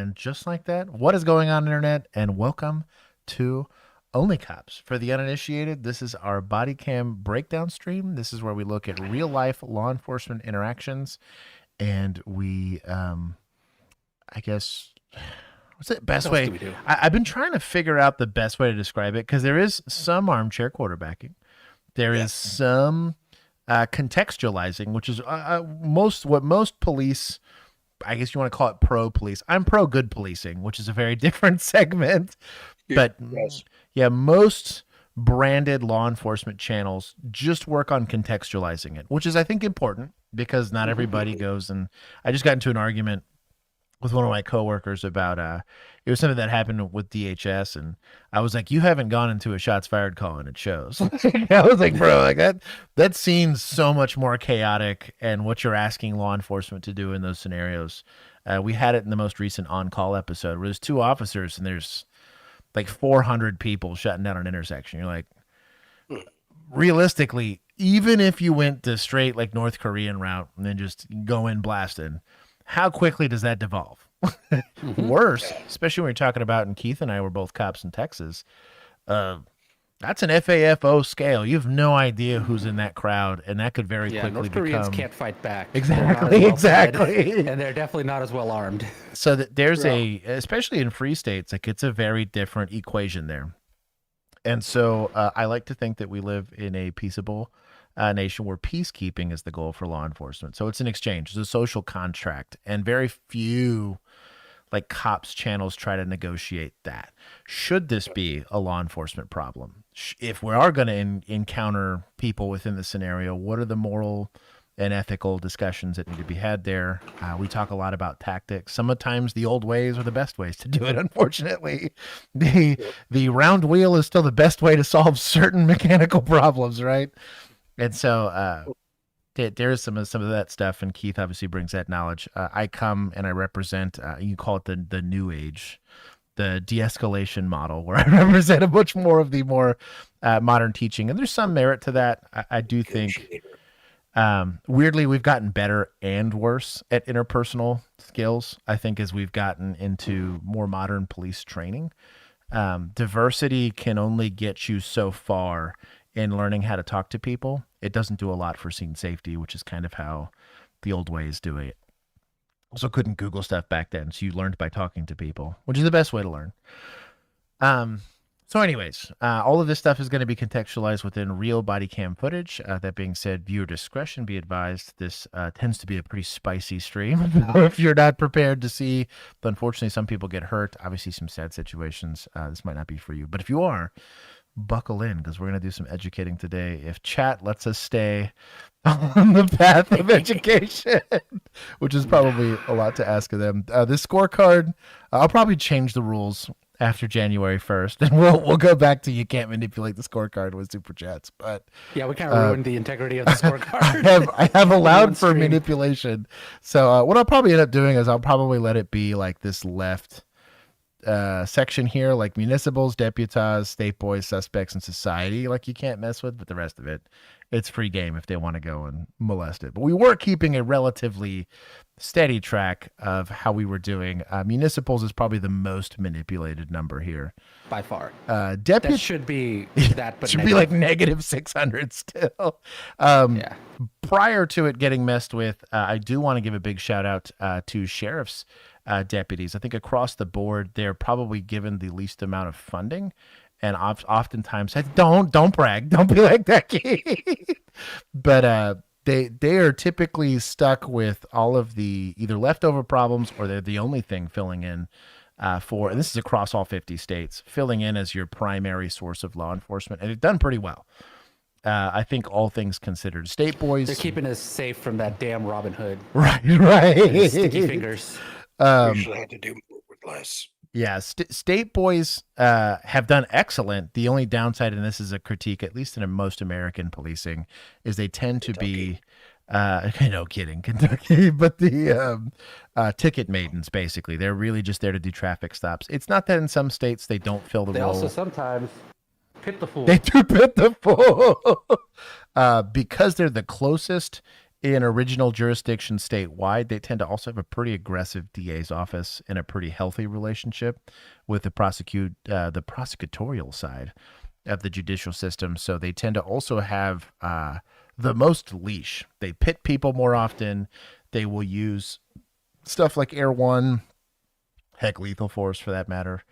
And just like that, what is going on, internet? And welcome to OnlyCops. For the uninitiated, this is our body cam breakdown stream. This is where we look at real life law enforcement interactions, and we, I guess, what's the best way? Do we do? I've been trying to figure out the best way to describe it because there is some armchair quarterbacking, there is some contextualizing, which is most police. I guess you want to call it pro police. I'm pro good policing, which is a very different segment. But yeah, most branded law enforcement channels just work on contextualizing it, which is, I think, important because not everybody goes. And I just got into an argument with one of my coworkers about it was something that happened with DHS, and I was like, you haven't gone into a shots fired call and it shows. I was like, bro, like that scene's so much more chaotic, and what you're asking law enforcement to do in those scenarios. We had it in the most recent on-call episode where there's two officers and there's like 400 people shutting down an intersection. You're like, realistically, even if you went the straight like North Korean route and then just go in blasting, how quickly does that devolve? Worse, especially when you're talking about, and Keith and I were both cops in Texas. That's an FAFO scale. You have no idea who's in that crowd, and that could very quickly North Koreans become... can't fight back. Exactly, exactly. And they're definitely not as well armed. So that there's especially in free states, like it's a very different equation there. And so I like to think that we live in a peaceable nation where peacekeeping is the goal for law enforcement. So it's an exchange, it's a social contract, and very few like cops channels try to negotiate that. Should this be a law enforcement problem? If we are going to encounter people within the scenario, what are the moral and ethical discussions that need to be had there? We talk a lot about tactics. Sometimes the old ways are the best ways to do it. Unfortunately, the round wheel is still the best way to solve certain mechanical problems, right? And so there's some of that stuff, and Keith obviously brings that knowledge. I come and I represent, you call it the new age, the de-escalation model, where I represent a much more of the more modern teaching. And there's some merit to that. I do think, weirdly, we've gotten better and worse at interpersonal skills, I think, as we've gotten into more modern police training. Diversity can only get you so far in learning how to talk to people. It doesn't do a lot for scene safety, which is kind of how the old ways do it. Also couldn't Google stuff back then, so you learned by talking to people, which is the best way to learn. So anyways, all of this stuff is going to be contextualized within real body cam footage. That being said, viewer discretion be advised. This tends to be a pretty spicy stream if you're not prepared to see. But unfortunately, some people get hurt. Obviously, some sad situations. This might not be for you. But if you are, buckle in, because we're going to do some educating today. If chat lets us stay on the path of education, which is probably a lot to ask of them. This scorecard, I'll probably change the rules after January 1st, and we'll go back to you can't manipulate the scorecard with super chats. But yeah, we kind of ruined the integrity of the scorecard. I have allowed for manipulation. So what I'll probably end up doing is I'll probably let it be like this left section here, like municipals, deputies, state boys, suspects, and society, like you can't mess with, but the rest of it, it's free game if they want to go and molest it. But we were keeping a relatively steady track of how we were doing. Municipals is probably the most manipulated number here by far. That should be that, but should be like negative 600 still. Prior to it getting messed with, I do want to give a big shout out to sheriffs deputies. I think across the board, they're probably given the least amount of funding, and oftentimes, don't brag, don't be like that, but they are typically stuck with all of the either leftover problems, or they're the only thing filling in for, and this is across all 50 states, filling in as your primary source of law enforcement, and they've done pretty well. I think all things considered, state boys, they're keeping us safe from that damn Robin Hood, right, sticky fingers. Usually had to do more with less. Yeah, state boys have done excellent. The only downside, and this is a critique, at least in most American policing, is they tend to be, no kidding, Kentucky, but the ticket maidens, basically. They're really just there to do traffic stops. It's not that in some states they don't fill the role. They also sometimes pit the fool. They do pit the fool. Because they're the closest in original jurisdiction statewide, they tend to also have a pretty aggressive DA's office and a pretty healthy relationship with the prosecutorial side of the judicial system. So they tend to also have the most leash. They pit people more often. They will use stuff like Air One, heck, lethal force for that matter.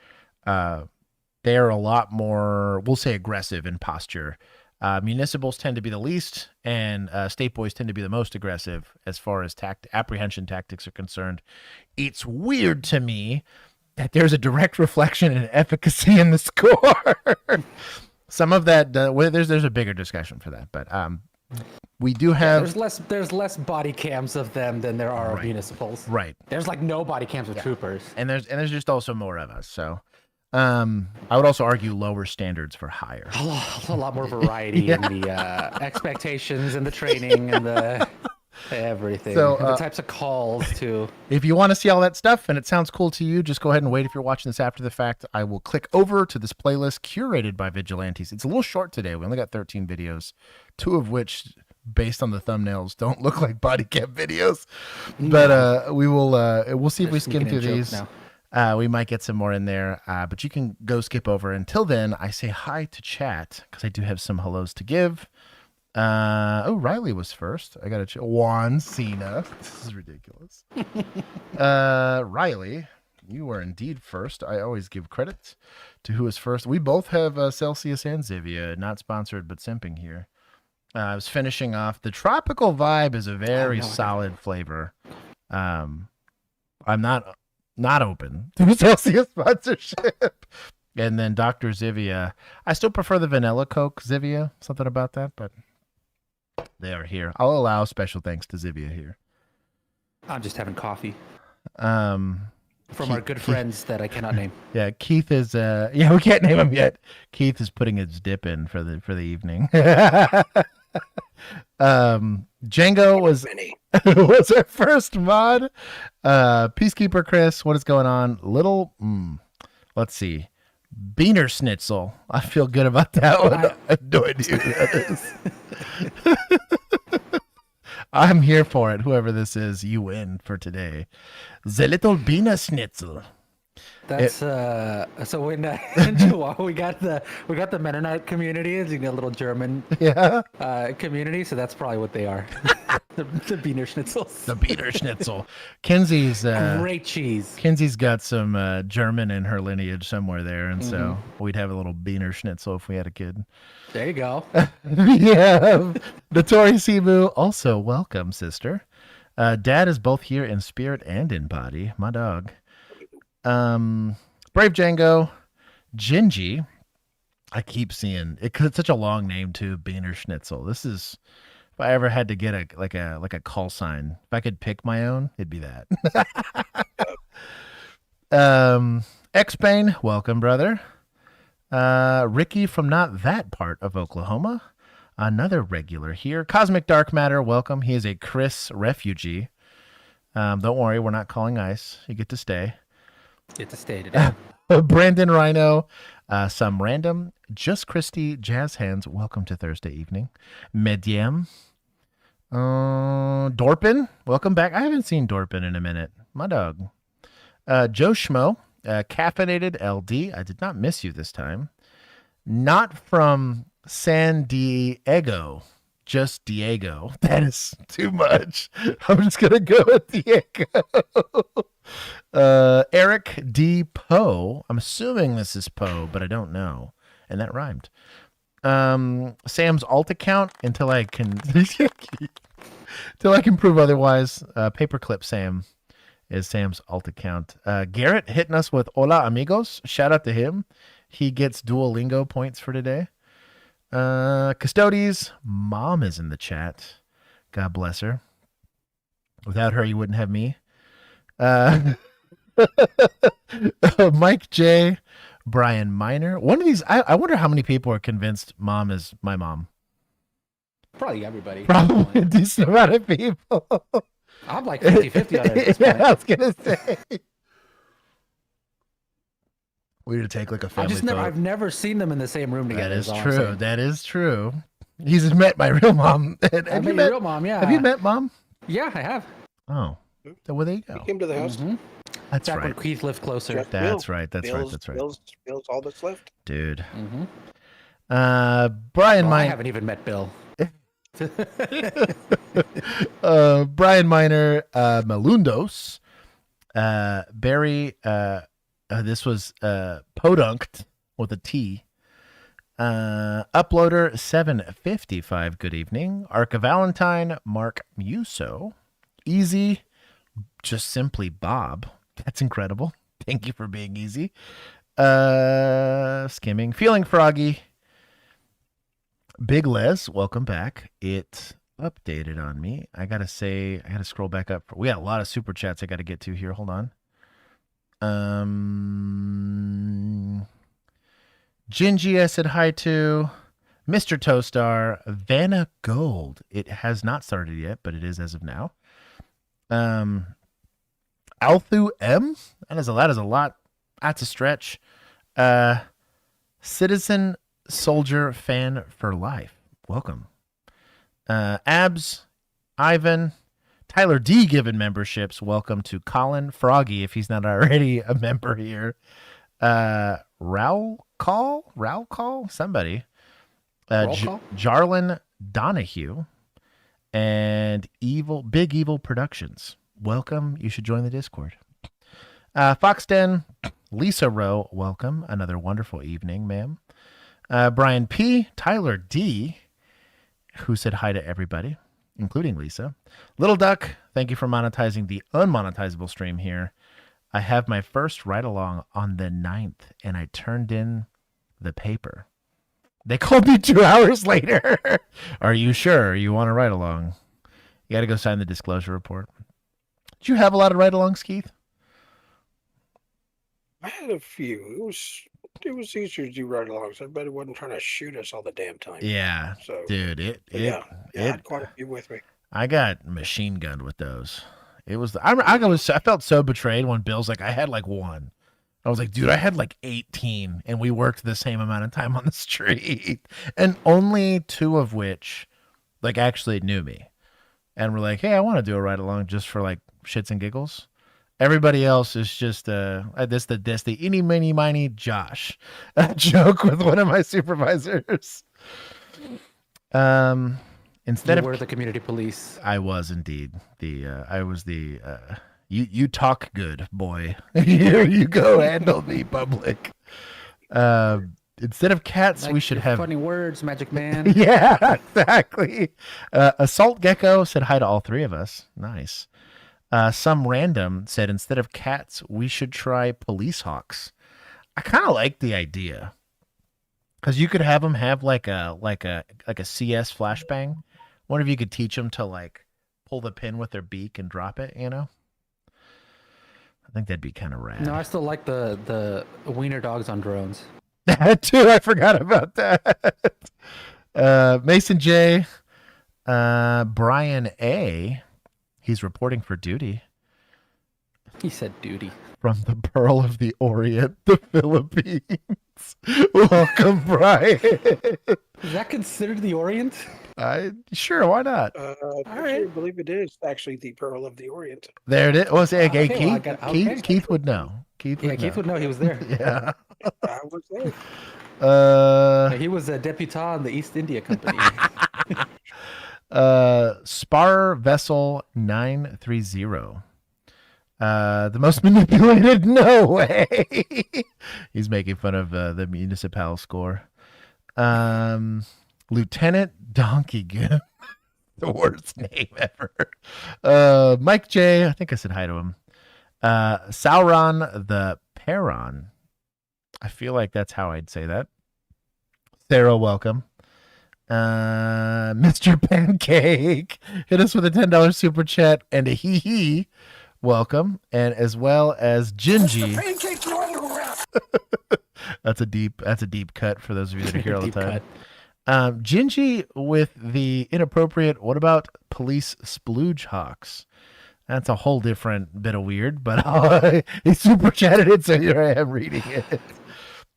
They're a lot more, we'll say, aggressive in posture. Municipals tend to be the least, and state boys tend to be the most aggressive as far as apprehension tactics are concerned. It's weird to me that there's a direct reflection in efficacy in the score. Some of that, there's a bigger discussion for that, but we do have. There's less body cams of them than there are of municipals. Right. There's like no body cams of troopers. And there's just also more of us. So I would also argue lower standards for hire. A lot more variety in the expectations and the training and the everything. So, and the types of calls too. If you want to see all that stuff and it sounds cool to you, just go ahead and wait. If you're watching this after the fact, I will click over to this playlist curated by Vigilantes. It's a little short today. We only got 13 videos, 2 of which, based on the thumbnails, don't look like body cam videos. But we'll see if we skim through these. We might get some more in there, but you can go skip over. Until then, I say hi to chat because I do have some hellos to give. Riley was first. I got to Juan Cena. This is ridiculous. Riley, you were indeed first. I always give credit to who is first. We both have Celsius and Zivia, not sponsored, but simping here. I was finishing off. The tropical vibe is a very solid flavor. I'm not open to Celsius sponsorship. And then Dr. Zivia. I still prefer the vanilla Coke Zivia. Something about that, but they are here. I'll allow special thanks to Zivia here. I'm just having coffee. From our good friends that I cannot name. Yeah, Keith is we can't name him yet. Keith is putting his dip in for the evening. Django was our first mod. Peacekeeper Chris, what is going on? Let's see. Beaner Schnitzel. I feel good about that one. I have no idea who that is. I'm here for it. Whoever this is, you win for today. The little Beaner Schnitzel. That's so when in Chihuahua we got the Mennonite community, and you got a little German community, so that's probably what they are. the Beaner Schnitzels. The Beaner Schnitzel. Kenzie's great cheese. Kenzie's got some German in her lineage somewhere there, and so we'd have a little Beaner Schnitzel if we had a kid. There you go. Yeah. Notori Simu, also welcome, sister. Dad is both here in spirit and in body. My dog. Brave Django, Gingy. I keep seeing it because it's such a long name too. Beaner Schnitzel. This is, if I ever had to get a call sign, if I could pick my own, it'd be that. X-Bane, welcome, brother. Ricky from not that part of Oklahoma, another regular here. Cosmic Dark Matter, welcome. He is a Chris refugee. Don't worry, we're not calling ICE. You get to stay. Get to stay today. Brandon Rhino, some random, Just Christy, Jazz Hands, welcome to Thursday evening. Mediem, Dorpin, welcome back. I haven't seen Dorpin in a minute. My dog. Joe Schmo, Caffeinated LD, I did not miss you this time. Not from San Diego, just Diego. That is too much. I'm just going to go with Diego. Eric D. Poe. I'm assuming this is Poe, but I don't know. And that rhymed. Sam's alt account until I can prove otherwise. Paperclip Sam is Sam's alt account. Garrett hitting us with Hola amigos. Shout out to him. He gets Duolingo points for today. Custodes, mom is in the chat. God bless her. Without her, you wouldn't have me. Mike J, Brian Miner. One of these, I wonder how many people are convinced mom is my mom. Probably everybody. Probably a decent amount of people. I'm like 50-50 on it at this point. I was gonna say. We need to take like a family photo. I've never seen them in the same room together. That is true. That is true. He's met my real mom. I met your real mom, yeah. Have you met Mom? Yeah, I have. Oh, well, there you go. He came to the house. Mm-hmm. That's Back right. when Keith lived closer. Jeff That's Bill. right. That's right. That's right. Bill's all that's left. Dude. Mm-hmm. Brian I Miner. haven't even met Bill. Brian Miner, Malundos. Barry, this was Podunked with a T. Uploader 755, good evening. Arca Valentine, Mark Muso. Easy, just simply Bob. That's incredible. Thank you for being easy. Skimming, Feeling Froggy. Big Les, welcome back. It updated on me. I gotta scroll back up. We got a lot of super chats I gotta get to here. Hold on. Gingy, I said hi to. Mr. Toastar, Vanna Gold. It has not started yet, but it is as of now. Althu M. That is a lot. That's a stretch. Citizen Soldier Fan for Life. Welcome. Abs, Ivan, Tyler D given memberships. Welcome to Colin Froggy if he's not already a member here. Raul call somebody. Jarlin Donahue and Big Evil Productions. Welcome. You should join the Discord. Foxden, Lisa Rowe, welcome. Another wonderful evening, ma'am. Brian P, Tyler D, who said hi to everybody, including Lisa. Little Duck, thank you for monetizing the unmonetizable stream here. I have my first ride-along on the 9th, and I turned in the paper. They called me 2 hours later. Are you sure you want to ride along? You got to go sign the disclosure report. Did you have a lot of ride-alongs, Keith? I had a few. It was easier to do ride-alongs. I bet it wasn't trying to shoot us all the damn time. Yeah, so, dude, I had quite a few with me. I got machine gunned with those. It was I felt so betrayed when Bill's like, I had like 1. I was like, dude, I had like 18, and we worked the same amount of time on the street, and only 2 of which like actually knew me, and were like, hey, I want to do a ride along just for like shits and giggles. Everybody else is just the eeny meeny miny Josh joke with one of my supervisors. Instead you were the community police. I was indeed I was the you talk good, boy. Here you go, handle me, public. Instead of cats, like we should have funny words, Magic Man. Yeah, exactly. Assault Gecko said hi to all 3 of us. Nice. Some random said instead of cats, we should try police hawks. I kind of like the idea because you could have them have like a CS flashbang. Wonder if you could teach them to like pull the pin with their beak and drop it. You know, I think that'd be kind of rad. No, I still like the wiener dogs on drones. That too. I forgot about that. Mason J, Brian A. He's reporting for duty. He said duty. From the Pearl of the Orient, the Philippines. Welcome, Brian. Is that considered the Orient? Sure, why not? I believe it is actually the Pearl of the Orient. There it is. Was it Keith? Well, Keith would know. Keith would know. He was there. Yeah. I was there. He was a deputat in the East India Company. Spar Vessel 930. The most manipulated? No way. He's making fun of the municipal score. Lieutenant Donkey Goon. The worst name ever. Mike J. I think I said hi to him. Sauron the Perron. I feel like that's how I'd say that. Sarah, welcome. Mr. Pancake hit us with a $10 super chat and a hee. Welcome, and as well as Gingy. That's a deep cut for those of you that are here all the time. Gingy with the inappropriate. What about police splooge hawks? That's a whole different bit of weird, but he super chatted it, so here I am reading it.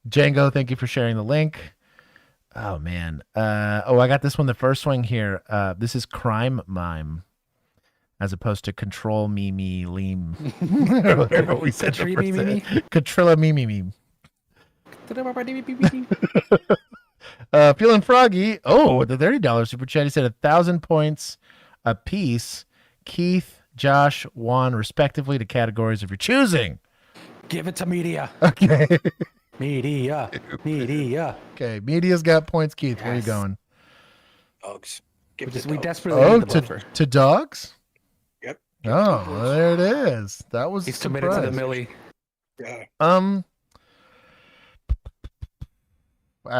Django, thank you for sharing the link. Oh man. I got this one. The first one here. This is Crime Mime, as opposed to Control Me Me Leem. Whatever we said. Contrilla Me Me Me. Feeling froggy. Oh, with the $30 super chat, he said 1,000 points a piece. Keith, Josh, Juan, respectively, to categories of your choosing. Give it to media. Okay. Media. Okay, media's got points. Keith, yes. Where are you going? Dogs. We desperately need the buffer. To dogs? Yep. Oh, well, there it is. That was. He's committed to the Millie. Yeah.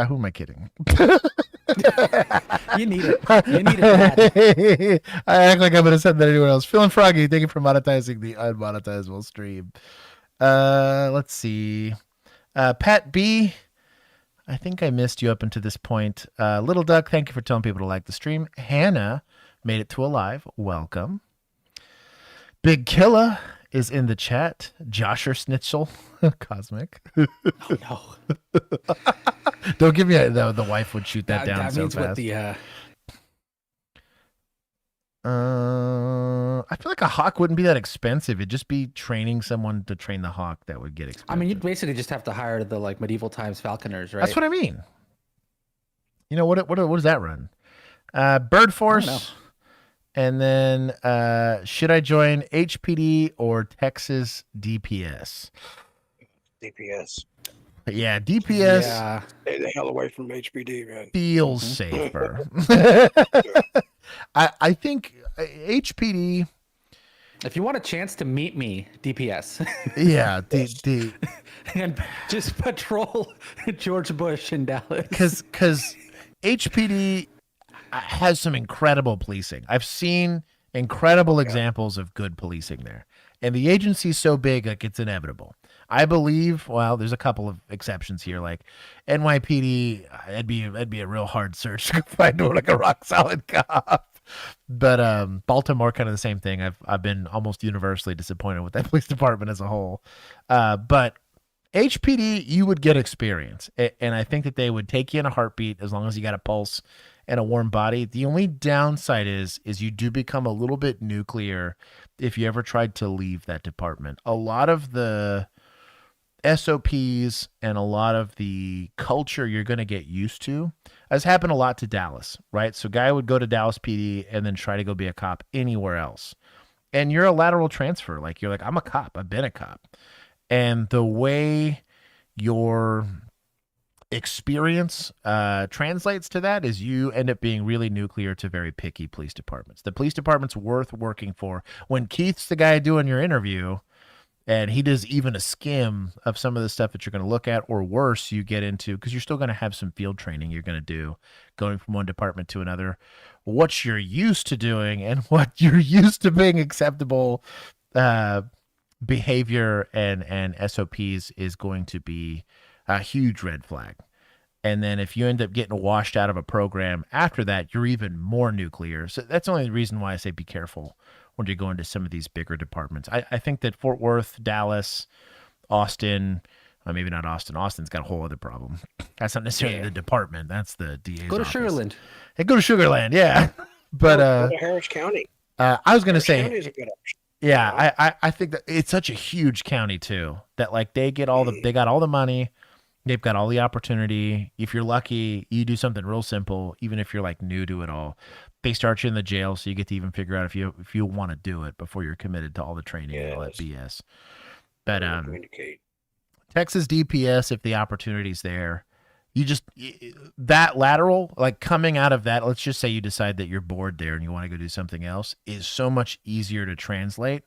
Who am I kidding? You need it. You need it. I act like I'm going to send that anywhere else. Feeling froggy. Thank you for monetizing the unmonetizable stream. Let's see. Pat B, I think I missed you up until this point. Little Duck, thank you for telling people to like the stream. Hannah made it to a live. Welcome. Big Killa is in the chat. Josher Snitchel, Cosmic. Oh no! Don't give me the wife would shoot that down that so means fast. What the, I feel like a hawk wouldn't be that expensive. It'd just be training someone to train the hawk that would get expensive. I mean, you'd basically just have to hire the like medieval times falconers, right? That's what I mean. You know what does that run? Bird Force. And then should I join HPD or Texas DPS? DPS. Yeah, DPS. Yeah. Stay the hell away from HPD, man. Feels safer. I think HPD. If you want a chance to meet me, DPS. Yeah, and just patrol George Bush in Dallas. Because HPD has some incredible policing. I've seen incredible examples of good policing there. And the agency's so big, like it's inevitable. I believe, well, there's a couple of exceptions here, like NYPD, it'd be a real hard search to find like a rock solid cop. But Baltimore, kind of the same thing. I've been almost universally disappointed with that police department as a whole. But HPD, you would get experience. And I think that they would take you in a heartbeat as long as you got a pulse and a warm body. The only downside is you do become a little bit nuclear if you ever tried to leave that department. A lot of the SOPs and a lot of the culture you're going to get used to has happened a lot to Dallas, right? So guy would go to Dallas PD and then try to go be a cop anywhere else. And you're a lateral transfer. Like you're like, I'm a cop. I've been a cop. And the way your experience translates to that is you end up being really nuclear to very picky police departments. The police department's worth working for. When Keith's the guy doing your interview and he does even a skim of some of the stuff that you're going to look at, or worse, you get into, because you're still going to have some field training you're going to do going from one department to another, what you're used to doing and what you're used to being acceptable behavior and SOPs is going to be a huge red flag. And then if you end up getting washed out of a program after that, you're even more nuclear. So that's the only reason why I say be careful when you go into some of these bigger departments. I think that Fort Worth, Dallas, Austin, maybe not Austin. Austin's got a whole other problem. That's not necessarily the department. That's the DA's Go to office. Sugarland. Hey, go to Sugarland, yeah. But go to Harris County. I was going to say, County is a good option. Yeah, I think that it's such a huge county too that like they got all the money, they've got all the opportunity. If you're lucky, you do something real simple, even if you're like new to it all. They start you in the jail, so you get to even figure out if you want to do it before you're committed to all the training and all that BS. But Texas DPS, if the opportunity's there, you just that lateral, like coming out of that, let's just say you decide that you're bored there and you want to go do something else, is so much easier to translate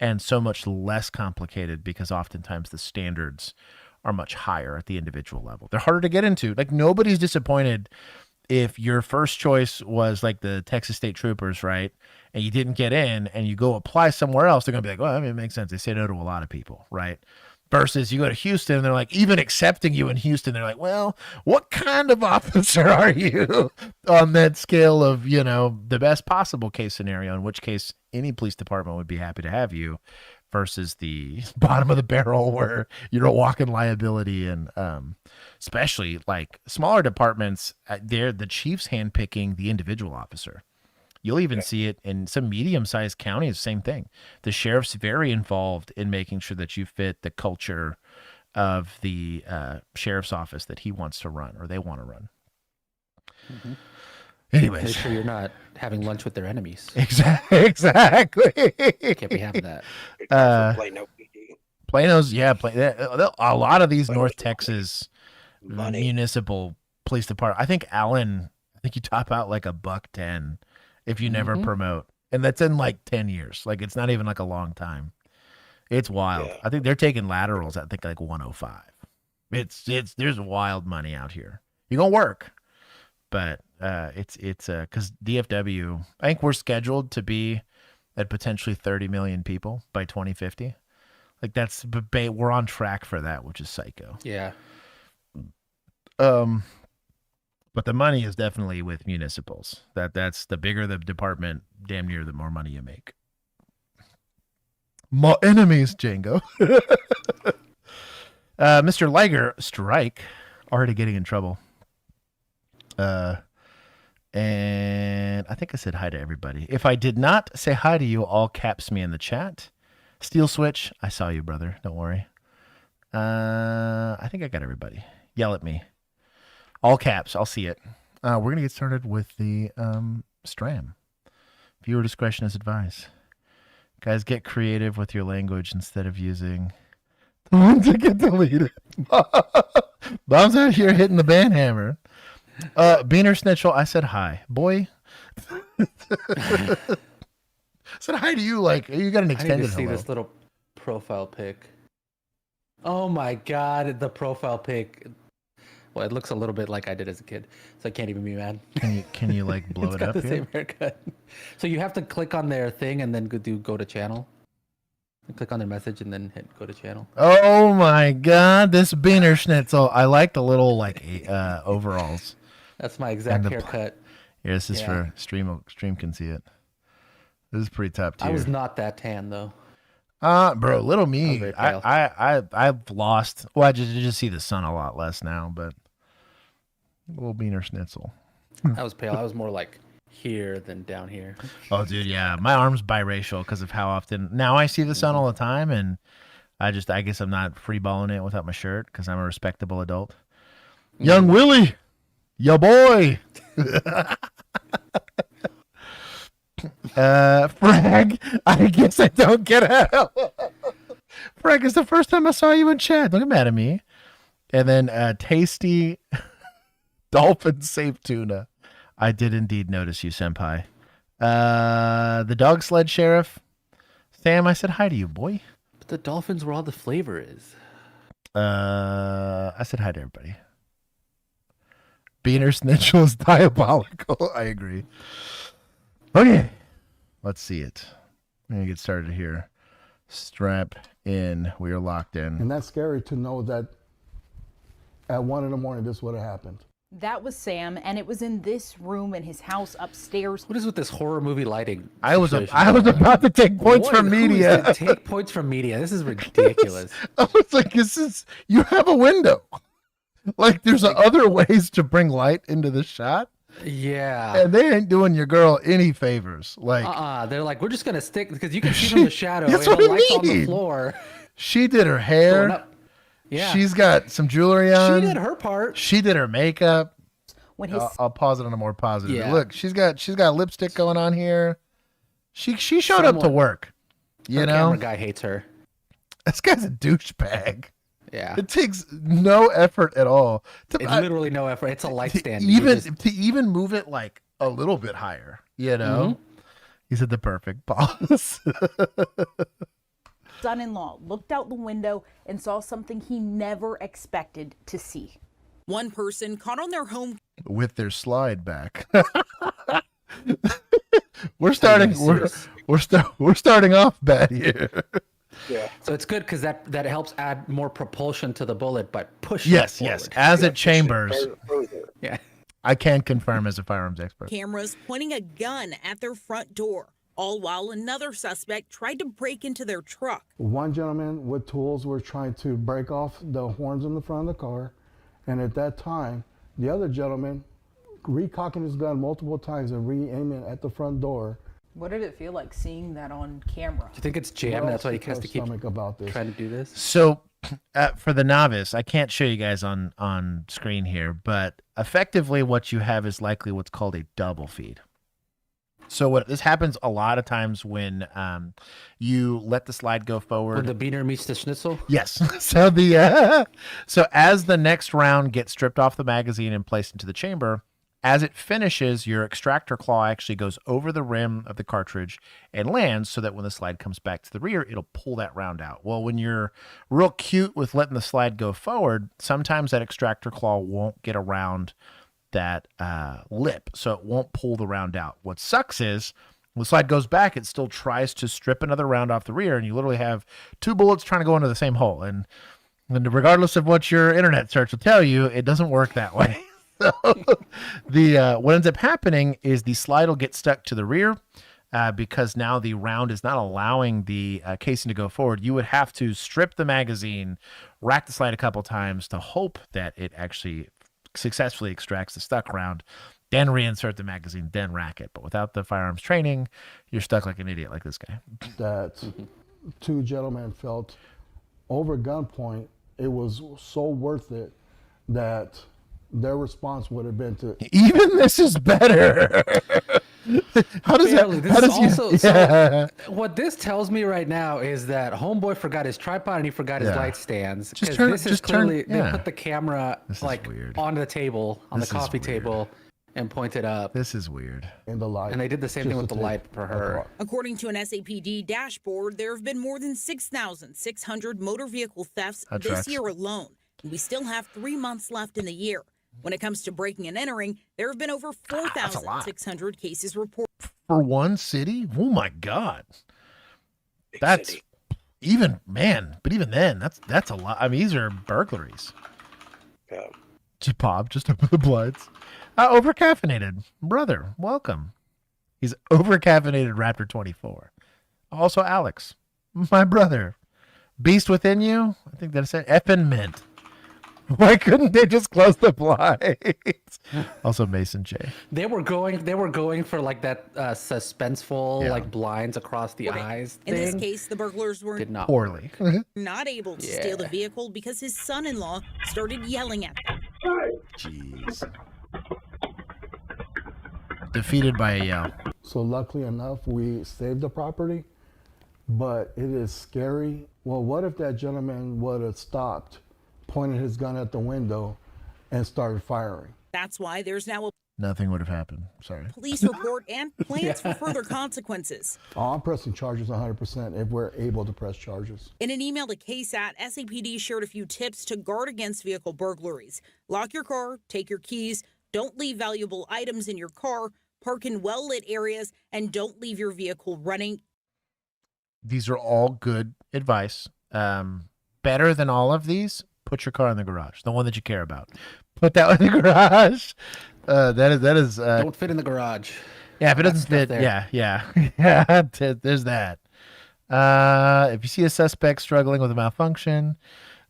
and so much less complicated because oftentimes the standards are much higher at the individual level. They're harder to get into. Like nobody's disappointed if your first choice was like the Texas State Troopers, right? And you didn't get in and you go apply somewhere else, they're going to be like, well, I mean, it makes sense. They say no to a lot of people, right? Versus you go to Houston, they're like, even accepting you in Houston, they're like, well, what kind of officer are you on that scale of, you know, the best possible case scenario, in which case any police department would be happy to have you, versus the bottom of the barrel where you're a walking liability. And especially like smaller departments, they're the chief's handpicking the individual officer. You'll even see it in some medium-sized counties, same thing. The sheriff's very involved in making sure that you fit the culture of the sheriff's office that he wants to run or they want to run. Mm-hmm. Anyways. Make sure you're not having lunch with their enemies. Exactly. Can't be having that. Plano PD. Plano's, a lot of these North Texas municipal police department. I think you top out like $110 if you never promote. And that's in like 10 years. Like it's not even like a long time. It's wild. Yeah. I think they're taking laterals at like 105. There's wild money out here. You're gonna work. But it's because DFW, I think we're scheduled to be at potentially 30 million people by 2050. Like we're on track for that, which is psycho. Yeah. But the money is definitely with municipals. That's the bigger the department, damn near the more money you make. More enemies, Django. Mr. Liger Strike, already getting in trouble. And I think I said hi to everybody. If I did not say hi to you, all caps me in the chat. Steel Switch, I saw you, brother. Don't worry. I think I got everybody. Yell at me. All caps. I'll see it. We're going to get started with the Stram. Viewer discretion is advised. Guys, get creative with your language instead of using the ones that get deleted. Bob's out here hitting the band hammer. Beaner Snitchel, I said hi. Boy. Said hi to you like you got an extended I need to see hello. this little profile pic. Oh my god, the profile pic. Well, it looks a little bit like I did as a kid, so I can't even be mad. Can you like blow it up the here? same haircut. So you have to click on their thing and then go to channel. And click on their message and then hit go to channel. Oh my god, this Beaner Schnitzel. I like the little like overalls. That's my exact haircut. Yeah, this is for stream can see it. This is pretty top tier. I was not that tan though. Bro, little me. I've lost. Well, I just see the sun a lot less now, but little Beaner Schnitzel. I was pale. I was more like here than down here. Oh, dude, yeah. My arm's biracial because of how often now I see the sun all the time, and I guess I'm not free balling it without my shirt because I'm a respectable adult. Young Willie, ya boy. Frag, I guess I don't get out. Frag is the first time I saw you in chat. Don't get mad at me. And then tasty dolphin safe tuna. I did indeed notice you, senpai. The dog sled sheriff. Sam, I said hi to you, boy. But the dolphins where all the flavor is. I said hi to everybody. Beaner Snitchel is diabolical. I agree. Okay. Let's see it. I'm going to get started here. Strap in. We are locked in. And that's scary to know that at 1 a.m. this would have happened. That was Sam, and it was in this room in his house upstairs. What is with this horror movie lighting? I was about to take points from media. Take points from media. This is ridiculous. I was like, you have a window. Like, there's other ways to bring light into the shot. Yeah. And they ain't doing your girl any favors. Like, they're like, we're just gonna stick because you can see from the shadow and that's the what I lights on mean. the floor. She did her hair. Yeah. She's got some jewelry on. She did her part. She did her makeup. When I'll pause it on a more positive. Yeah. Look, she's got lipstick going on here. She showed up to work. You Her know, camera guy hates her. this guy's a douchebag. Yeah. It takes no effort at all. It's literally no effort. It's a light stand. To even move it like a little bit higher. You know, he said the perfect pause. son-in-law looked out the window and saw something he never expected to see. One person caught on their home with their slide back. We're starting off bad here. Yeah. So it's good because that helps add more propulsion to the bullet by pushing. Yes, it yes. As it chambers. Yeah. I can confirm as a firearms expert. cameras pointing a gun at their front door. all while another suspect tried to break into their truck. One gentleman with tools were trying to break off the horns in the front of the car, and at that time, the other gentleman recocking his gun multiple times and re-aiming at the front door. What did it feel like seeing that on camera? Do you think it's jammed? That's why he has to keep about this. trying to do this? So for the novice, I can't show you guys on screen here, but effectively what you have is likely what's called a double feed. So what this happens a lot of times when you let the slide go forward. When the beaner meets the schnitzel? Yes. So so as the next round gets stripped off the magazine and placed into the chamber, as it finishes, your extractor claw actually goes over the rim of the cartridge and lands so that when the slide comes back to the rear, it'll pull that round out. Well, when you're real cute with letting the slide go forward, sometimes that extractor claw won't get around that lip, so it won't pull the round out. What sucks is when the slide goes back, it still tries to strip another round off the rear, and you literally have two bullets trying to go into the same hole. And regardless of what your internet search will tell you, it doesn't work that way. So what ends up happening is the slide will get stuck to the rear because now the round is not allowing the casing to go forward. You would have to strip the magazine, rack the slide a couple times to hope that it actually successfully extracts the stuck round, then reinsert the magazine, then rack it. But without the firearms training, you're stuck like an idiot like this guy. That two gentlemen felt over gunpoint, it was so worth it that their response would have been to even this is better. How does Barely. that? How does also, you? Yeah. So what this tells me right now is that homeboy forgot his tripod and he forgot his Yeah. light stands. Just Because turn- this is just turn- clearly yeah. they put the camera This is like weird. onto the table, on This the is coffee weird. table, and pointed up. This is weird. in the light. And they did the same just thing to with the take light for a her. thought. According to an SAPD dashboard, there have been more than 6,600 motor vehicle thefts That this tracks. year alone. And we still have 3 months left in the year. When it comes to breaking and entering, there have been over that's a lot. 4,600 cases reported. For one city? Oh my God. Big That's city. even, man, but even then, that's a lot. I mean, these are burglaries. Yeah. Bob, just open the blinds. Overcaffeinated. Brother, welcome. He's overcaffeinated Raptor 24. Also, Alex, my brother. Beast within you? I think that's it. Effing mint. Why couldn't they just close the blinds? Also, Mason J. They were going for like that suspenseful Yeah. like blinds across the eyes In this thing. case, the burglars were Did not Poorly. not able to steal the vehicle because his son-in-law started yelling at them. Jeez. Defeated by a yell. So luckily enough, we saved the property, but it is scary. Well, what if that gentleman would have stopped, pointed his gun at the window, and started firing? That's why there's now a Nothing would have happened. Sorry. police report and plans for further consequences. Oh, I'm pressing charges 100% if we're able to press charges. In an email to KSAT, SAPD shared a few tips to guard against vehicle burglaries. Lock your car, take your keys, don't leave valuable items in your car, park in well-lit areas, and don't leave your vehicle running. These are all good advice. Better than all of these, put your car in the garage, the one that you care about. Put that one in the garage. That is. don't fit in the garage. Yeah, if it doesn't stuff fit, there. yeah. There's that. If you see a suspect struggling with a malfunction,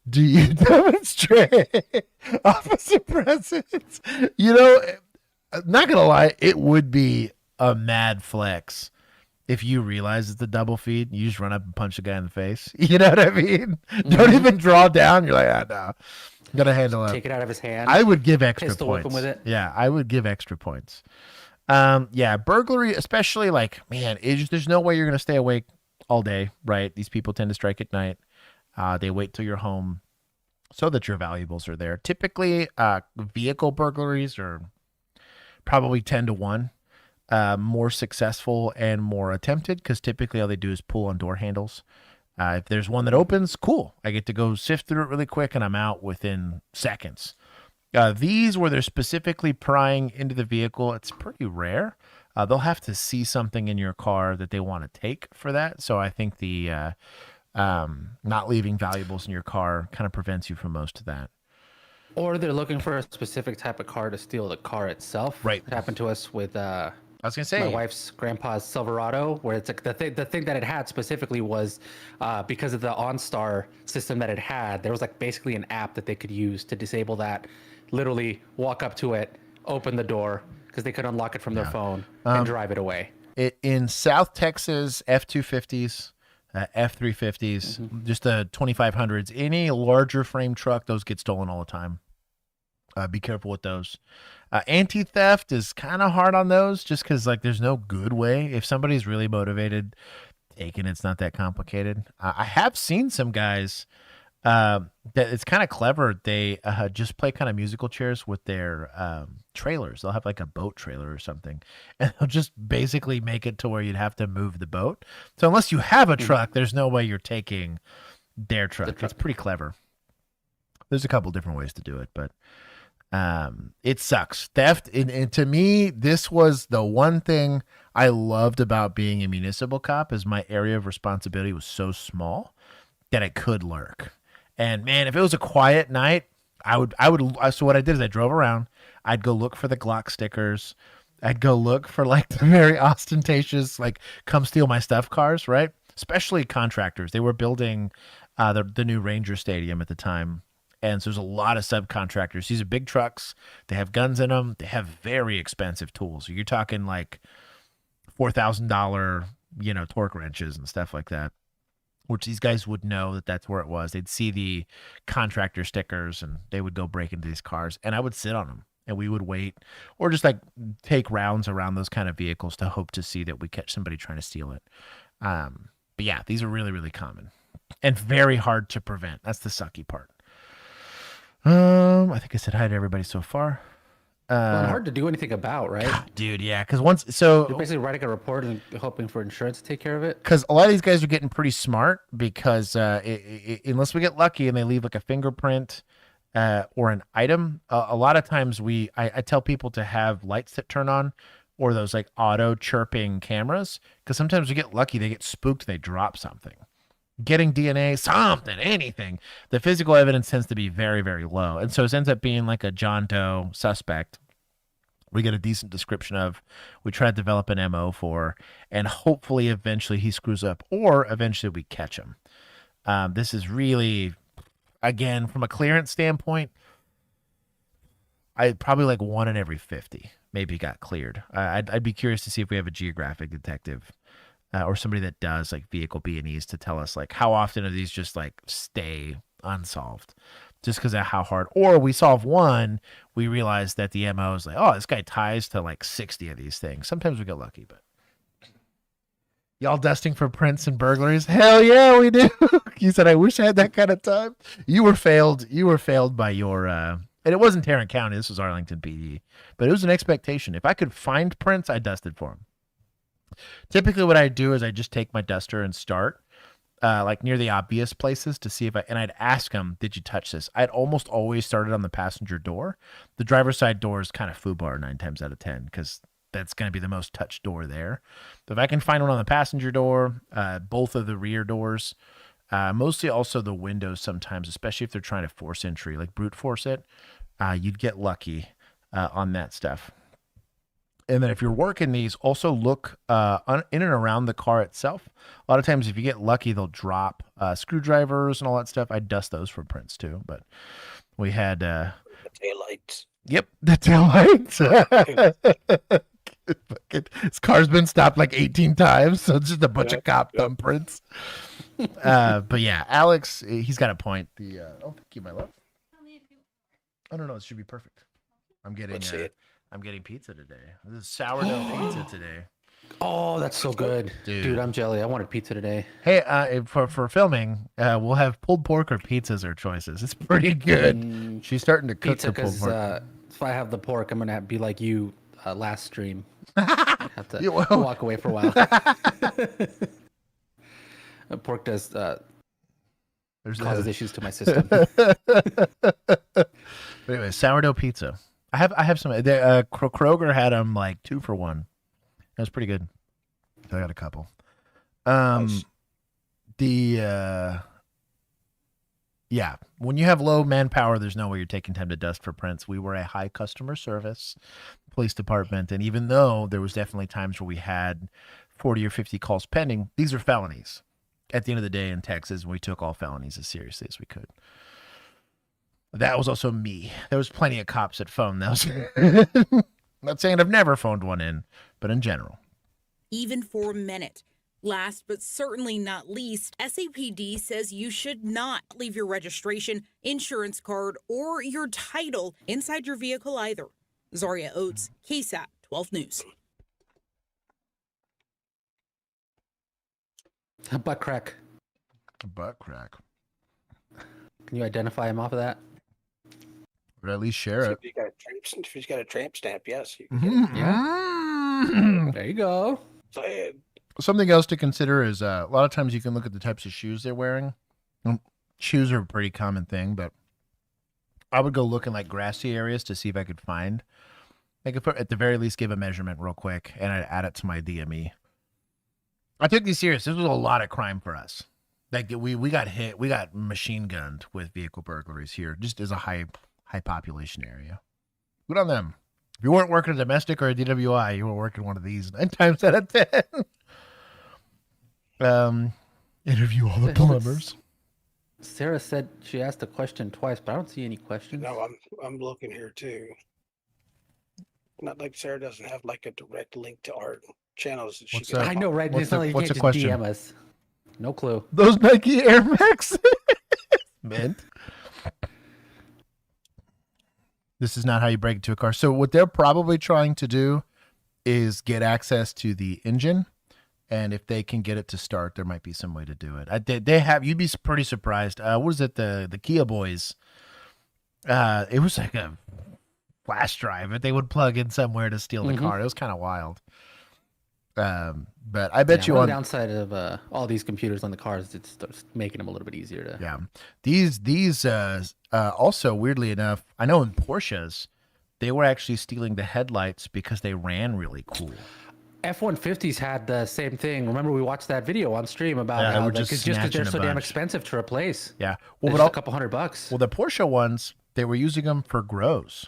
do you demonstrate officer presence? You know, not gonna lie, it would be a mad flex if you realize it's a double feed. You just run up and punch the guy in the face. You know what I mean? Don't even draw down. You're like, no, I'm gonna handle it. Take it out of his hand. I would give extra Pistol whip points. him with it. Yeah, I would give extra points. Yeah, burglary, especially like, man, there's no way you're gonna stay awake all day, right? These people tend to strike at night. They wait till you're home so that your valuables are there. Typically, vehicle burglaries are probably 10 to 1 more successful and more attempted, because typically all they do is pull on door handles. If there's one that opens, cool. I get to go sift through it really quick and I'm out within seconds. These where they're specifically prying into the vehicle, it's pretty rare. They'll have to see something in your car that they want to take for that. So I think the not leaving valuables in your car kind of prevents you from most of that. Or they're looking for a specific type of car to steal the car itself. Right. It happened to us with I was gonna say my wife's grandpa's Silverado, where it's like the thing that it had specifically was because of the OnStar system that it had. There was like basically an app that they could use to disable that. Literally walk up to it, open the door because they could unlock it from their phone and drive it away. In South Texas, F-250s, F-350s, just the 2500s, any larger frame truck, those get stolen all the time. Be careful with those. Anti-theft is kind of hard on those just because like there's no good way. If somebody's really motivated, taking it's not that complicated. I have seen some guys that it's kind of clever. They just play kind of musical chairs with their trailers. They'll have like a boat trailer or something, and they'll just basically make it to where you'd have to move the boat. So unless you have a truck, there's no way you're taking their truck. It's pretty clever. There's a couple different ways to do it, but it sucks. Theft, and to me, this was the one thing I loved about being a municipal cop is my area of responsibility was so small that it could lurk. And man, if it was a quiet night, I would. So what I did is I drove around. I'd go look for the Glock stickers. I'd go look for like the very ostentatious, like come steal my stuff cars, right? Especially contractors. They were building the new Ranger Stadium at the time. And so there's a lot of subcontractors. These are big trucks. They have guns in them. They have very expensive tools. You're talking like $4,000, torque wrenches and stuff like that, which these guys would know that that's where it was. They'd see the contractor stickers and they would go break into these cars and I would sit on them and we would wait or just like take rounds around those kind of vehicles to hope to see that we catch somebody trying to steal it. But yeah, these are really, really common and very hard to prevent. That's the sucky part. I think I said hi to everybody so far. Well, hard to do anything about, right? God, dude, yeah, because you're basically writing a report and hoping for insurance to take care of it. Because a lot of these guys are getting pretty smart because unless we get lucky and they leave like a fingerprint or an item, a lot of times I tell people to have lights that turn on or those like auto chirping cameras because sometimes we get lucky, they get spooked, and they drop something. Getting DNA, something, anything. The physical evidence tends to be very, very low. And so it ends up being like a John Doe suspect. We get a decent description of, we try to develop an MO for, and hopefully eventually he screws up or eventually we catch him. This is really, again, from a clearance standpoint, I probably like 1 in every 50 maybe got cleared. I'd be curious to see if we have a geographic detective or somebody that does like vehicle B&Es to tell us like how often are these just like stay unsolved just because of how hard, or we solve one, we realize that the MO is like, oh, this guy ties to like 60 of these things. Sometimes we get lucky, but y'all dusting for prints and burglaries? Hell yeah, we do. You said, I wish I had that kind of time. You were failed by your, and it wasn't Tarrant County. This was Arlington PD, but it was an expectation. If I could find prints, I dusted for them. Typically what I do is I just take my duster and start like near the obvious places to see if I'd ask them, did you touch this? I'd almost always started on the passenger door. The driver's side door is kind of foobar 9 times out of 10 because that's going to be the most touched door there. But if I can find one on the passenger door, both of the rear doors, mostly also the windows sometimes, especially if they're trying to force entry, like brute force it, you'd get lucky on that stuff. And then if you're working these, also look in and around the car itself. A lot of times if you get lucky, they'll drop screwdrivers and all that stuff. I dust those for prints too. But we had... the taillights. Yep, the taillights. This car's been stopped like 18 times, so it's just a bunch of cop thumbprints. But yeah, Alex, he's got a point. Oh, thank you, my love. Oh, no, it should be perfect. I'm getting pizza today. This is sourdough pizza today. Oh, that's so good. Dude, I'm jelly. I wanted pizza today. Hey, for filming, we'll have pulled pork or pizzas or choices. It's pretty good. She's starting to cook pizza, the pulled pork. If I have the pork, I'm going to be like you last stream. I have to walk away for a while. Pork does causes issues to my system. But anyway, sourdough pizza. I have some. Kroger had them like 2 for $1. That was pretty good. I got a couple. Nice. Yeah. When you have low manpower, there's no way you're taking time to dust for prints. We were a high customer service police department. And even though there was definitely times where we had 40 or 50 calls pending, these are felonies. At the end of the day in Texas, we took all felonies as seriously as we could. That was also me. There was plenty of cops that phoned those. Not saying I've never phoned one in, but in general. Even for a minute. Last but certainly not least, SAPD says you should not leave your registration, insurance card, or your title inside your vehicle either. Zaria Oates, KSAT 12 News. Butt crack. Butt crack. Can you identify him off of that? Or at least share it. If he's got a tramp stamp, yes. You Mm-hmm. Yeah. There you go. Something else to consider is a lot of times you can look at the types of shoes they're wearing. Shoes are a pretty common thing, but I would go look in like grassy areas to see if I could find. I could put, at the very least, give a measurement real quick, and I'd add it to my DME. I took these serious. This was a lot of crime for us. Like we got hit, we got machine gunned with vehicle burglaries here, just as a high population area. Good on them. If you weren't working a domestic or a DWI, you were working one of these 9 times out of 10. Interview all the plumbers. Sarah said she asked a question twice, but I don't see any questions. No, I'm looking here too. Not like Sarah doesn't have like a direct link to our channels. That What's she can that? I know, right? What's It's not like you what's can't the just question? DM us. No clue. Those Nike Air Max. Mint. This is not how you break into a car. So what they're probably trying to do is get access to the engine. And if they can get it to start, there might be some way to do it. They have. You'd be pretty surprised. What was it? The Kia boys. It was like a flash drive that they would plug in somewhere to steal the car. It was kind of wild. But I bet you one on of the downside of all these computers on the cars, it's starts making them a little bit easier to. Yeah, these also weirdly enough, I know in Porsches, they were actually stealing the headlights because they ran really cool. F-150s had the same thing. Remember, we watched that video on stream about how just because they're snatching so a damn bunch. expensive to replace. Yeah, Well, well, a couple $100. Well, the Porsche ones, they were using them for grows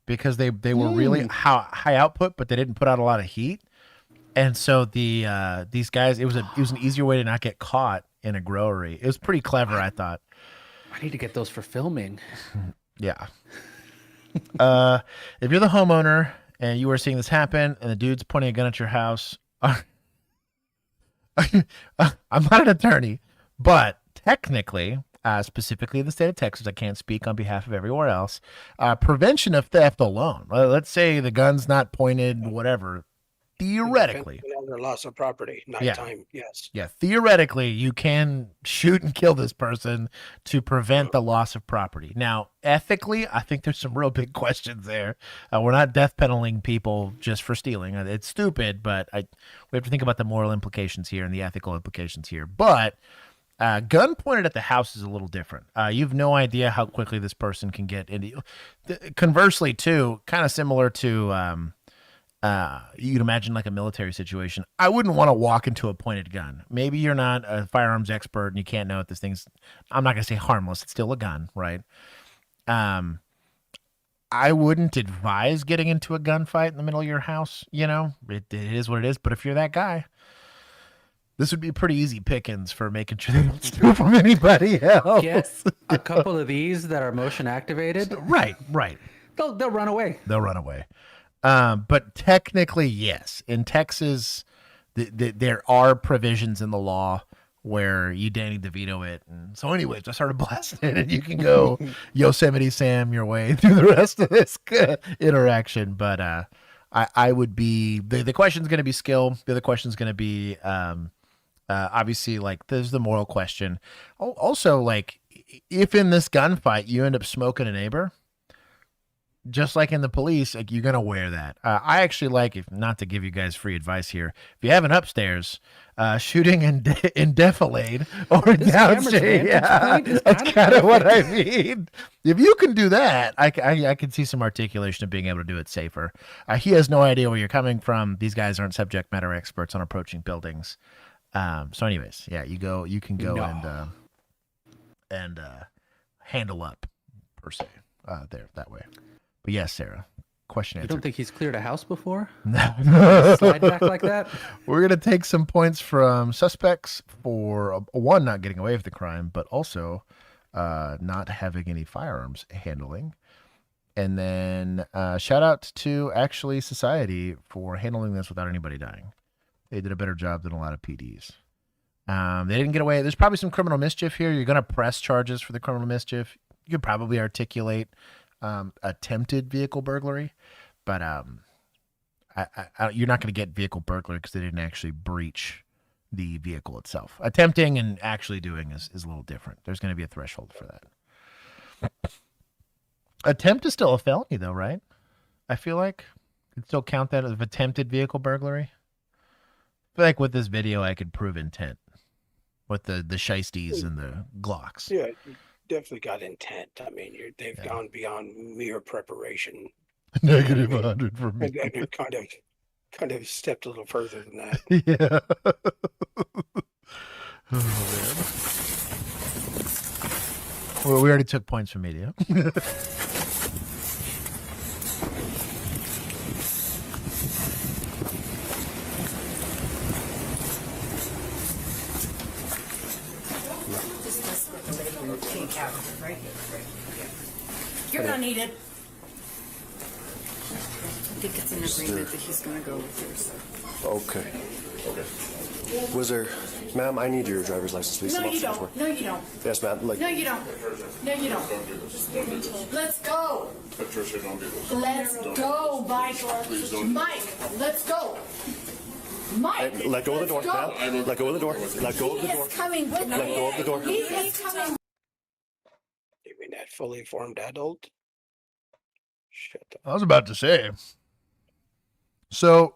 because they were really high output, but they didn't put out a lot of heat. And so these guys, it was an easier way to not get caught in a growery. It was pretty clever, I thought. I need to get those for filming. Yeah. If you're the homeowner and you are seeing this happen and the dude's pointing a gun at your house, I'm not an attorney, but technically, specifically in the state of Texas, I can't speak on behalf of everywhere else, prevention of theft alone. Let's say the gun's not pointed, whatever. Theoretically, under loss of property, nighttime, yes. Yeah, theoretically, you can shoot and kill this person to prevent the loss of property. Now, ethically, I think there's some real big questions there. We're not death penaltying people just for stealing. It's stupid, but we have to think about the moral implications here and the ethical implications here. But gun pointed at the house is a little different. You've no idea how quickly this person can get into. Conversely, too, kind of similar to. You'd imagine like a military situation. I wouldn't want to walk into a pointed gun. Maybe you're not a firearms expert and you can't know if this thing's, I'm not going to say harmless. It's still a gun, right? I wouldn't advise getting into a gunfight in the middle of your house. You know, it is what it is. But if you're that guy, this would be pretty easy pickings for making sure they don't steal from anybody else. Yes, a couple of these that are motion activated. Right. They'll run away. They'll run away. But technically, yes. In Texas, there are provisions in the law where you Danny DeVito it. And so anyways, I started blasting and you can go Yosemite Sam your way through the rest of this interaction. But I would be, the question's going to be skill. The other question's going to be obviously like there's the moral question. Also, like if in this gunfight you end up smoking a neighbor, just like in the police, like you're going to wear that. I actually like, if not to give you guys free advice here, if you have an upstairs, shooting in defilade or downstairs, yeah, that's kind of what I mean. If you can do that, I can see some articulation of being able to do it safer. He has no idea where you're coming from. These guys aren't subject matter experts on approaching buildings. So anyways, yeah, you can go and handle up per se there that way. But yes, Sarah, question You answered. don't think he's cleared a house before? No. Slide back like that? We're going to take some points from suspects for one, not getting away with the crime, but also not having any firearms handling. And then shout out to actually society for handling this without anybody dying. They did a better job than a lot of PDs. They didn't get away. There's probably some criminal mischief here. You're going to press charges for the criminal mischief. You could probably articulate attempted vehicle burglary, but you're not going to get vehicle burglary because they didn't actually breach the vehicle itself. Attempting and actually doing is a little different. There's going to be a threshold for that. Attempt is still a felony, though, right? I feel like you could still count that as attempted vehicle burglary. I feel like with this video, I could prove intent with the shiesties and the Glocks. Yeah, you definitely got intent. I mean, they've gone beyond mere preparation. Negative 100 for me. And they're kind of stepped a little further than that. Yeah. Oh, man. Well, we already took points from media. You're gonna need it. I think it's an agreement that he's gonna go with yours. Okay. Was there, ma'am? I need your driver's license, please. No, you don't. No, you don't. Yes, ma'am. Like, No, you don't. No, you don't. Let's go. Let's go, Mike. Mike, let's go. Mike, let go of the door, let's go. ma'am. Let go of the door. Let go of the He door. is coming with me. Let go of the door. He is coming. You mean that fully formed adult? Shut up. I was about to say. So,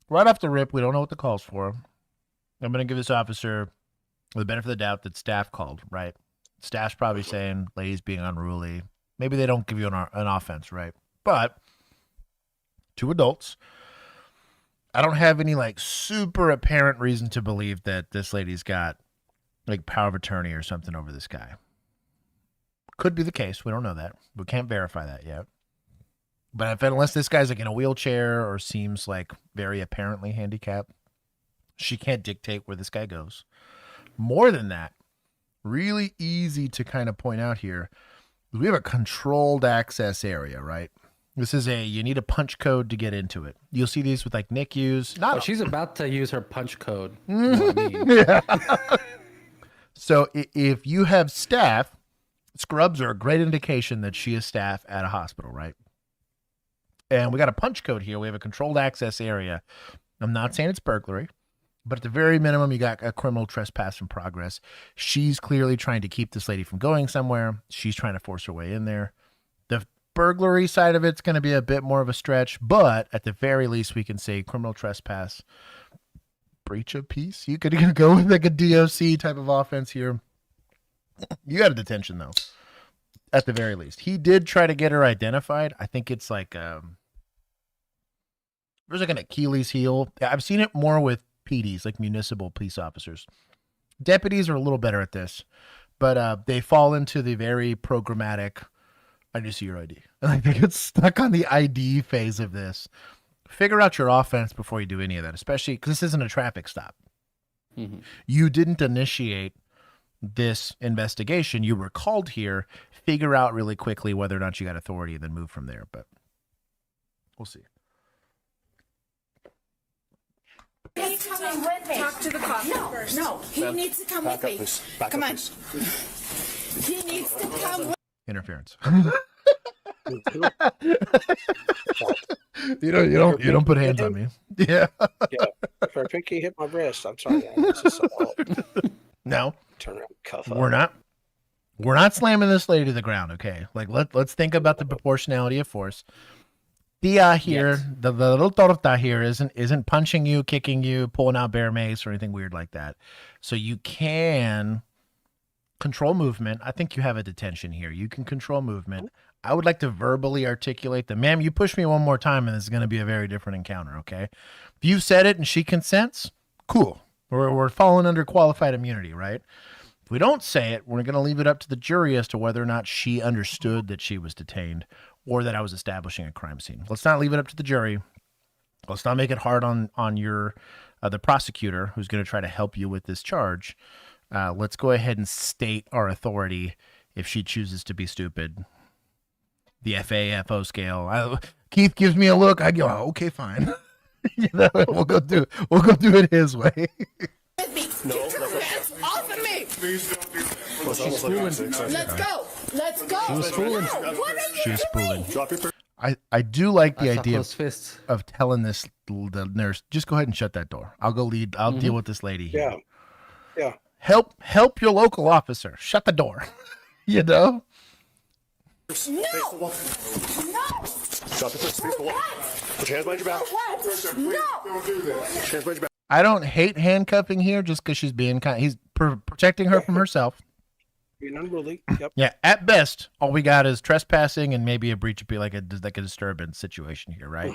right off the rip, we don't know what the call's for. I'm going to give this officer the benefit of the doubt that staff called, right? Staff's probably saying, ladies being unruly. Maybe they don't give you an offense, right? But, two adults. I don't have any, like, super apparent reason to believe that this lady's got, like, power of attorney or something over this guy. Could be the case. We don't know that. We can't verify that yet. But unless this guy's like in a wheelchair or seems like very apparently handicapped, she can't dictate where this guy goes. More than that, really easy to kind of point out here, we have a controlled access area, right? This is you need a punch code to get into it. You'll see these with like NICUs. She's about to use her punch code. You know what I mean? Yeah. So if you have staff, scrubs are a great indication that she is staff at a hospital, right? And we got a punch code here. We have a controlled access area. I'm not saying it's burglary, but at the very minimum, you got a criminal trespass in progress. She's clearly trying to keep this lady from going somewhere. She's trying to force her way in there. The burglary side of it's going to be a bit more of a stretch, but at the very least, we can say criminal trespass, breach of peace. You could go with like a DOC type of offense here. You got a detention, though, at the very least. He did try to get her identified. I think it's like there's like an Achilles heel. I've seen it more with PDs, like municipal police officers. Deputies are a little better at this, but they fall into the very programmatic, I just see your ID. And they get stuck on the ID phase of this. Figure out your offense before you do any of that, especially because this isn't a traffic stop. Mm-hmm. You didn't initiate this investigation. You were called here. Figure out really quickly whether or not you got authority and then move from there. But we'll see. He's coming with me. Talk to the cop first. No, he needs to come with me. Come on. He needs to come with Interference. You don't put hands on me. Yeah. Yeah. If I think he hit my wrist, I'm sorry. This is so No. Turn around, cuff We're up. not slamming this lady to the ground, okay? Like let's think about the proportionality of force. Tia here, yes. The little torta here isn't punching you, kicking you, pulling out bear mace or anything weird like that. So you can control movement. I think you have a detention here. You can control movement. I would like to verbally articulate that, ma'am, you push me one more time and this is going to be a very different encounter, okay? If you said it and she consents, cool. We're falling under qualified immunity, right? If we don't say it, we're going to leave it up to the jury as to whether or not she understood that she was detained or that I was establishing a crime scene. Let's not leave it up to the jury. Let's not make it hard on your the prosecutor who's going to try to help you with this charge. Let's go ahead and state our authority if she chooses to be stupid. The FAFO scale. Keith gives me a look. I go, oh, okay, fine. We'll go do it his way. No, get your hands off of me! Please don't do that. Well, she's fooling. Let's go! Let's go! She was fooling. What are you She was doing? fooling. Drop your I do like the I saw idea closed fists. of telling the nurse, just go ahead and shut that door. I'll go lead. I'll deal with this lady here. Yeah. Help your local officer. Shut the door. You know? No! No! Drop your fist. Face the wall. Put your hands behind your back. No! Don't do that. Hands behind your back. I don't hate handcuffing here just because she's being kind. He's protecting her from herself. Being unruly. Yep. Yeah, at best, all we got is trespassing and maybe a breach of like a disturbance situation here, right?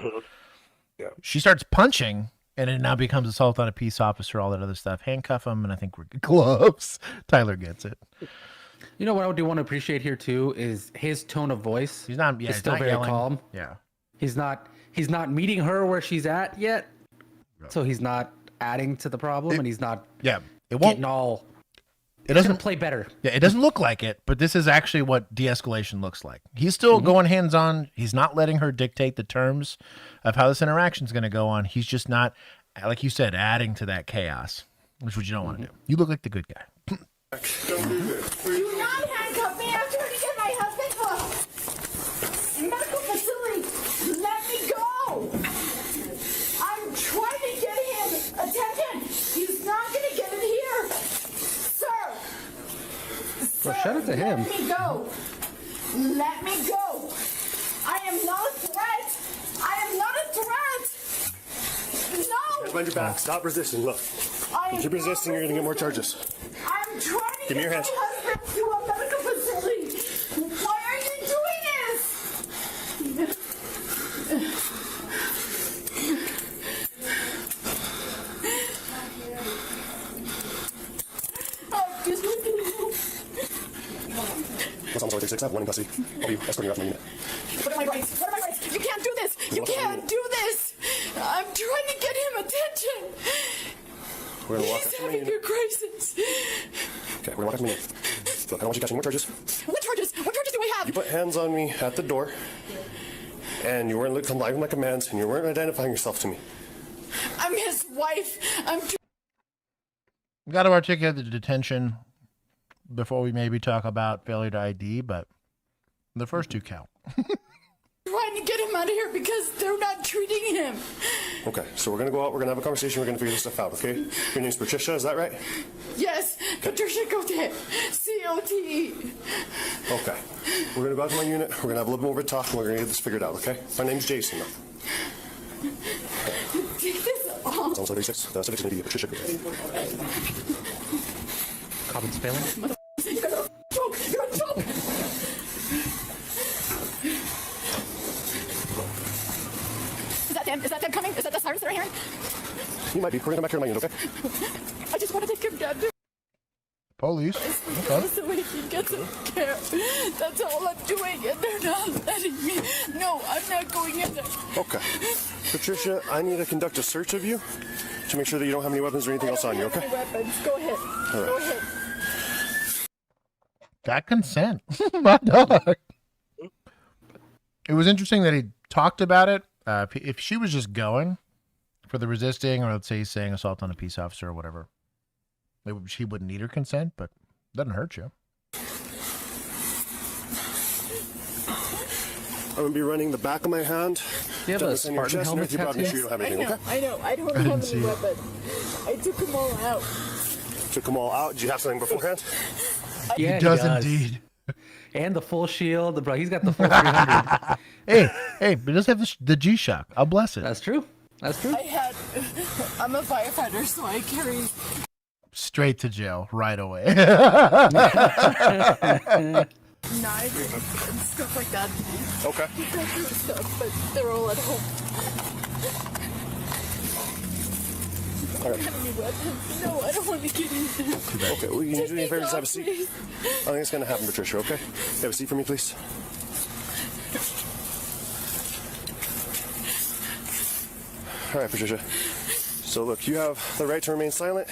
Yeah. She starts punching, and it now becomes assault on a peace officer, all that other stuff. Handcuff him, and I think we're good. Gloves. Tyler gets it. You know what I do want to appreciate here too is his tone of voice. He's not. Yeah, It's he's still not very yelling. calm. Yeah. He's not meeting her where she's at yet, so he's not adding to the problem, and he's not Yeah. It won't. getting all. It He's gonna doesn't play better. Yeah, it doesn't look like it, but this is actually what de-escalation looks like. He's still going hands-on. He's not letting her dictate the terms of how this interaction is going to go on. He's just not, like you said, adding to that chaos, which is what you don't want to do. You look like the good guy. Don't do this. Please Do not handcuff me. I'm trying to get my husband to a medical facility. Let me go. I'm trying to get him attention. He's not going to get it here. Sir. Well, shut it to him. Let me go. Let me go. I am not a threat. I am not a threat. No. Hands behind your back. Stop resisting. Look. I am If you're resisting, you're going to get more charges. I'm trying to Give me your get hands. my husband to a medical facility. Why are you doing this? What's on 36? I have one in custody. I'll be escorting you out from my unit. What are my rights? What are my rights? You can't do this. You can't do this. I'm trying to get him attention. We're going to walk He's up to my having unit. a crisis. Okay, we're going to walk up to my unit. Look, I don't want you catching more charges. What charges? What charges do we have? You put hands on me at the door, and you weren't complying with my commands, and you weren't identifying yourself to me. I'm his wife. I'm We got to articulate the detention before we maybe talk about failure to ID, but the first two count. trying to get him out of here because they're not treating him. Okay, so we're going to go out, we're going to have a conversation, we're going to figure this stuff out, okay? Your name's Patricia, is that right? Yes, Patricia Cote. C-O-T-E. Okay. We're going to go out to my unit, we're going to have a little bit more of a talk, and we're going to get this figured out, okay? My name's Jason, though. Take this off. It's on 36. The subject's going to be Patricia Cote. Comments failing. You're gonna choke. You're gonna choke. Is that them? Is that them coming? Is that the sirens that are hearing? You might be. We're going to come back here to my unit, okay? I just want to take him down to Police. Okay. so he can get some care. That's all I'm doing, and they're not letting me. No, I'm not going in there. Okay. Patricia, I need to conduct a search of you to make sure that you don't have any weapons or anything else on you, okay? Any weapons. Go ahead. All right. Go ahead. Got consent. My dog. It was interesting that he talked about it. If she was just going for the resisting, or let's say he's saying assault on a peace officer or whatever, she wouldn't need her consent, but it doesn't hurt you. I'm going to be running the back of my hand. Do you have down a the center of your Spartan chest, helmet underneath your brow to make sure you tattoo? don't have I anything, know. okay? I know. I don't have any weapons. I took them all out. Took them all out. Did you have something beforehand? Yeah, He does indeed. And the full shield, bro. He's got the full 300. Hey, but it does have the G-Shock. I'll bless it. That's true. That's true. I'm a firefighter, so I carry. Straight to jail right away. Knives and stuff like that. Okay. Stuff, but they're all at home. All right. No, I don't want to get in there. Okay, well, you can do me a favor, just have a seat. I think it's going to happen, Patricia, okay? You have a seat for me, please? All right, Patricia. So, look, you have the right to remain silent.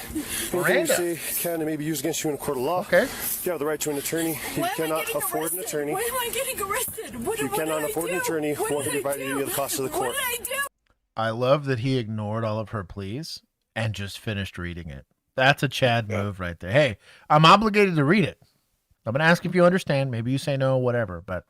Anything you say can and may be used against you in a court of law. Okay. You have the right to an attorney. You cannot afford an attorney. Why am I getting arrested? You cannot afford an attorney. One can provide you the cost of the court. What did I do? I love that he ignored all of her pleas and just finished reading it. That's a Chad move right there. Hey, I'm obligated to read it. I'm going to ask if you understand. Maybe you say no, whatever, but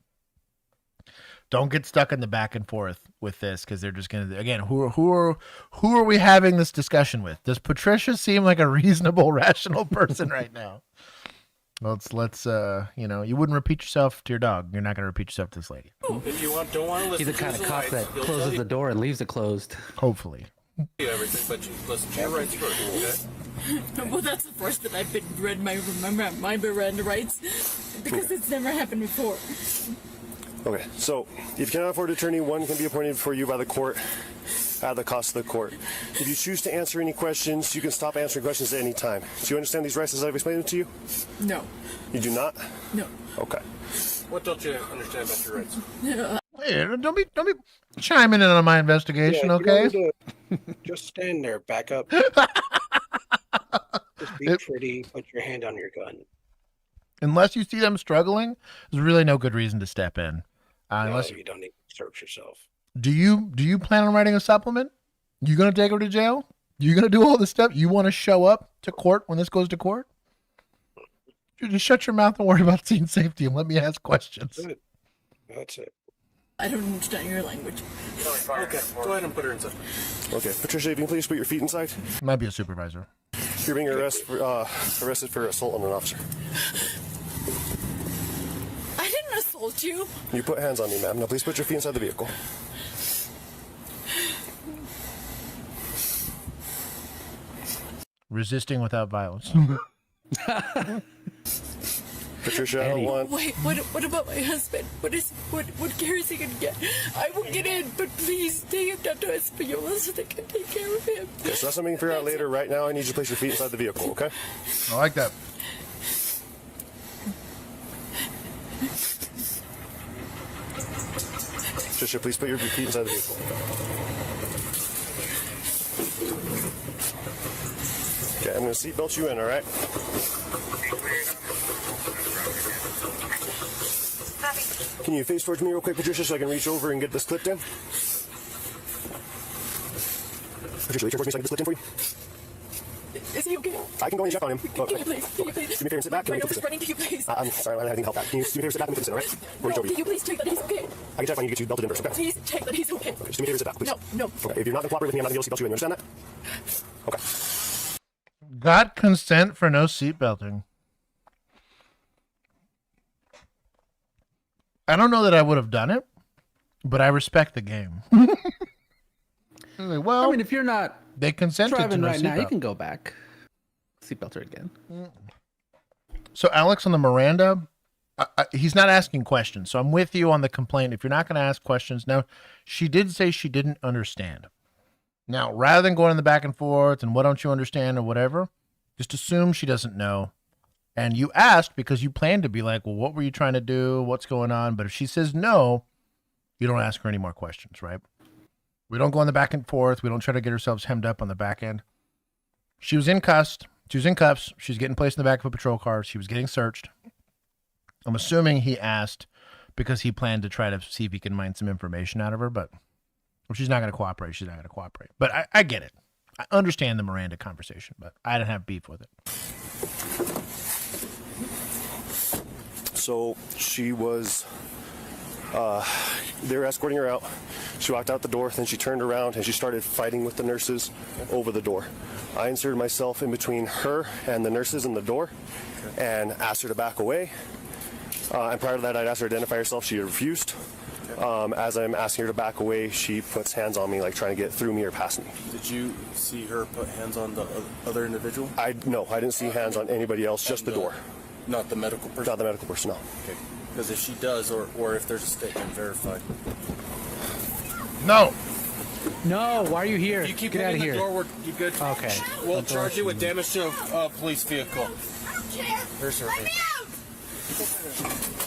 don't get stuck in the back and forth with this because they're just going to, again, who are we having this discussion with? Does Patricia seem like a reasonable, rational person right now? Let's you wouldn't repeat yourself to your dog. You're not going to repeat yourself to this lady. If you don't want to listen, He's the kind of cop that closes the door and leaves it closed. Hopefully. Everything, but you listen to your rights first, okay? Well, that's the first that I've been read my Miranda rights because it's never happened before. Okay, so if you cannot afford an attorney, one can be appointed for you by the court at the cost of the court. If you choose to answer any questions, you can stop answering questions at any time. Do you understand these rights as I've explained them to you? No. You do not? No. Okay. What don't you understand about your rights? Hey, don't be chiming in on my investigation, okay? Just stand there, back up. Just be pretty, put your hand on your gun. Unless you see them struggling, there's really no good reason to step in. Unless you don't need to search yourself. Do you plan on writing a supplement? You gonna take her to jail? You gonna do all this stuff? You want to show up to court when this goes to court? Just shut your mouth and worry about scene safety and let me ask questions. Good. That's it. I don't understand your language. Okay, go ahead and put her inside. Okay, Patricia, if you can please put your feet inside. Might be a supervisor. You're being arrested for assault on an officer. I didn't assault you. You put hands on me, ma'am. Now please put your feet inside the vehicle. Resisting without violence. Patricia, I don't want... Wait, what about my husband? What care is he gonna get? I will get in, but please take him down to Española so they can take care of him. Okay, so that's something you can figure out later. Right now, I need you to place your feet inside the vehicle, okay? I like that. Patricia, please put your feet inside the vehicle. Okay, I'm going to seatbelt you in, all right? Can you face towards me real quick, Patricia, so I can reach over and get this clipped in? Patricia, reach towards me so I can get this clipped in for you. Is he okay? I can go and check on him. Can you please? Do me a favor and sit back. Right now, he's running to you, please. I'm sorry, I don't have anything to help that. Can you do me a favor, sit back and put this in, all right? Or reach over Can you please check that he's okay? I can check on you, get you belted in first, okay? Please check that he's okay. Okay, just do me a favor, sit back, please. No. Okay, if you're not going to cooperate with me, I'm not going to be able to seatbelt you in. You understand that? Okay. Got consent for no seatbelting. I don't know that I would have done it, but I respect the game. Well, I mean, if you're not they consented driving to no right now, you seatbelt. can go back. Seatbelt her again. So Alex on the Miranda, he's not asking questions. So I'm with you on the complaint. If you're not going to ask questions, now she did say she didn't understand. Now, rather than going in the back and forth and what don't you understand or whatever, just assume she doesn't know. And you asked because you planned to be like, well, what were you trying to do? What's going on? But if she says no, you don't ask her any more questions, right? We don't go in the back and forth. We don't try to get ourselves hemmed up on the back end. She was in cuffs. She was in cuffs. She's getting placed in the back of a patrol car. She was getting searched. I'm assuming he asked because he planned to try to see if he can mine some information out of her. But if she's not going to cooperate, she's not going to cooperate. But I get it. I understand the Miranda conversation, but I didn't have beef with it. So she was, they were escorting her out. She walked out the door, then she turned around and she started fighting with the nurses over the door. I inserted myself in between her and the nurses in the door and asked her to back away. And prior to that, I'd asked her to identify herself. She refused. As I'm asking her to back away, she puts hands on me, like trying to get through me or past me. Did you see her put hands on the other individual? No, I didn't see hands on anybody else, just the door. Not the medical person? Not the medical personnel. Okay. Because if she does, or if there's a statement verified. No. No, why are you here? If you keep Get out of hitting the here. door, you good. Okay. We'll charge you with damage to a police vehicle. Here's her. Let me out!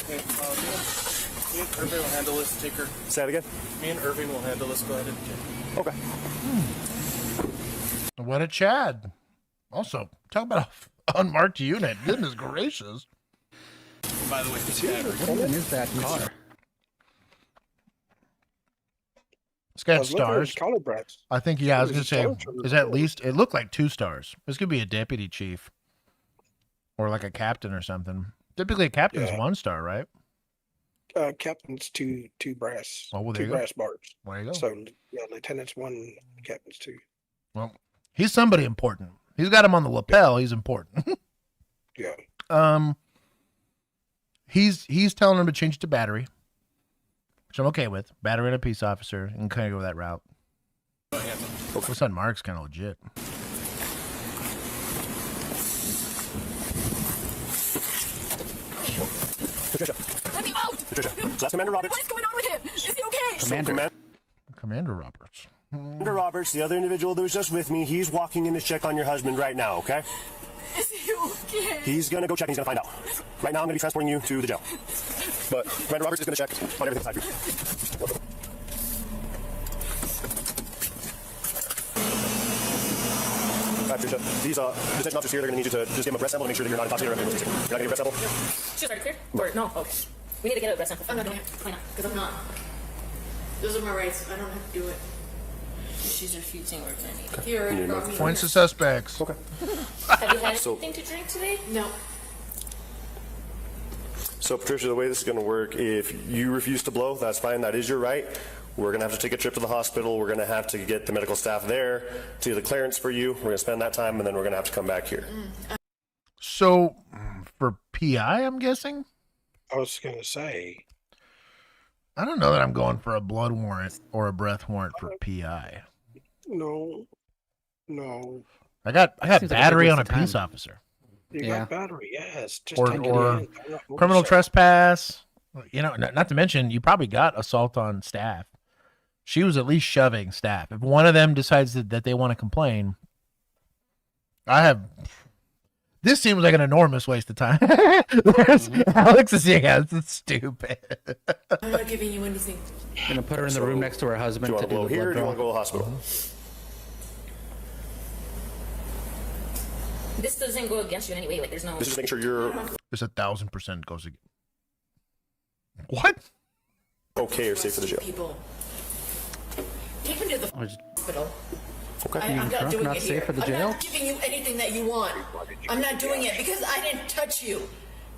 Okay, me and Irving will handle this. Take her. Say it again. Me and Irving will handle this. Go ahead and take her. Okay. What a Chad. Also, talk about an unmarked unit. Goodness gracious. By the way, What even is that car? It's got stars. Collar brass. I think, yeah, I was It going was to say, a star is at least, it looked like 2 stars. This could be a deputy chief or like a captain or something. Typically, a captain's Yeah. 1 star, right? Captain's two brass. Oh, well, there two you go. brass bars. There you go. So yeah, lieutenant's 1, captain's 2. Well, he's somebody important. He's got him on the lapel. He's important. Yeah. He's telling him to change it to battery, which I'm okay with. Battery and a peace officer, and kind of go that route. My son Mark's kind of legit. Let me out! Patricia, that's Commander Roberts. What is going on with him? Is he okay? Commander Roberts. Commander Roberts, the other individual that was just with me, he's walking in to check on your husband right now, okay? Is he okay? He's going to go check and he's going to find out. Right now, I'm going to be transporting you to the jail. But Commander Roberts is going to check on everything inside you. Patricia, these detention officers here, they're going to need you to just give them a breath sample to make sure that you're not intoxicated or anything. You're not going to get a breath sample? She's already cleared? Or no? Okay. We need to get a breath sample. I'm not doing it. Why not? Because I'm not. Those are my rights. I don't have to do it. She's refusing work. Here, Points to suspects. Okay. Have you had anything to drink today? No. So, Patricia, the way this is going to work, if you refuse to blow, that's fine. That is your right. We're going to have to take a trip to the hospital. We're going to have to get the medical staff there to get the clearance for you. We're going to spend that time, and then we're going to have to come back here. So, for PI, I'm guessing? I was going to say. I don't know that I'm going for a blood warrant or a breath warrant for PI. No. I got Seems like a battery waste on a of time. peace officer. You Yeah. got battery, yes. Just Or take it in. I'm not criminal motorcycle. trespass. You know, not to mention, you probably got assault on staff. She was at least shoving staff. If one of them decides that they want to complain, this seems like an enormous waste of time. Alex is saying, yeah, this is stupid. I'm not giving you anything. I'm gonna put her in the room next to her Do husband you to want to do blow the here or blood do you want to draw. go to the hospital? This doesn't go against you anyway. Like, there's no. This is making sure you're This 1,000% goes again. What? okay or safe for the jail. People. Take me to the hospital. Okay. I'm not drunk, doing not it safe here. for the I'm jail? not giving you anything that you want. I'm not doing it because I didn't touch you.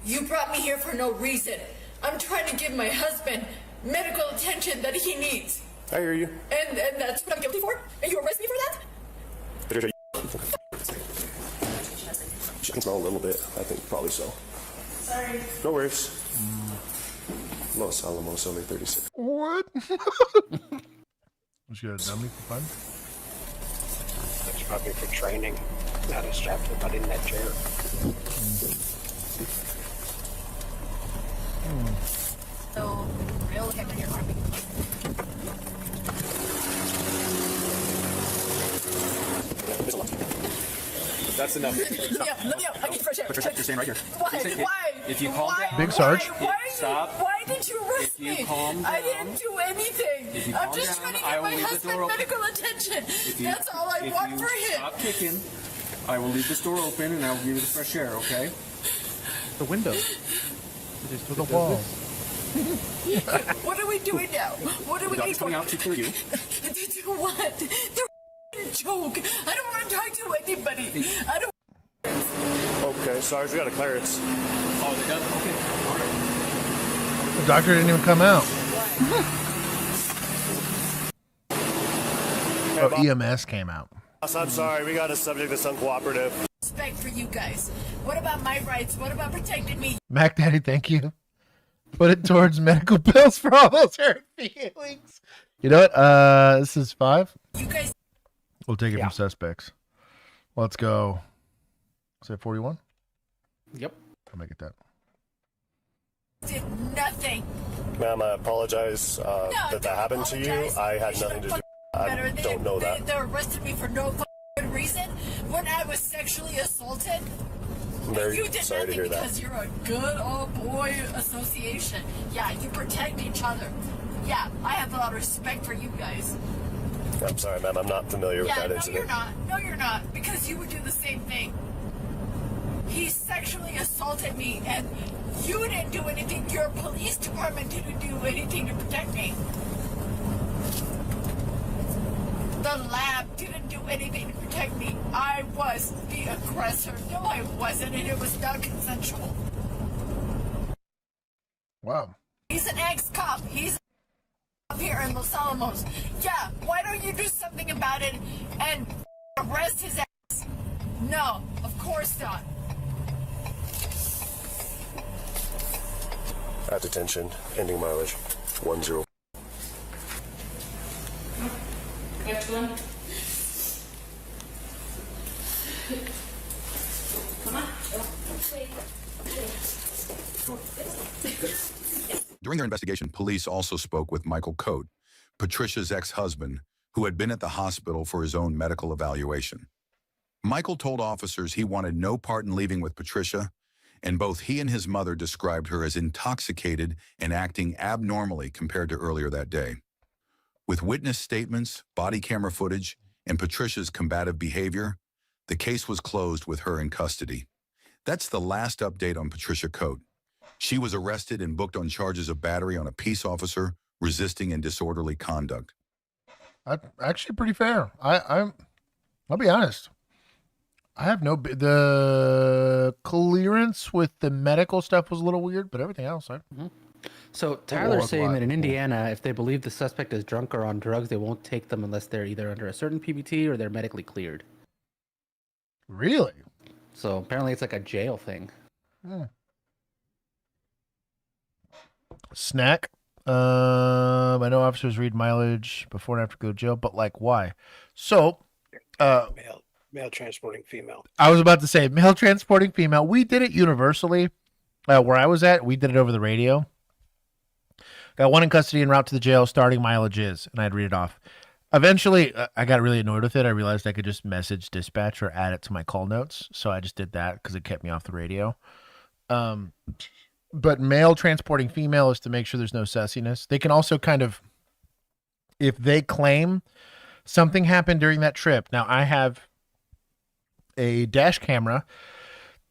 You brought me here for no reason. I'm trying to give my husband medical attention that he needs. I hear you. And that's what I'm guilty for? And you arrest me for that? Patricia, she can smell a little bit. I think probably so. Sorry. No worries. Los Alamos, only 36. What? Was she a dummy for fun? That's probably for training. Not to strap somebody in that chair. So, real look at your arm. It's a lot. That's enough. Let me out. I need fresh air. Patricia, you're staying right here. Why? If you calm down. Big Sarge. Why did you arrest If you me? calm I down. didn't do anything. If you I'm calm just down, trying to I get will my leave the husband door open. medical attention. If That's all I want for him. Stop kicking, I will leave this door open and I will give you the fresh air, okay? The window. To the wall. What are we doing now? What are we The doctor's coming doing? out to clear you. To what? They're a joke. I don't want to talk to anybody. I don't. Okay, Sarge, we got a clearance. Oh, they done? Okay. All right. The doctor didn't even come out. Oh, EMS came out. Boss, I'm sorry. We got a subject that's uncooperative. Respect for you guys. What about my rights? What about protecting me? Mac Daddy, thank you. Put it towards medical bills for all those hurt feelings. You know what? This is 5. You guys We'll take it from suspects. Let's go. Say 41? Yep. I'll make it that. did nothing. Ma'am, I apologize that happened to you. apologize. I had You nothing to do. better. don't know that. They arrested me for no good reason when I was sexually assaulted. I'm very You did sorry to nothing hear that. because you're a good old boy association. Yeah, you protect each other. Yeah, I have a lot of respect for you guys. I'm sorry, ma'am. I'm not familiar with that no, incident. you're not. No, you're not. Because you would do the same thing. He sexually assaulted me, and you didn't do anything. Your police department didn't do anything to protect me. The lab didn't do anything to protect me. I was the aggressor. No, I wasn't, and it was not consensual. Wow. He's an ex-cop. He's up here in Los Alamos. Yeah, why don't you do something about it and arrest his ass? No, of course not. At detention, ending mileage 10. Next one. Come on. During their investigation, police also spoke with Michael Coate, Patricia's ex-husband, who had been at the hospital for his own medical evaluation. Michael told officers he wanted no part in leaving with Patricia, and both he and his mother described her as intoxicated and acting abnormally compared to earlier that day. With witness statements, body camera footage, and Patricia's combative behavior, the case was closed with her in custody. That's the last update on Patricia Coate. She was arrested and booked on charges of battery on a peace officer, resisting and disorderly conduct. Actually pretty fair. I'll be honest. I have the clearance with the medical stuff was a little weird, but everything else, So Tyler's saying that in Indiana, if they believe the suspect is drunk or on drugs, they won't take them unless they're either under a certain PBT or they're medically cleared. Really? So apparently it's like a jail thing. Snack. I know officers read mileage before and after go to jail, but like why? So, male transporting female. I was about to say male transporting female. We did it universally. Where I was at, we did it over the radio. Got one in custody en route to the jail. Starting mileage is, and I'd read it off. Eventually, I got really annoyed with it. I realized I could just message dispatch or add it to my call notes. So I just did that because it kept me off the radio. But male transporting female is to make sure there's no sussiness. They can also kind of, if they claim something happened during that trip. Now, I have a dash camera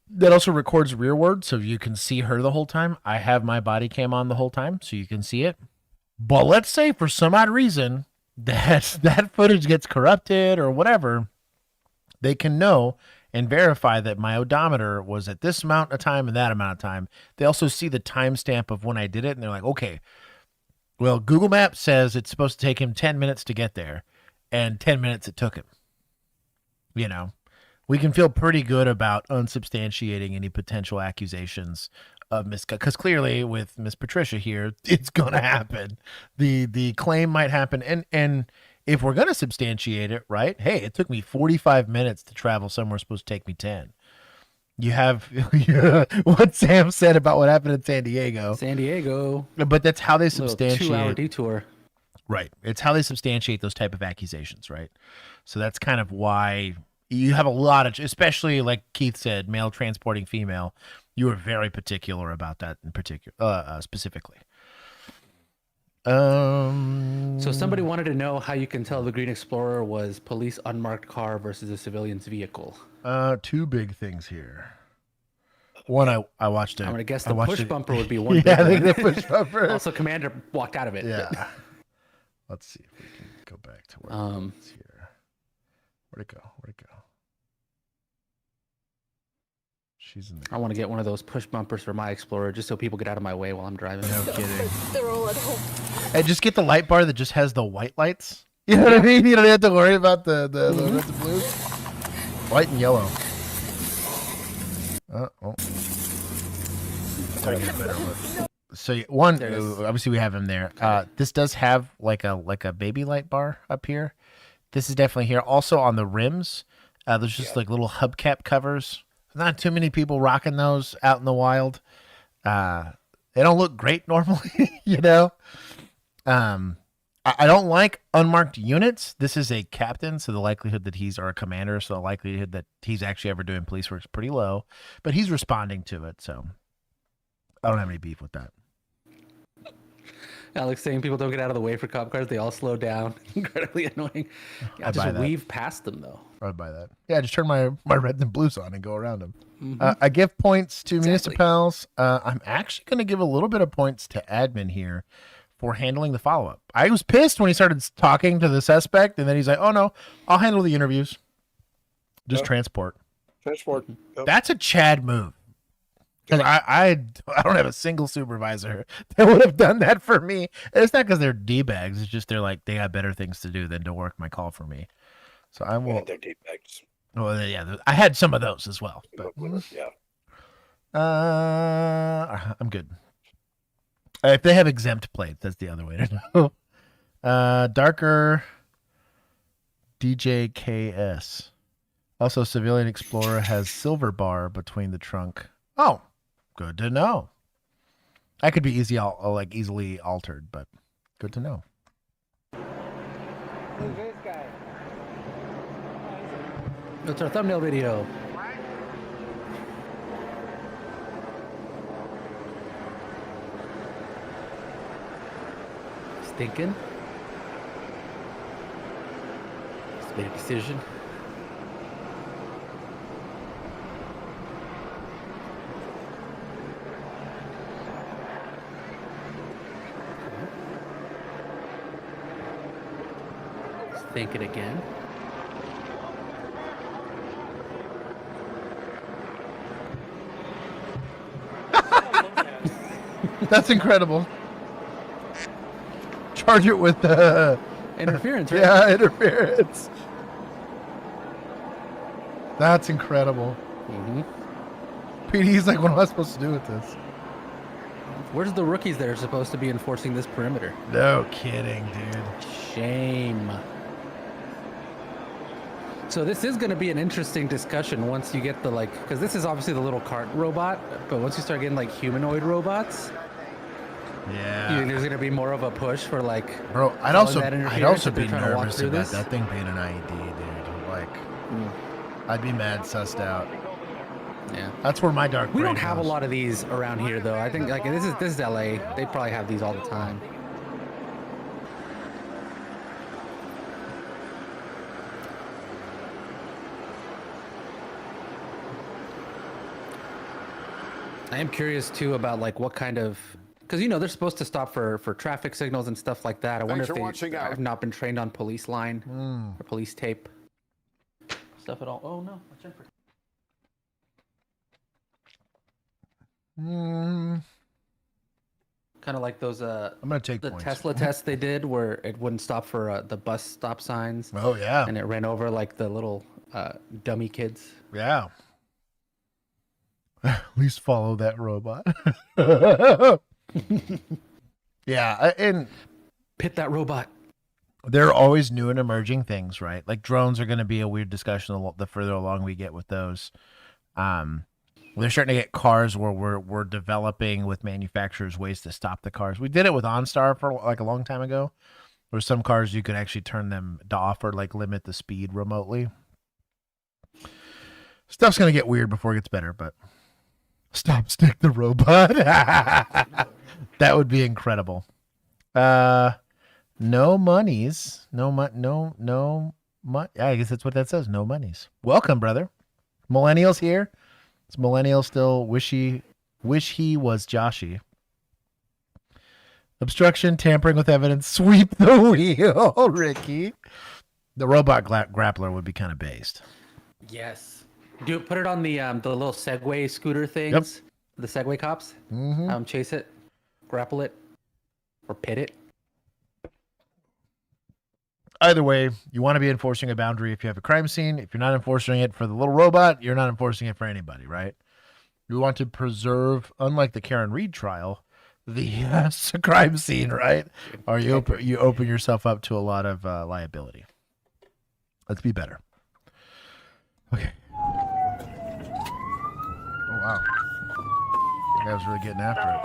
that also records rearward, so you can see her the whole time. I have my body cam on the whole time, so you can see it. But let's say for some odd reason that footage gets corrupted or whatever, they can know and verify that my odometer was at this amount of time and that amount of time. They also see the timestamp of when I did it, and they're like, okay, well, Google Maps says it's supposed to take him 10 minutes to get there, and 10 minutes it took him. You know, we can feel pretty good about unsubstantiating any potential accusations of because clearly with Miss Patricia here, it's going to happen. The claim might happen, and if we're going to substantiate it, right? Hey, it took me 45 minutes to travel somewhere supposed to take me 10. You have what Sam said about what happened in San Diego. San Diego. But that's how they substantiate. 2-hour detour. Right. It's how they substantiate those type of accusations, right? So that's kind of why you have a lot of, especially like Keith said, male transporting female. You were very particular about that in particular, specifically. So somebody wanted to know how you can tell the Green Explorer was police unmarked car versus a civilian's vehicle. Two big things here. One, I watched it. I'm gonna guess the push bumper would be one. Yeah, I think the push bumper. Also, Commander walked out of it. Yeah. Let's see if we can go back to where it's here. Where'd it go? She's in the. I want to get one of those push bumpers for my Explorer just so people get out of my way while I'm driving. No kidding. They're all at home. And just get the light bar that just has the white lights. You know what I mean? You don't have to worry about the reds and blues. White and yellow. So one, obviously we have him there. This does have like a baby light bar up here. This is definitely here. Also on the rims, there's just like little hubcap covers. Not too many people rocking those out in the wild. They don't look great normally, you know. I don't like unmarked units. This is a captain, so the likelihood that he's or a commander, so the likelihood that he's actually ever doing police work is pretty low. But he's responding to it, so I don't have any beef with that. Alex saying people don't get out of the way for cop cars. They all slow down. Incredibly annoying. Yeah, just weave past them, though. I'd buy that. Yeah, just turn my reds and blues on and go around them. I give points to municipals. I'm actually going to give a little bit of points to admin here for handling the follow-up. I was pissed when he started talking to the suspect, and then he's like, oh, no, I'll handle the interviews. Just transport. Transport. Yep. That's a Chad move. Because I don't have a single supervisor that would have done that for me. And it's not because they're D-bags. It's just they got better things to do than to work my call for me. So I will. They're D-bags. Well, yeah, I had some of those as well. But, yeah. I'm good. If they have exempt plates, that's the other way to know. Darker DJKS. Also, Civilian Explorer has silver bar between the trunk. Oh, good to know. That could be easily altered, but good to know. Who's this guy? It's our thumbnail video. Stinking. Just made a decision. Thinking again. That's incredible. Charge it with interference, right? Yeah, interference. That's incredible. PD's like, what am I supposed to do with this? Where's the rookies that are supposed to be enforcing this perimeter? No kidding, dude. Shame. So this is going to be an interesting discussion once you get the because this is obviously the little cart robot, but once you start getting humanoid robots, yeah, there's going to be more of a push for bro. I'd also be nervous about that thing being an IED, dude. I'd be mad sussed out. Yeah, that's where my dark. We don't have a lot of these around here, though. I think this is LA. They probably have these all the time. I am curious too about what kind of, because they're supposed to stop for traffic signals and stuff like that. I wonder if they have not been trained on police line or police tape stuff at all. Oh no, kind of like those I'm gonna take the points. Tesla test they did where it wouldn't stop for the bus stop signs. Oh yeah, and it ran over the little dummy kids. Yeah. At least follow that robot. Yeah, and pit that robot. There are always new and emerging things, right? Like drones are going to be a weird discussion the further along we get with those. They're starting to get cars where we're developing with manufacturers ways to stop the cars. We did it with OnStar for a long time ago. There were some cars you could actually turn them off or limit the speed remotely. Stuff's going to get weird before it gets better, but stop stick the robot. That would be incredible. No monies. I guess that's what that says. No monies. Welcome, brother. Millennials here. Is Millennial still wish he was Joshy? Obstruction, tampering with evidence, sweep the wheel, Ricky. The robot grappler would be kind of based. Yes. Put it on the little Segway scooter things. Yep. The Segway cops. Chase it, grapple it, or pit it. Either way, you want to be enforcing a boundary if you have a crime scene. If you're not enforcing it for the little robot, you're not enforcing it for anybody, right? You want to preserve, unlike the Karen Reed trial, the crime scene, right? Or you open yourself up to a lot of liability. Let's be better. Okay. Oh, wow. guy was really getting after it.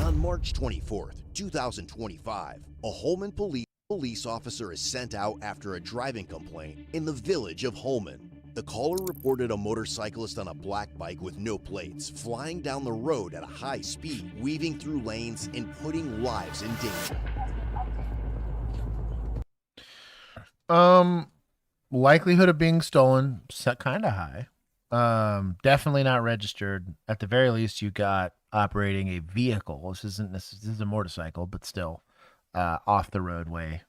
On March 24th, 2025, a Holman police officer is sent out after a driving complaint in the village of Holman. The caller reported a motorcyclist on a black bike with no plates flying down the road at a high speed, weaving through lanes and putting lives in danger. Likelihood of being stolen, kind of high. Definitely not registered. At the very least, you got operating a vehicle. This is a motorcycle, but still off the roadway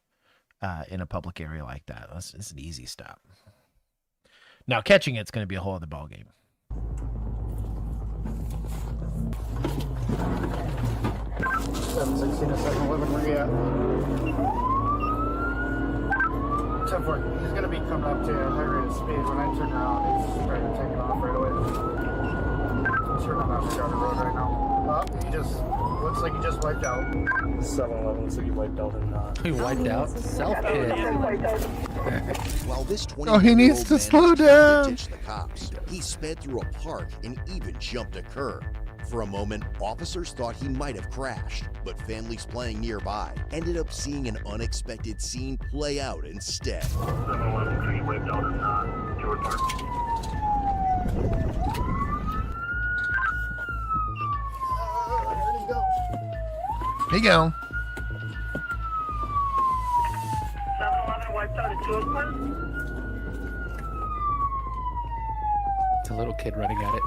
in a public area like that. It's an easy stop. Now catching it's going to be a whole other ball game. Seven 16 to 711, where you at? 10-4. He's going to be coming up to a high rate of speed. When I turn around, he's starting taking off right away. I'm sure I'm not down the road right now. He just looks like he just wiped out. 711 looks like he wiped out and He wiped out? Self-hit. While this 20 he needs to slow down. Ditch the cops. He sped through a park and even jumped a curb. For a moment, officers thought he might have crashed, but families playing nearby ended up seeing an unexpected scene play out instead. 711 he wiped out and George Park. Here you go. 711 wiped out at George Park. It's a little kid running at it.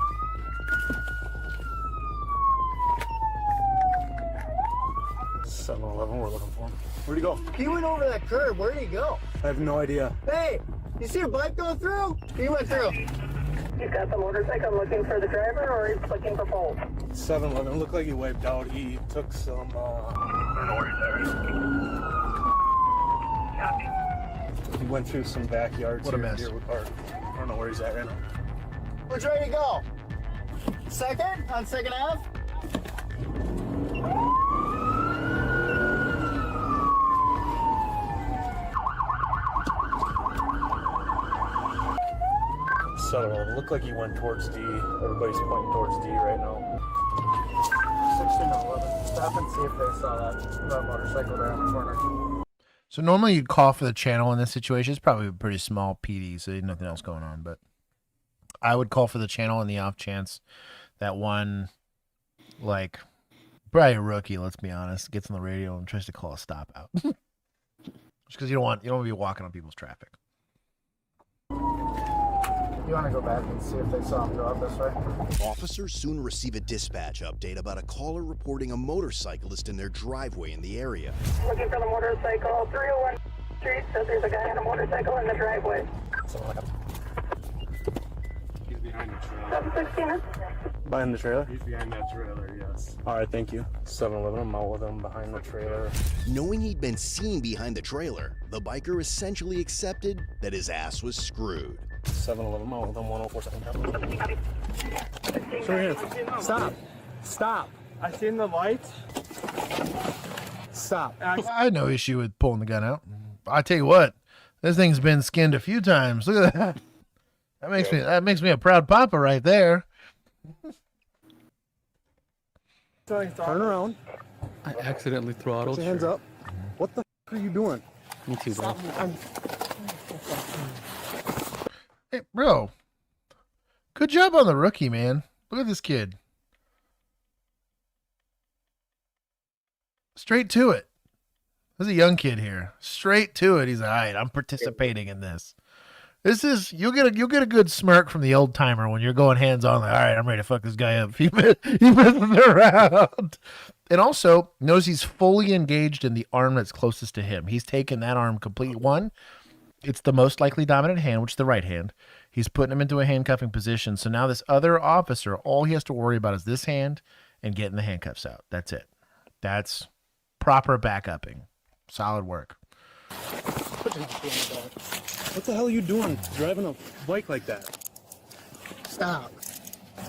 We're looking for him. Where'd he go? He went over that curb. Where'd he go? I have no idea. Hey, you see a bike go through? He went through. He's got the motorcycle looking for the driver, or he's looking for both? 711 looked like he wiped out. He took some, I don't know where he's at. He went through some backyards. What a mess. Here with Park. I don't know where he's at right now. Which way to go? Second? On Second Ave? It looked like he went towards D. Everybody's pointing towards D right now. 16 to 11. Stop and see if they saw that motorcycle there on the corner. So normally you'd call for the channel in this situation. It's probably a pretty small PD, so there's nothing else going on. But I would call for the channel in the off chance that one, like, probably a rookie, let's be honest, gets on the radio and tries to call a stop out. Just because you don't want to be walking on people's traffic. You want to go back and see if they saw him go out this way? Officers soon receive a dispatch update about a caller reporting a motorcyclist in their driveway in the area. Looking for the motorcycle, 301 Street, says there's a guy on a motorcycle in the driveway. He's behind the trailer. 716? Behind the trailer? He's behind that trailer, yes. Alright, thank you. 711, I'm out with him behind the trailer. Knowing he'd been seen behind the trailer, the biker essentially accepted that his ass was screwed. 711, I'm out with him, 104 Show your hands. Stop. Stop. I seen the lights. Stop. I had no issue with pulling the gun out. I tell you what, this thing's been skinned a few times. Look at that. That makes me a proud papa right there. Turn around. I accidentally throttled. Put your hands up. What the are you doing? Me too, bro. Hey, bro. Good job on the rookie, man. Look at this kid. Straight to it. There's a young kid here. Straight to it. He's like, all right, I'm participating in this. This is you'll get a good smirk from the old timer when you're going hands on. Like, all right, I'm ready to fuck this guy up. He messes around. And also, notice he's fully engaged in the arm that's closest to him. He's taken that arm complete one. It's the most likely dominant hand, which is the right hand. He's putting him into a handcuffing position. So now this other officer, all he has to worry about is this hand and getting the handcuffs out. That's it. That's proper backupping. Solid work. What the hell are you doing driving a bike like that? Stop.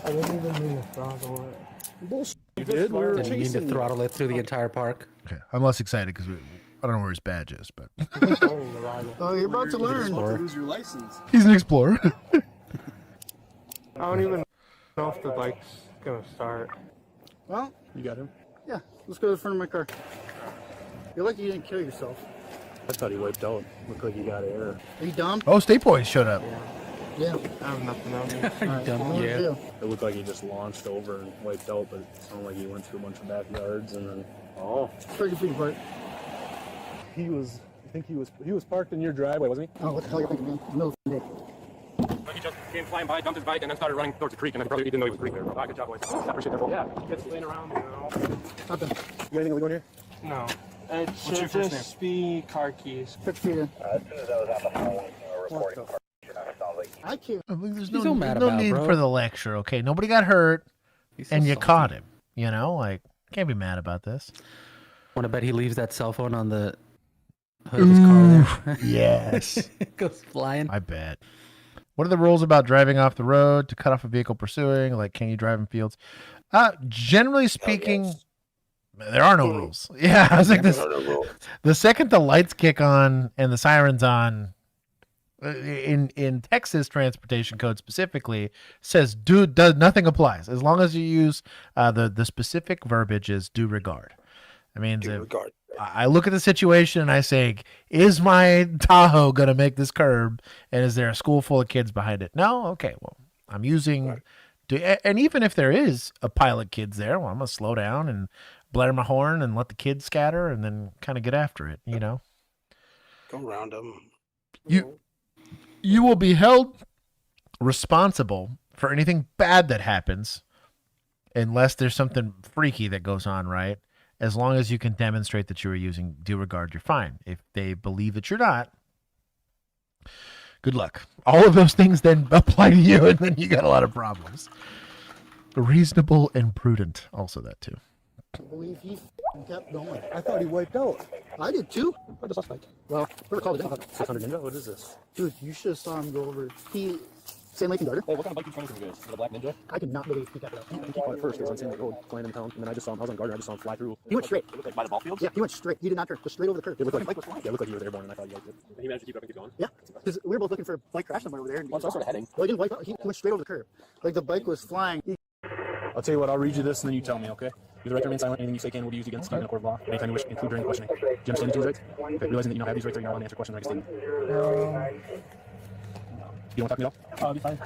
I didn't even mean to throttle it. Bullshit. You did? We were Didn't mean to throttle it through the entire park. Okay, I'm less excited because I don't know where his badge is, but Oh, you're about to learn. You're about to lose your license. he's an explorer. I don't even know if the bike's gonna start. Well, You got him? yeah. Let's go to the front of my car. You're lucky you didn't kill yourself. I thought he wiped out. Looked like he got air. Are you dumb? Oh, State Boys showed up. Yeah. I have nothing on me. Alright, dumb? what do Yeah. you do? It looked like he just launched over and wiped out, but it sounded like he went through a bunch of backyards and then. Oh. Where'd you put your part? He was. I think he was parked in your driveway, wasn't he? Oh, what the hell are you thinking, man? No day. He just came flying by, dumped his bike, and then started running towards the creek, and then probably didn't know he was a creek there. Oh, good job, boys. I appreciate that. Yeah, gets laying around, you know. Hop in. You got anything illegal in here? No. It What's your should first just be car keys. Put your feet in. As soon as I was on the phone, reporting car, it sounds like I can't. There's He's so mad no about, need bro. for the lecture, okay? Nobody got hurt, He's so and you salty. caught him. You know, like, can't be mad about this. Want to bet he leaves that cell phone on the hood of his car there? Yes. It goes flying. I bet. What are the rules about driving off the road to cut off a vehicle pursuing? Like, can you drive in fields? Generally speaking, there are no rules. Yeah, I was like this. The second the lights kick on and the sirens on, in Texas transportation code specifically, says nothing applies as long as you use the specific verbiage is due regard. I mean, Due regard. I look at the situation and I say, is my Tahoe going to make this curb? And is there a school full of kids behind it? No? Okay, well, I'm using... And even if there is a pile of kids there, well, I'm going to slow down and blare my horn and let the kids scatter and then kind of get after it, you know? Go around them. You will be held responsible for anything bad that happens unless there's something freaky that goes on, right? As long as you can demonstrate that you are using due regard, you're fine. If they believe that you're not, good luck. All of those things then apply to you, and then you got a lot of problems. Reasonable and prudent, also that too. I believe he kept going. I thought he wiped out. I did too. What the suspect? Well, whoever called it in. 600 Ninja? What is this? Dude, you should have saw him go over. Same Lake and Garter. Hey, what kind of bike you trying to guys? Is it a Black Ninja? I could not believe he kept it up. I keep on at first. It was on Sand Lake Road, flying in town, and then I just saw him. I was on Gardner. I just saw him fly through. He went straight. It looked like by the ball fields? Yeah, he went straight. He did not turn. Just straight over the curb. It looked like, The bike was flying. yeah, it looked like he was airborne, and I thought he liked it. And he managed to keep up and keep going? Yeah, because we were both looking for a bike crash somewhere over there. And Well, so I started heading. Well, he didn't wipe out. He went straight over the curb. Like the bike was flying. I'll tell you what, I'll read you this and then you tell me, okay? You have the right to remain silent. Anything you say can will be used against you in a court of law. Anytime you wish, include during questioning. Do you understand these rights? Okay, realizing that you don't have these rights, are you not allowed to answer questions or make a statement? You don't want to talk to me at all? I'll be fine.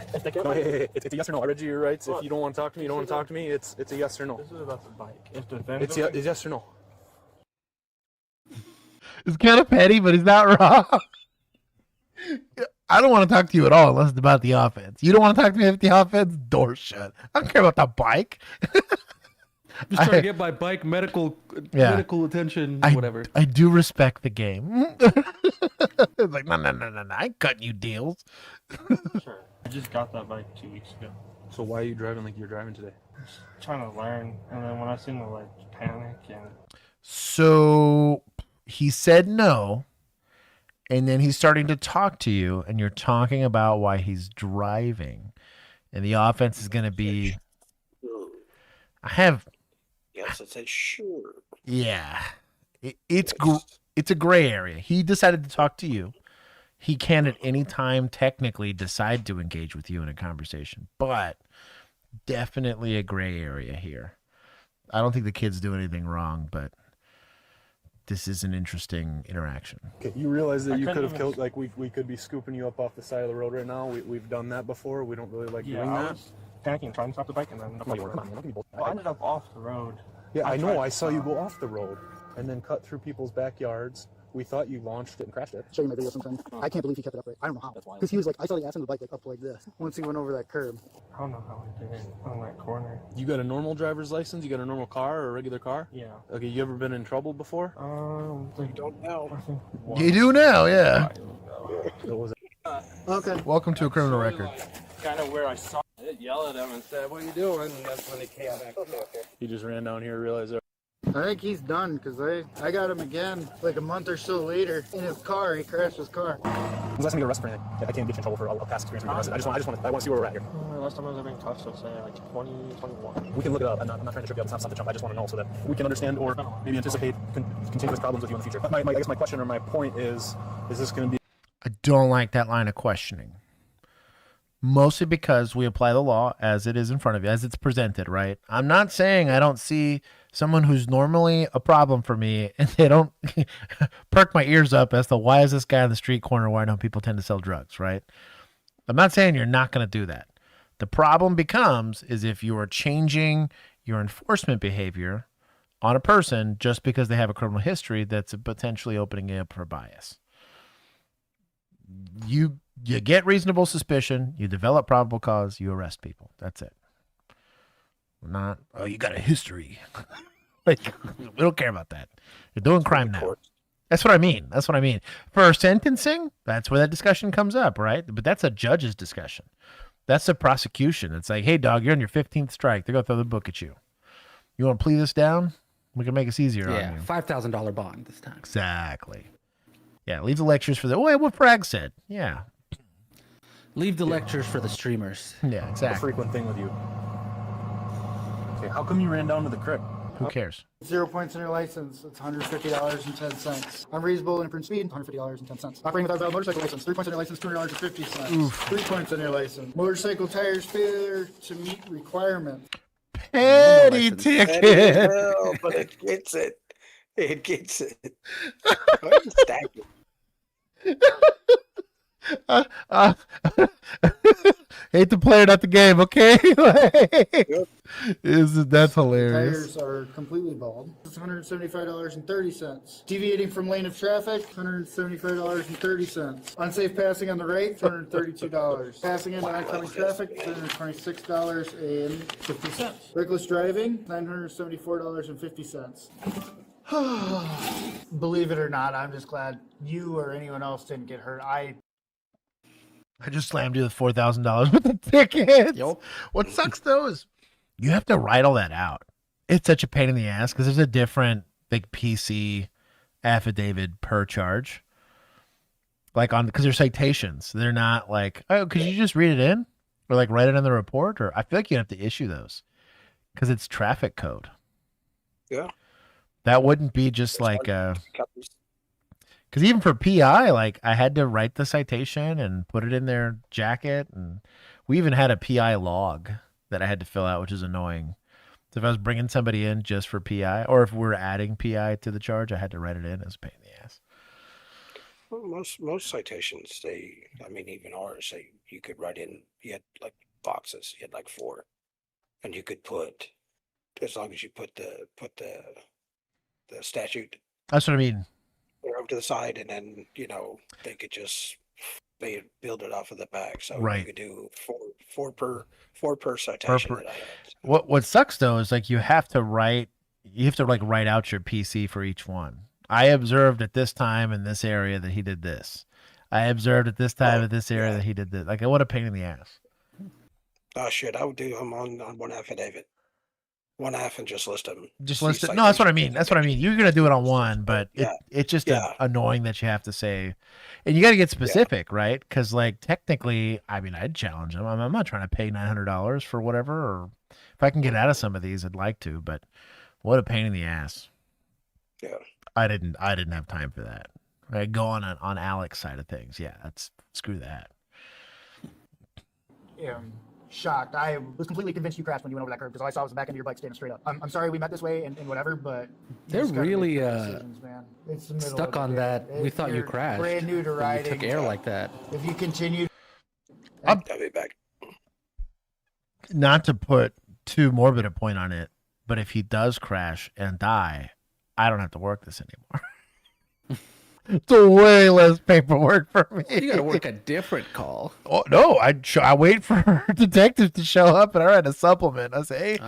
No, hey. It's a yes or no. I read you your rights. If you don't want to talk to me, you don't want to talk to me. It's a yes or no. This is about the bike. It's yes or no. It's kind of petty, but he's not wrong. I don't want to talk to you at all unless it's about the offense. You don't want to talk to me about the offense? Door shut. I don't care about the bike. Just trying to get my bike medical attention, whatever. I do respect the game. It's like, no, I ain't cutting you deals. Sure. I just got that bike 2 weeks ago. So why are you driving like you're driving today? Just trying to learn, and then when I seen the like panic and. So he said no, and then he's starting to talk to you, and you're talking about why he's driving, and the offense is going to be. Yes, I said sure. Yeah, it's a gray area. He decided to talk to you. He can at any time technically decide to engage with you in a conversation, but definitely a gray area here. I don't think the kids do anything wrong, but this is an interesting interaction. Okay, you realize that you could have killed, like we could be scooping you up off the side of the road right now. We've done that before. We don't really like doing I that. was panicking, trying to stop the bike, and then I ended up off the road. Yeah, I know. I saw you go off the road and then cut through people's backyards. We thought you launched it and crashed it. Show you my video sometime. I can't believe he kept it up right. I don't know how. Because he was like, I saw the ass on the bike like up like this. Once he went over that curb. I don't know how I did it on that corner. You got a normal driver's license? You got a normal car or a regular car? Yeah. Okay, you ever been in trouble before? You don't know. You do now, yeah. What was it? Okay. Welcome to a criminal record. Kind of where I saw it, yell at him and said, "What are you doing?" And that's when he came back. He just ran down here and realized that. I think he's done because I got him again like a month or so later in his car. He crashed his car. When's the last time you got arrested for anything? I can't get you in trouble for a past experience being arrested. I want to see where we're at here. Last time I was ever in cuffs, I'll say like 2021. We can look it up. I'm not trying to trip you up. It's not something to jump. I just want to know so that we can understand or maybe anticipate continuous problems with you in the future. But I guess my question or my point is this going to be... I don't like that line of questioning. mostly because we apply the law as it is in front of you, as it's presented, right? I'm not saying I don't see someone who's normally a problem for me and they don't perk my ears up as to why is this guy on the street corner, why don't people tend to sell drugs, right? I'm not saying you're not going to do that. The problem becomes is if you are changing your enforcement behavior on a person just because they have a criminal history that's potentially opening it up for bias. You get reasonable suspicion, you develop probable cause, you arrest people. That's it. Not, oh, you got a history. Like, we don't care about that. You're doing crime now. That's what I mean. That's what I mean. For sentencing, that's where that discussion comes up, right? But that's a judge's discussion. That's the prosecution. It's like, hey, dog, you're on your 15th strike. They're going to throw the book at you. You want to plea this down? We can make this easier on you. $5,000 bond this time. Exactly. Yeah, leave the lectures for the... Oh, what Frag said. Yeah. Leave the lectures for the streamers. Yeah, exactly. A frequent thing with you. Okay, how come you ran down to the creek? Who cares? 0 points on your license. It's $150.10. Unreasonable and imprudent speed. $150.10. Operating without a valid motorcycle license. 3 points on your license. $200.50. Oof. 3 points on your license. Motorcycle tires failure to meet requirements. Petty ticket. Hell, but it gets it. It gets it. Why are you stacking? Hate the player, not the game. Okay, that's hilarious. Tires are completely bald. It's $175.30. Deviating from lane of traffic, $175.30. Unsafe passing on the right, $232. Passing into oncoming traffic, $226.50. Reckless driving, $974.50. Believe it or not, I'm just glad you or anyone else didn't get hurt. I just slammed you with $4,000 with the tickets. Yep. What sucks though is you have to write all that out. It's such a pain in the ass because there's a different big PC affidavit per charge. Like because they're citations. They're not like, oh, could you just read it in? Or like write it in the report? Or I feel like you have to issue those because it's traffic code. Yeah. That wouldn't be just like because even for PI, like I had to write the citation and put it in their jacket, and we even had a PI log that I had to fill out, which is annoying. So if I was bringing somebody in just for PI, or if we were adding PI to the charge, I had to write it in. It was a pain in the ass. Well, most citations, even ours, you could write in. You had like boxes. You had like 4, and you could put as long as you put the statute. That's what I mean. Over to the side, and then they could just build it off of the back. So right. You could do four per citation. What sucks though is like you have to write out your PC for each one. I observed at this time in this area that he did this. I observed at this time at this area that he did this. Like what a pain in the ass. Oh shit! I would do them on one affidavit. 1/2 and just list them. Just list it. No, that's what I mean. That's what I mean. You're gonna do it on one, but it's just annoying that you have to say, and you got to get specific, right? Because like technically, I'd challenge them. I'm not trying to pay $900 for whatever, or if I can get out of some of these, I'd like to. But what a pain in the ass. Yeah. I didn't have time for that. Right, go on Alex's side of things. Yeah, screw that. Yeah. Shocked. I was completely convinced you crashed when you went over that curb because all I saw was the back end of your bike standing straight up. I'm sorry we met this way and whatever, but they're really it's the stuck on that. We thought you crashed. Brand new to riding. You took air like that. If you continue, I'll be back. Not to put too morbid a point on it, but if he does crash and die, I don't have to work this anymore. It's a way less paperwork for me. You got to work a different call. Oh, no, I wait for detectives to show up and I write a supplement. I say, hey,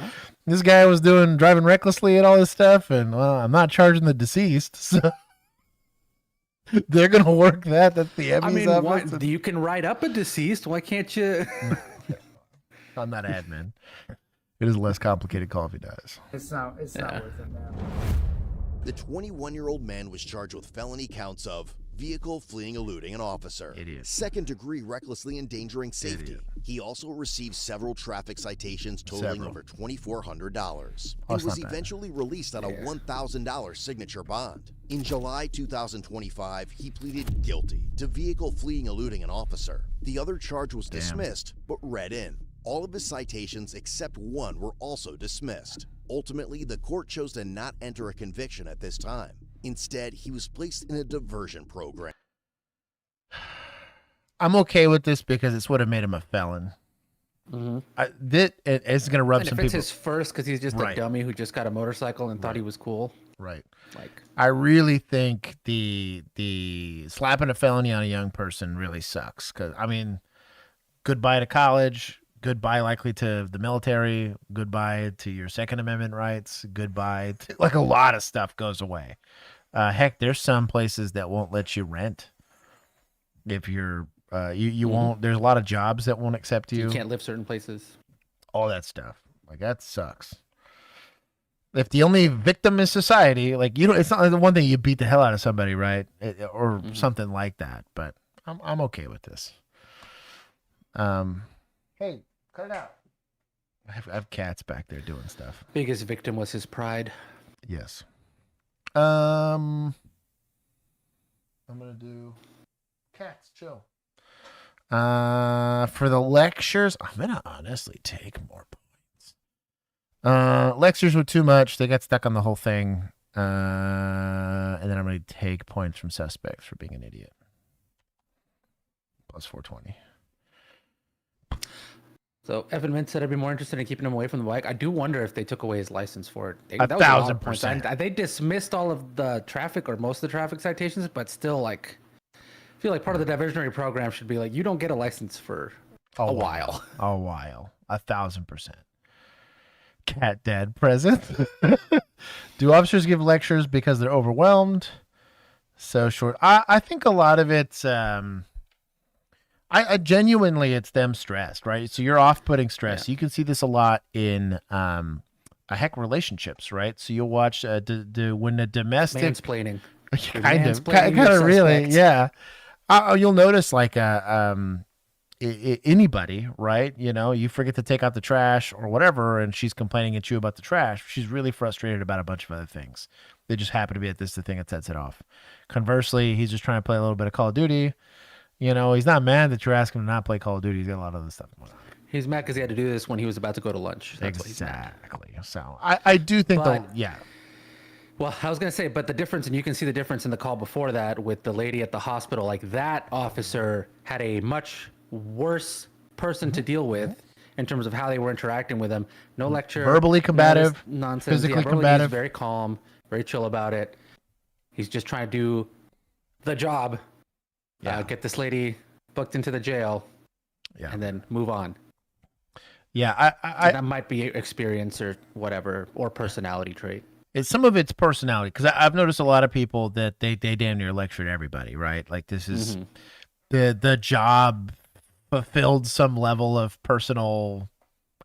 this guy was driving recklessly and all this stuff, and well, I'm not charging the deceased, so they're gonna work that. That's the Emmys. You can write up a deceased. Why can't you? I'm not admin. It is a less complicated call if he dies. It's not worth it, man. The 21-year-old man was charged with felony counts of vehicle fleeing eluding an officer, Idiot. second-degree recklessly endangering safety, He also received several traffic citations totaling over $2,400 and was eventually released on a $1,000 signature bond. In July 2025, he pleaded guilty to vehicle fleeing eluding an officer. The other charge was dismissed, but read in. All of his citations except one were also dismissed. Ultimately, the court chose to not enter a conviction at this time. Instead, he was placed in a diversion program. I'm okay with this because it's what have made him a felon. It's going to rub and some if it's people. his first, because he's just a dummy who just got a motorcycle and thought he was cool. Right. Like, I really think the slapping a felony on a young person really sucks. Because, I mean, goodbye to college, goodbye likely to the military, goodbye to your Second Amendment rights, goodbye to, like, a lot of stuff goes away. Heck, there's some places that won't let you rent if you're you won't. There's a lot of jobs that won't accept you. You can't live certain places. All that stuff. Like, that sucks. If the only victim is society, like, you know, it's not the one thing you beat the hell out of somebody, right? Or something like that. But I'm okay with this. Hey, cut it out. I have cats back there doing stuff. Biggest victim was his pride. Yes. I'm gonna do cats chill. For the lectures, I'm gonna honestly take more points. Lectures were too much. They got stuck on the whole thing. And then I'm gonna take points from suspects for being an idiot. Plus 420. So Evan Mintz said I'd be more interested in keeping him away from the bike. I do wonder if they took away his license for it. 1,000%. They dismissed all of the traffic or most of the traffic citations, but still, like, I feel like part of the diversionary program should be like, you don't get a license for a while. A while. 1,000%. Cat dad present. Do officers give lectures because they're overwhelmed? So short. I think a lot of it's I genuinely, it's them stressed, right? So you're off-putting stress. You can see this a lot in relationships, right? So you'll watch when the domestic mansplaining, kind of really, yeah. You'll notice like anybody, right? You know, you forget to take out the trash or whatever, and she's complaining at you about the trash. She's really frustrated about a bunch of other things. They just happen to be at the thing that sets it off. Conversely, he's just trying to play a little bit of Call of Duty. You know, he's not mad that you're asking him to not play Call of Duty. He's got a lot of other stuff going on. He's mad because he had to do this when he was about to go to lunch. That's exactly. So I do think Well, I was going to say, but the difference, and you can see the difference in the call before that with the lady at the hospital, like that officer had a much worse person to deal with in terms of how they were interacting with him. No lecture. Verbally combative. Nonsense. Physically combative. He's very calm, very chill about it. He's just trying to do the job. Get this lady booked into the jail, and then move on. Yeah, that might be experience or whatever, or personality trait. Some of it's personality, because I've noticed a lot of people that they damn near lecture to everybody, right? Like, this is the job fulfilled some level of personal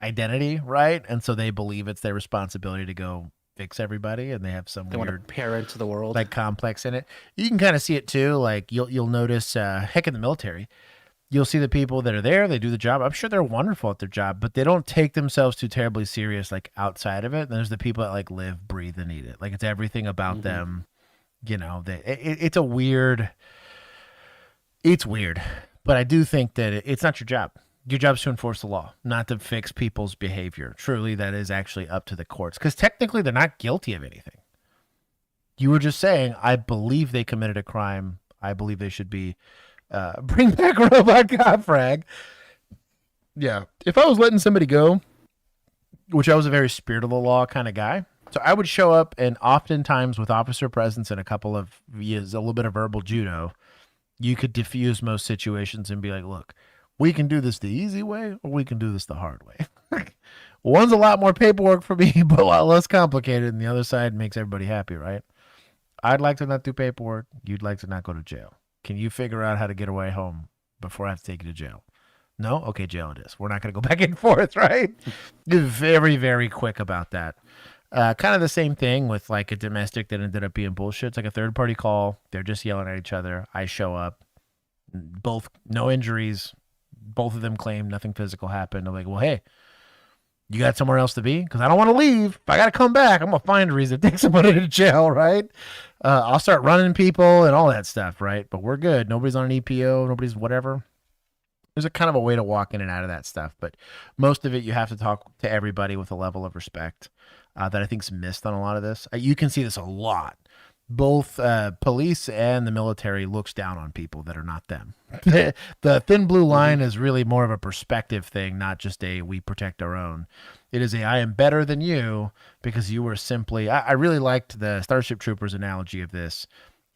identity, right? And so they believe it's their responsibility to go fix everybody, and they have some weird want to parent to the world, like, complex in it. You can kind of see it too. Like, you'll notice, heck, in the military, you'll see the people that are there. They do the job. I'm sure they're wonderful at their job, but they don't take themselves too terribly serious, like, outside of it. And there's the people that, like, live, breathe, and eat it. Like, it's everything about them. You know, it's a weird. It's weird, but I do think that it's not your job. Your job is to enforce the law, not to fix people's behavior. Truly, that is actually up to the courts, because technically they're not guilty of anything. You were just saying, I believe they committed a crime. I believe they should be bring back robot cop frag. Yeah. If I was letting somebody go, which I was a very spirit of the law kind of guy, so I would show up, and oftentimes with officer presence and a couple of years, a little bit of verbal judo, you could diffuse most situations and be like, look, we can do this the easy way, or we can do this the hard way. One's a lot more paperwork for me, but a lot less complicated, and the other side makes everybody happy, right? I'd like to not do paperwork. You'd like to not go to jail. Can you figure out how to get away home before I have to take you to jail? No? Okay, jail it is. We're not going to go back and forth, right? Very, very quick about that. Kind of the same thing with, like, a domestic that ended up being bullshit. It's like a third-party call. They're just yelling at each other. I show up. Both, no injuries. both of them claim nothing physical happened. I'm like, well, hey, you got somewhere else to be? Because I don't want to leave. If I got to come back, I'm going to find a reason to take somebody to jail, right? I'll start running people and all that stuff, right? But we're good. Nobody's on an EPO. Nobody's whatever. There's a kind of a way to walk in and out of that stuff. But most of it, you have to talk to everybody with a level of respect that I think is missed on a lot of this. You can see this a lot. Both police and the military looks down on people that are not them. The thin blue line is really more of a perspective thing, not just a we protect our own. It is a I am better than you because you were simply. I really liked the Starship Troopers analogy of this,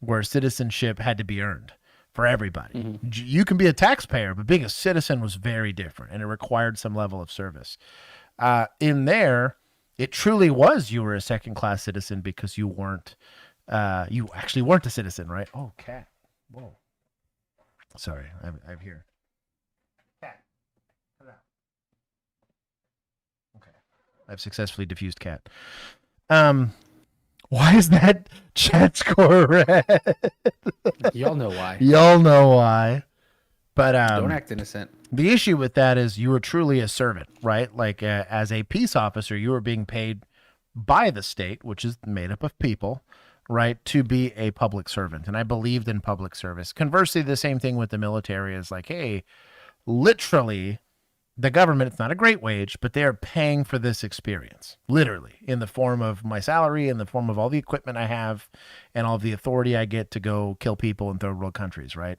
where citizenship had to be earned for everybody. You can be a taxpayer, but being a citizen was very different, and it required some level of service. In there, it truly was you were a second-class citizen because you weren't. You actually weren't a citizen, right? Oh, cat. Whoa. Sorry, I'm here. Cat. Come out. Okay. I've successfully diffused cat. Why is that chat score red? Y'all know why. Y'all know why. But don't act innocent. The issue with that is you were truly a servant, right? Like as a peace officer, you were being paid by the state, which is made up of people, right, to be a public servant. And I believed in public service. Conversely, the same thing with the military is like, hey, literally, the government, it's not a great wage, but they're paying for this experience, literally, in the form of my salary, in the form of all the equipment I have, and all the authority I get to go kill people in third world countries, right?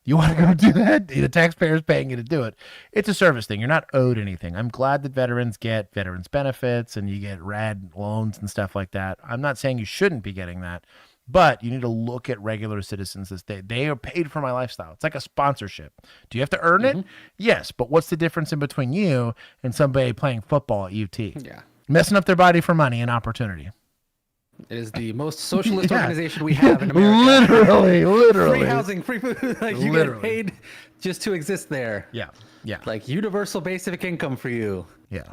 You want to go do that? The taxpayer's paying you to do it. It's a service thing. You're not owed anything. I'm glad that veterans get veterans benefits and you get rad loans and stuff like that. I'm not saying you shouldn't be getting that, but you need to look at regular citizens as they are paid for my lifestyle. It's like a sponsorship. Do you have to earn it? Yes, but what's the difference in between you and somebody playing football at UT? Yeah. Messing up their body for money and opportunity. It is the most socialist organization we have in America. Literally. Free housing, free food. Like you get paid just to exist there. Yeah. Yeah. Like universal basic income for you. Yeah.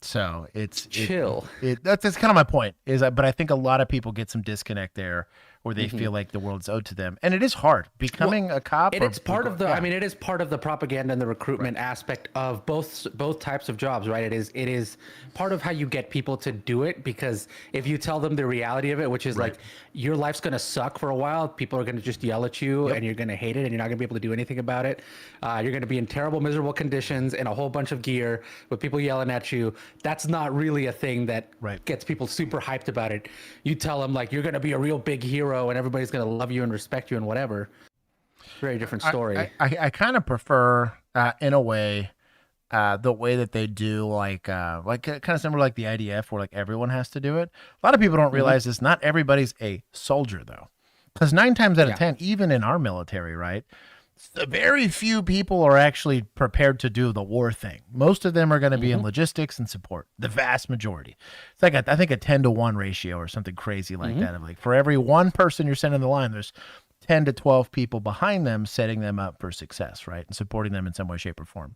So it's chill. That's kind of my point but I think a lot of people get some disconnect there where they feel like the world's owed to them. And it is hard becoming a cop. It's part of the, I mean, it is part of the propaganda and the recruitment aspect of both types of jobs, right? It is part of how you get people to do it, because if you tell them the reality of it, which is like your life's going to suck for a while, people are going to just yell at you and you're going to hate it and you're not going to be able to do anything about it. You're going to be in terrible, miserable conditions in a whole bunch of gear with people yelling at you. That's not really a thing that gets people super hyped about it. You tell them like, you're going to be a real big hero and everybody's going to love you and respect you and whatever. Very different story. I kind of prefer, in a way, the way that they do, like kind of similar like the IDF, where like everyone has to do it. A lot of people don't realize this. Not everybody's a soldier, though, because 9 times out of 10, even in our military, right, very few people are actually prepared to do the war thing. Most of them are going to be in logistics and support. The vast majority. It's like I think a 10-to-1 ratio or something crazy like that. Of like for every one person you're sending the line, there's 10 to 12 people behind them setting them up for success, right, and supporting them in some way, shape, or form.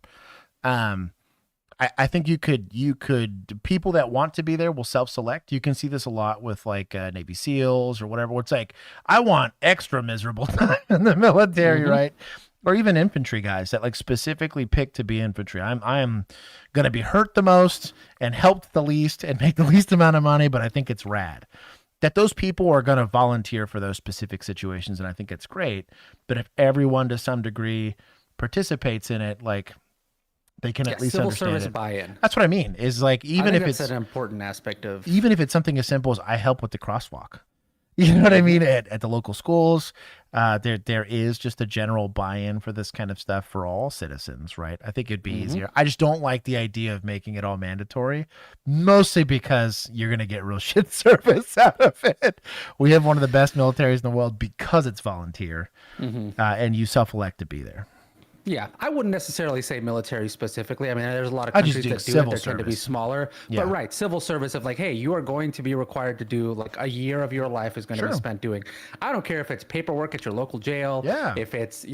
I think you could people that want to be there will self-select. You can see this a lot with like Navy SEALs or whatever. Where it's like, I want extra miserable time in the military, right? Or even infantry guys that like specifically pick to be infantry. I am going to be hurt the most and helped the least and make the least amount of money, but I think it's rad that those people are going to volunteer for those specific situations, and I think it's great. But if everyone to some degree participates in it, like, they can at least civil understand service it. Buy-in. That's what I mean. Is like even if it's an important aspect of, even if it's something as simple as I help with the crosswalk. You know what I mean? At the local schools, there is just a general buy-in for this kind of stuff for all citizens, right? I think it'd be easier. I just don't like the idea of making it all mandatory, mostly because you're gonna get real shit service out of it. We have one of the best militaries in the world because it's volunteer, and you self-elect to be there. Yeah, I wouldn't necessarily say military specifically. I mean, there's a lot of countries that do it. They tend to be smaller. Yeah. But right, civil service of like, hey, you are going to be required to do like a year of your life is going to be spent doing. I don't care if it's paperwork at your local jail. Yeah. If it's,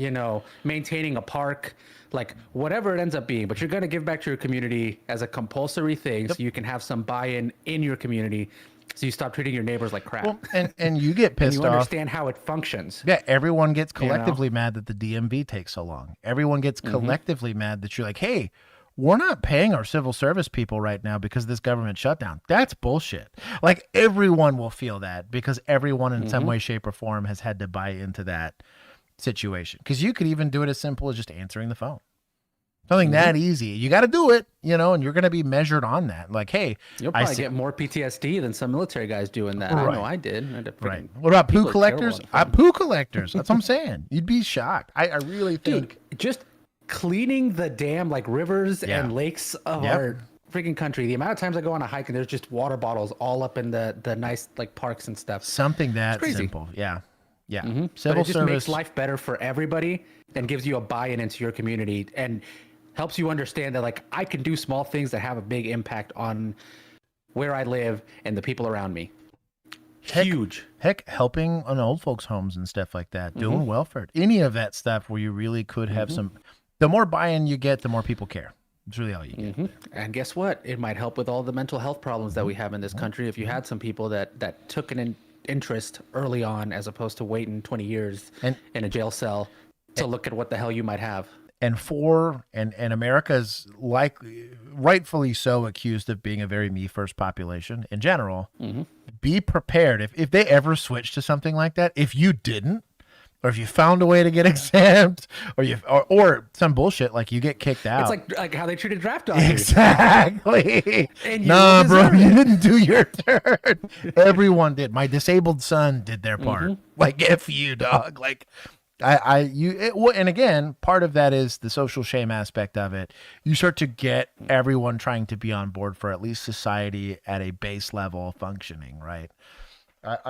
maintaining a park, like whatever it ends up being. But you're going to give back to your community as a compulsory thing so you can have some buy-in in your community So you stop treating your neighbors like crap. Well, and you get pissed and you off. understand how it functions. Yeah, everyone gets collectively mad that the DMV takes so long. Everyone gets collectively mad that you're like, hey, we're not paying our civil service people right now because of this government shutdown. That's bullshit. Like, everyone will feel that because everyone in some way, shape, or form has had to buy into that situation. Because you could even do it as simple as just answering the phone. Something that easy. You got to do it, you know, and you're going to be measured on that. Like, hey, you'll probably get more PTSD than some military guys doing that. Right. I know I did. Right. What about poo collectors? Poo collectors. That's what I'm saying. You'd be shocked. I really think. Dude, just cleaning the damn like rivers and lakes of our freaking country. The amount of times I go on a hike and there's just water bottles all up in the nice like parks and stuff. Something that simple. Yeah. Yeah. Civil but it just makes life better for everybody and gives you a buy-in into your community and helps you understand that like I can do small things that have a big impact on where I live and the people around me. Huge. Heck, helping on old folks' homes and stuff like that, doing welfare, any of that stuff where you really could have some. The more buy-in you get, the more people care. It's really all you get. And guess what? It might help with all the mental health problems that we have in this country. If you had some people that took an interest early on, as opposed to waiting 20 years in a jail cell to look at what the hell you might have. And America's rightfully so accused of being a very me first population in general. Be prepared if they ever switch to something like that. If you didn't, or if you found a way to get exempt, or some bullshit like you get kicked out. It's like how they treated draft dodgers. Exactly. Nah, bro, you didn't do your turn. Everyone did. My disabled son did their part. Like, F you, dog. Like. And again, part of that is the social shame aspect of it. You start to get everyone trying to be on board for at least society at a base level functioning, right?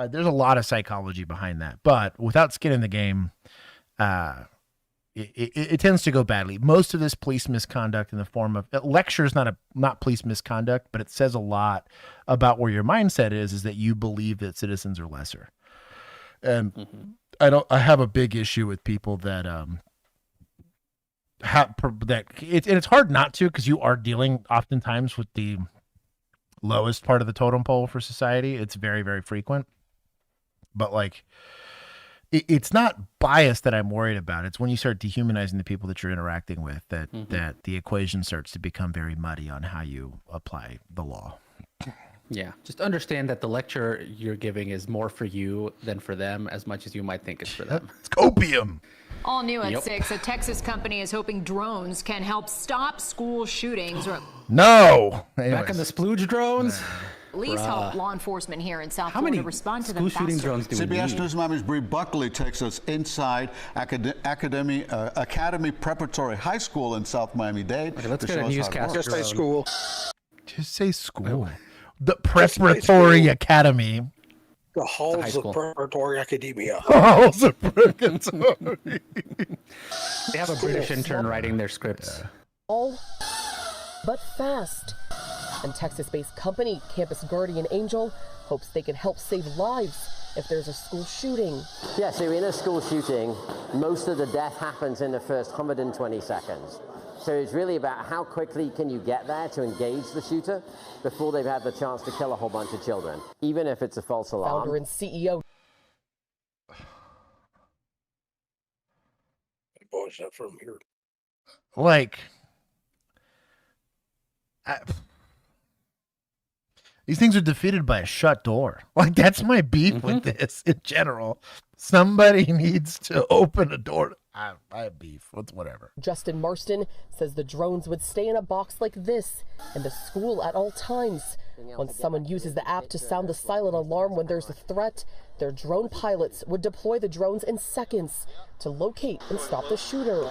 There's a lot of psychology behind that, but without skin in the game, it tends to go badly. Most of this police misconduct in the form of lecture is not police misconduct, but it says a lot about where your mindset is that you believe that citizens are lesser. And I have a big issue with people that it's hard not to, because you are dealing oftentimes with the lowest part of the totem pole for society. It's very, very frequent, but like it's not bias that I'm worried about. It's when you start dehumanizing the people that you're interacting with that the equation starts to become very muddy on how you apply the law. Yeah, just understand that the lecture you're giving is more for you than for them, as much as you might think it's for them. It's copium. All new at 6, a Texas company is hoping drones can help stop school shootings. No! Back in the splooge drones? Police help law enforcement here in South Florida respond to them faster. Shooting drones do CBS News Mama's Bree Buckley takes us inside Academy Preparatory High School in South Miami-Dade. Okay, let's get a newscast. Just say school. Just say school. The Preparatory Academy. The halls of preparatory academia. Halls of purgatory. They have a British intern writing their scripts. All but fast. And Texas-based company Campus Guardian Angel hopes they can help save lives if there's a school shooting. Yeah, so in a school shooting, most of the death happens in the first 120 seconds. So it's really about how quickly can you get there to engage the shooter before they've had the chance to kill a whole bunch of children, even if it's a false alarm. Founder and CEO. Boys up from here. Like, these things are defeated by a shut door. Like, that's my beef with this in general. Somebody needs to open a door. I have beef. Whatever. Justin Marston says the drones would stay in a box like this in the school at all times. Once someone uses the app to sound the silent alarm when there's a threat, their drone pilots would deploy the drones in seconds to locate and stop the shooter.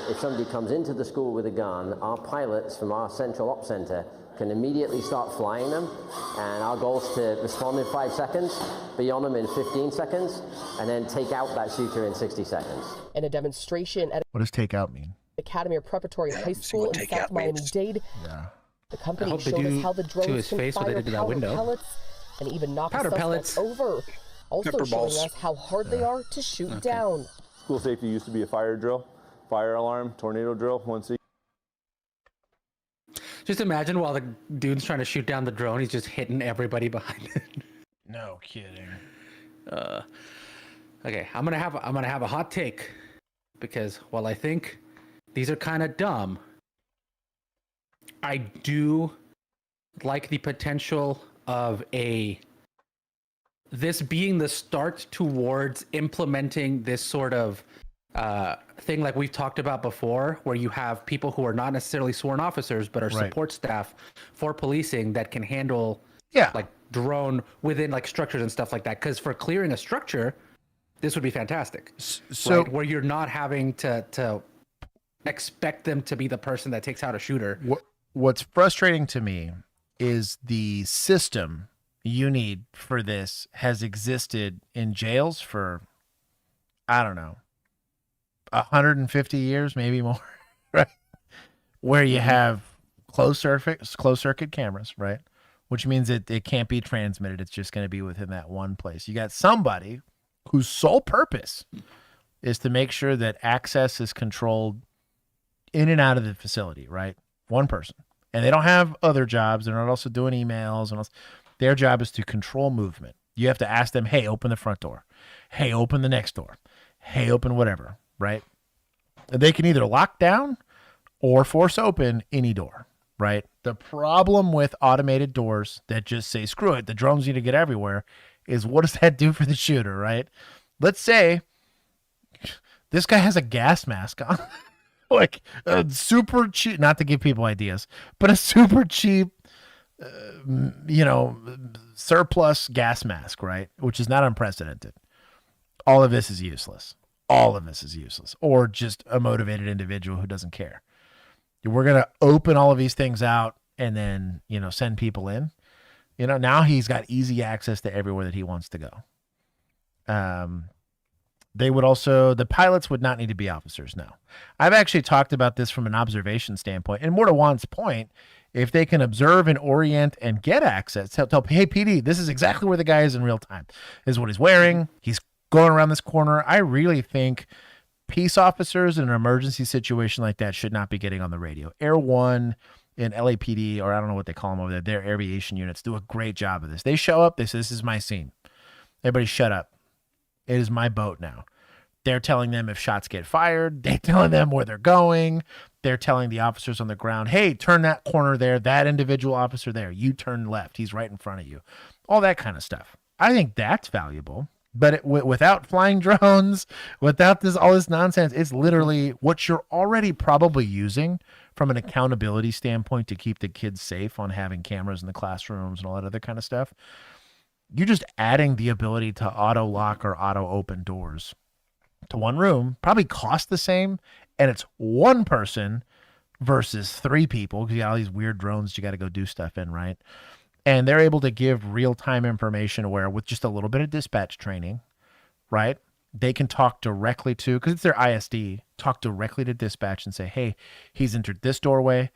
If somebody comes into the school with a gun, our pilots from our central op center can immediately start flying them, and our goal is to respond in 5 seconds, be on them in 15 seconds, and then take out that shooter in 60 seconds. In a demonstration at what does take out mean? Academy Preparatory High School in South Miami-Dade. Yeah. The company showed us how the drones can fire powder pellets and even knock a suspect over. Also showing us how hard they are to shoot down. School safety used to be a fire drill, fire alarm, tornado drill. Just imagine while the dude's trying to shoot down the drone, he's just hitting everybody behind it. No kidding. Okay, I'm gonna have a hot take, because while I think these are kind of dumb, I do like the potential of this being the start towards implementing this sort of thing like we've talked about before, where you have people who are not necessarily sworn officers but are support staff for policing that can handle like drone within like structures and stuff like that. Because for clearing a structure, this would be fantastic. So right? Where you're not having to expect them to be the person that takes out a shooter. What's frustrating to me is the system you need for this has existed in jails for, I don't know, 150 years, maybe more, right? Where you have closed circuit cameras, right? Which means it can't be transmitted. It's just going to be within that one place. You got somebody whose sole purpose is to make sure that access is controlled in and out of the facility, right? One person. And they don't have other jobs. They're not also doing emails. And their job is to control movement. You have to ask them, hey, open the front door. Hey, open the next door. Hey, open whatever, right? They can either lock down or force open any door, right? The problem with automated doors that just say, screw it, the drones need to get everywhere, is what does that do for the shooter, right? Let's say this guy has a gas mask on. Like a super cheap, not to give people ideas, but a super cheap, surplus gas mask, right? Which is not unprecedented. All of this is useless. All of this is useless. Or just a motivated individual who doesn't care. We're going to open all of these things out and then, send people in. Now he's got easy access to everywhere that he wants to go. The pilots would not need to be officers now. I've actually talked about this from an observation standpoint. And more to Juan's point, if they can observe and orient and get access, tell hey, PD, this is exactly where the guy is in real time. This is what he's wearing. He's going around this corner. I really think peace officers in an emergency situation like that should not be getting on the radio. Air One and LAPD, or I don't know what they call them over there, their aviation units do a great job of this. They show up, they say, this is my scene. Everybody shut up. It is my boat now. They're telling them if shots get fired. They're telling them where they're going. They're telling the officers on the ground, hey, turn that corner there. That individual officer there. You turn left. He's right in front of you. All that kind of stuff. I think that's valuable. But without flying drones, without all this nonsense, it's literally what you're already probably using from an accountability standpoint to keep the kids safe on having cameras in the classrooms and all that other kind of stuff. You're just adding the ability to auto lock or auto open doors to one room, probably cost the same, and it's one person versus three people because you got all these weird drones you got to go do stuff in, right? And they're able to give real-time information where with just a little bit of dispatch training, right, they can talk directly to, because it's their ISD, talk directly to dispatch and say, hey, he's entered this doorway.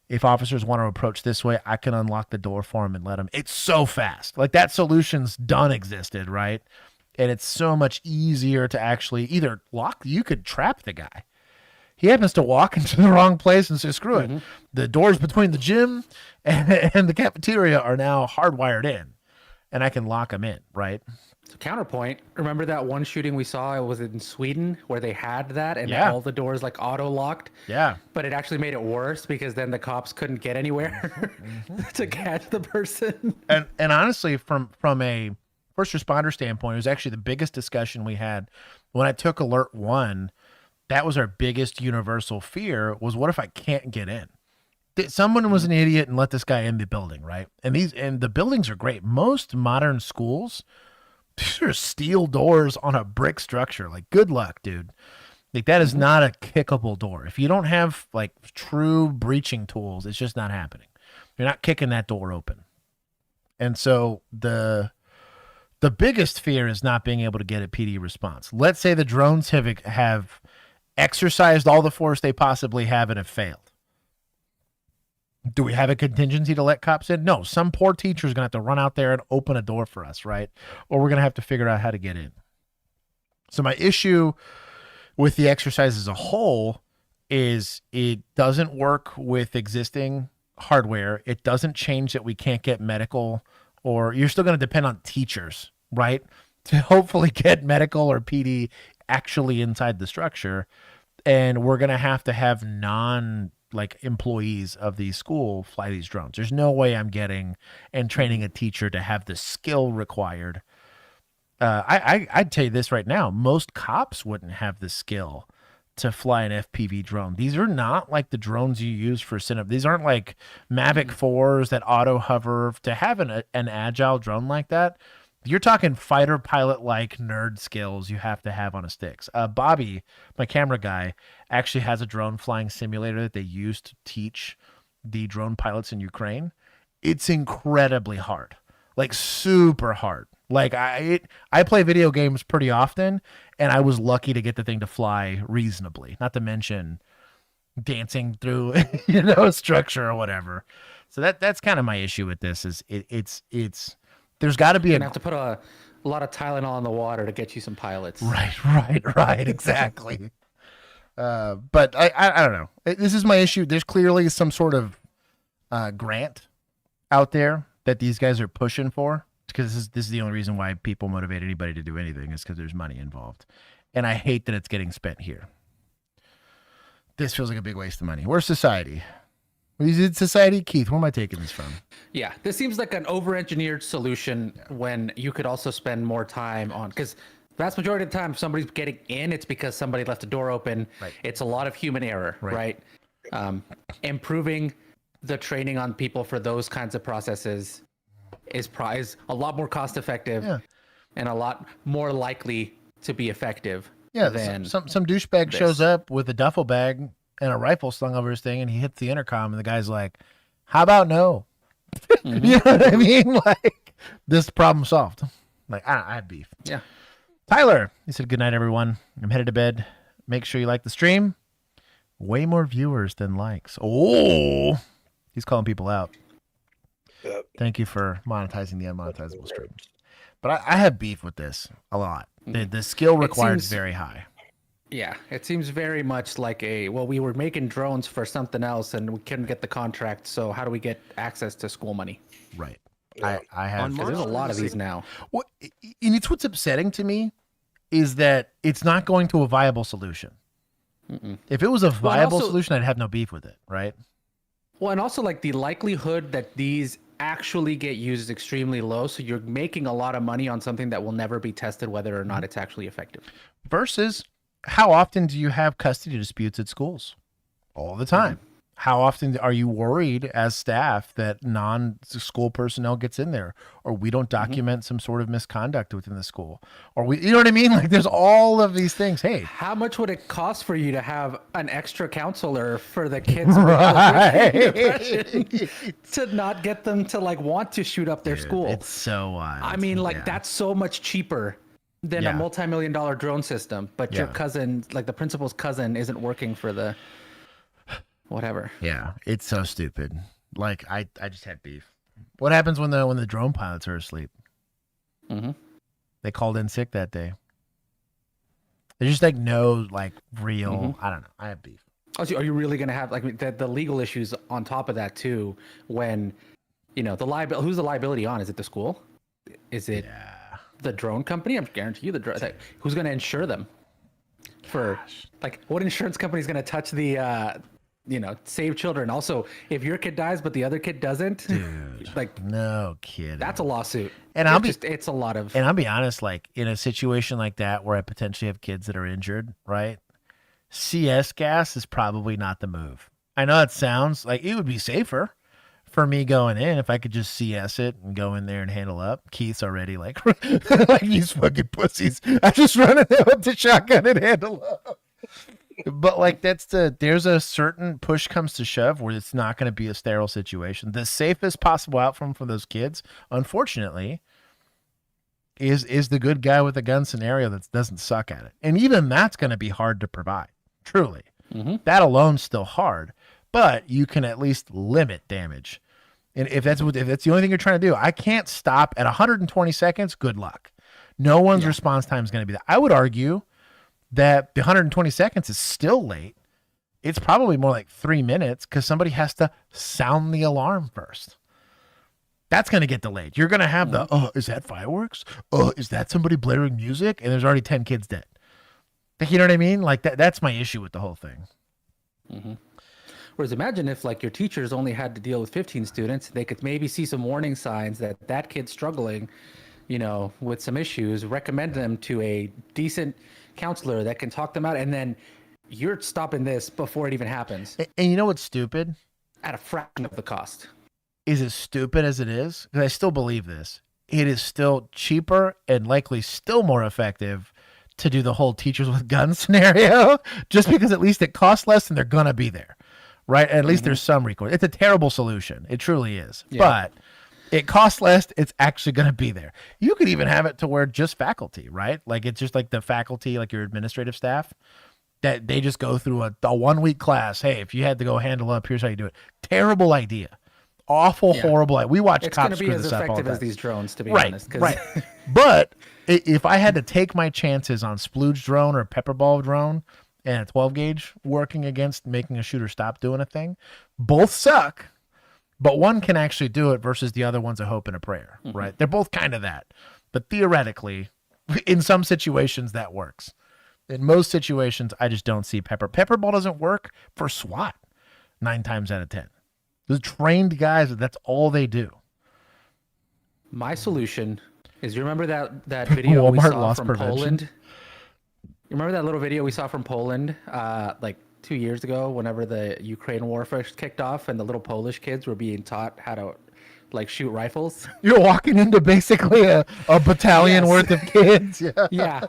If officers want to approach this way, I can unlock the door for him and let him. It's so fast. Like that solution's done existed, right? And it's so much easier to actually either lock, you could trap the guy. He happens to walk into the wrong place and say, screw it. The doors between the gym and the cafeteria are now hardwired in, and I can lock him in, right? So counterpoint, remember that one shooting we saw? It was in Sweden where they had that and all the doors like auto locked. Yeah. But it actually made it worse because then the cops couldn't get anywhere to catch the person. And honestly, from a first responder standpoint, it was actually the biggest discussion we had when I took Alert 1. That was our biggest universal fear was, what if I can't get in? Someone was an idiot and let this guy in the building, right? And the buildings are great. Most modern schools, these are steel doors on a brick structure. Like, good luck, dude. Like, that is not a kickable door. If you don't have like true breaching tools, it's just not happening. You're not kicking that door open. And so the biggest fear is not being able to get a PD response. Let's say the drones have exercised all the force they possibly have and have failed. Do we have a contingency to let cops in? No. Some poor teacher is going to have to run out there and open a door for us, right? Or we're going to have to figure out how to get in. So my issue with the exercise as a whole is it doesn't work with existing hardware. It doesn't change that we can't get medical, or you're still going to depend on teachers, right? To hopefully get medical or PD actually inside the structure. And we're going to have employees of the school fly these drones. There's no way I'm getting and training a teacher to have the skill required. I'd tell you this right now. Most cops wouldn't have the skill to fly an FPV drone. These are not like the drones you use for cinema. These aren't like Mavic 4s that auto hover. To have an agile drone like that, you're talking fighter pilot like nerd skills you have to have on a sticks. Bobby, my camera guy, actually has a drone flying simulator that they use to teach the drone pilots in Ukraine. It's incredibly hard, like super hard. Like I play video games pretty often, and I was lucky to get the thing to fly reasonably. Not to mention dancing through, a structure or whatever. So that's kind of my issue with this. Is it's there's got to be You're gonna have to put a lot of Tylenol in the water to get you some pilots. Right, exactly. But I don't know. This is my issue. There's clearly some sort of grant out there that these guys are pushing for, because this is the only reason why people motivate anybody to do anything, is because there's money involved. And I hate that it's getting spent here. This feels like a big waste of money. Where's society? Is it society? Keith, where am I taking this from? Yeah, this seems like an over-engineered solution when you could also spend more time on, because vast majority of the time, if somebody's getting in, it's because somebody left a door open. Right. It's a lot of human error, right? Improving the training on people for those kinds of processes is a lot more cost effective and a lot more likely to be effective. Yeah, than some douchebag shows up with a duffel bag and a rifle slung over his thing, and he hits the intercom, and the guy's like, "How about no?" You know what I mean? Like, this problem solved. Like, I have beef. Yeah. Tyler, he said, "Good night, everyone. I'm headed to bed. Make sure you like the stream. Way more viewers than likes." Oh, he's calling people out. Yep. Thank you for monetizing the unmonetizable stream. But I have beef with this a lot. The skill required is very high. Yeah, it seems very much like we were making drones for something else and we couldn't get the contract, so how do we get access to school money? Right. I have. There's a lot of these now. And it's what's upsetting to me is that it's not going to a viable solution. If it was a viable solution, I'd have no beef with it, right? Well, and also like the likelihood that these actually get used is extremely low, so you're making a lot of money on something that will never be tested whether or not it's actually effective. Versus, how often do you have custody disputes at schools? All the time. How often are you worried as staff that non-school personnel gets in there, or we don't document some sort of misconduct within the school, or you know what I mean? Like, there's all of these things. Hey, how much would it cost for you to have an extra counselor for the kids to not get them to want to shoot up their school? It's so wild. I mean, that's so much cheaper than a multi-million-dollar drone system, but your cousin, the principal's cousin, isn't working for the whatever. Yeah, it's so stupid. Like, I just had beef. What happens when the drone pilots are asleep? They called in sick that day. There's just no real. I don't know. I have beef. Oh, so are you really going to have the legal issues on top of that too? When the liability, who's the liability on? Is it the school? Is it the drone company? I'm guarantee you who's going to insure them? For what insurance company is going to touch the save children? Also, if your kid dies but the other kid doesn't, dude, no kidding. That's a lawsuit. And it's a lot of. And I'll be honest, in a situation like that where I potentially have kids that are injured, right? CS gas is probably not the move. I know it sounds like it would be safer for me going in if I could just CS it and go in there and handle up. Keith's already like these fucking pussies. I just run in there with the shotgun and handle up. But there's a certain push comes to shove where it's not going to be a sterile situation. The safest possible outcome for those kids, unfortunately, is the good guy with a gun scenario that doesn't suck at it. And even that's going to be hard to provide. Truly. That alone's still hard, but you can at least limit damage. And if that's the only thing you're trying to do, I can't stop at 120 seconds. Good luck. No one's response time is going to be that. I would argue that the 120 seconds is still late it's probably more like 3 minutes because somebody has to sound the alarm first. That's going to get delayed. You're going to have the, oh, is that fireworks? Oh, is that somebody blaring music? And there's already 10 kids dead. You know what I mean? Like that's my issue with the whole thing. Mm-hmm. Whereas imagine if like your teachers only had to deal with 15 students, they could maybe see some warning signs that kid's struggling, you know, with some issues, recommend them to a decent counselor that can talk them out. And then you're stopping this before it even happens. And you know what's stupid? At a fraction of the cost. Is as stupid as it is, because I still believe this, it is still cheaper and likely still more effective to do the whole teachers with guns scenario, just because at least it costs less and they're going to be there, right? At least there's some recourse. It's a terrible solution. It truly is. Yeah. But it costs less. It's actually going to be there. You could even have it to where just faculty, right? Like it's just like the faculty, like your administrative staff, that they just go through a 1 week class. Hey, if you had to go handle up, here's how you do it. Terrible idea. Awful, horrible. We watch cops screw this up all the time. It's going to be as effective as these drones, to be honest. Right. But if I had to take my chances on splooge drone or pepper ball drone and a 12 gauge working against making a shooter stop doing a thing, both suck, but one can actually do it versus the other one's a hope and a prayer, right? They're both kind of that. But theoretically, in some situations, that works. In most situations, I just don't see pepper. Pepper ball doesn't work for SWAT 9 times out of 10. Those trained guys, that's all they do. My solution is, you remember that video we saw from Poland? You remember that little video we saw from Poland like 2 years ago, whenever the Ukraine war first kicked off and the little Polish kids were being taught how to like shoot rifles? You're walking into basically a battalion worth of kids. Yeah. Yeah.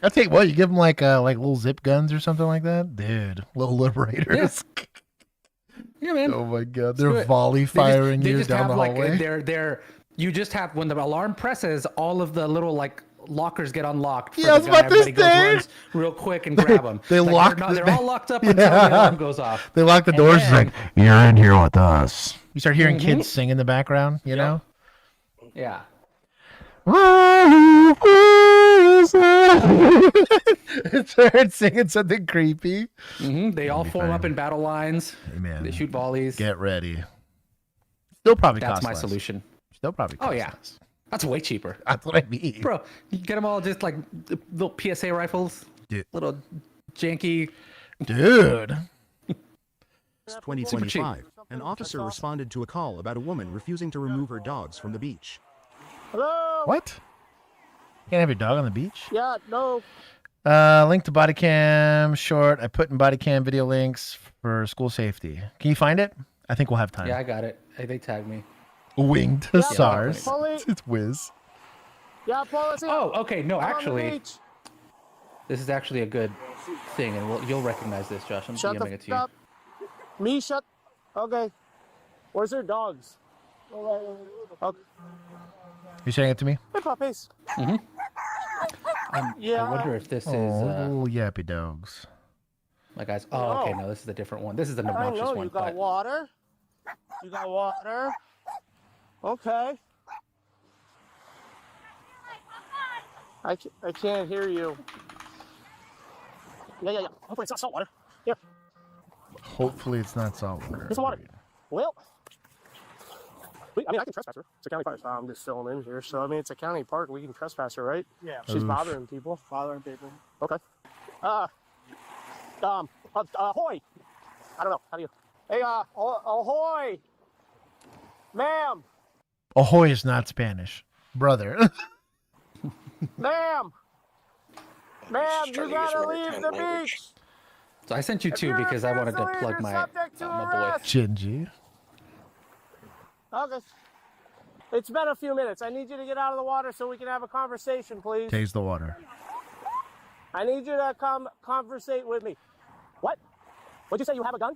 I'll tell you what, you give them like little zip guns or something like that. Dude, little liberators. Yeah. Yeah, man. Oh my God, they're volley firing you down the hallway. They're you just have, when the alarm presses, all of the little like lockers get unlocked. Yeah, I was about to say. Runs real quick and grab them. They lock. They're all locked up until the alarm goes off. They lock the doors. Then, like, you're in here with us. You start hearing kids sing in the background. You know. Yeah. It's heard singing something creepy. They all form up in battle lines. Hey, man. They shoot volleys. Get ready. Still probably That's cost my less. solution. Still probably cost less. That's way cheaper. That's what I mean. Bro, you get them all just like little PSA rifles. Dude. Little janky. Dude. 2025, an officer responded to a call about a woman refusing to remove her dogs from the beach. Hello? What? Can't have your dog on the beach? Yeah, no. Link to body cam short. I put in body cam video links for school safety. Can you find it? I think we'll have time. Yeah, I got it. They tagged me. Winged SARS. It's Wiz. Yeah, Paul, oh, okay. No, actually, this is actually a good thing, and you'll recognize this, Josh. I'm DMing it to you. Up. Me, shut. Okay. Where's their dogs? Okay. You saying it to me? Hey, puppies. Yeah. I wonder if this is. Oh, yappy dogs. My guys. Oh, okay. No, this is a different one. This is the obnoxious one. You got water. You got water. Okay. I can't hear you. Yeah. Hopefully it's not salt water. Here. Hopefully it's not salt water. Here's some water. Well, I mean, I can trespass her. It's a county park. I'm just filling in here. So, I mean, it's a county park. We can trespass her, right? Yeah. She's bothering people. Okay. Ahoy. I don't know. How do you? Hey, ahoy. Ma'am. Ahoy is not Spanish. Brother. Ma'am, you gotta leave the beach. So I sent you two because I wanted to plug my boy. Gingy. Okay. It's been a few minutes. I need you to get out of the water so we can have a conversation, please. Taste the water. I need you to come conversate with me. What? What'd you say? You have a gun?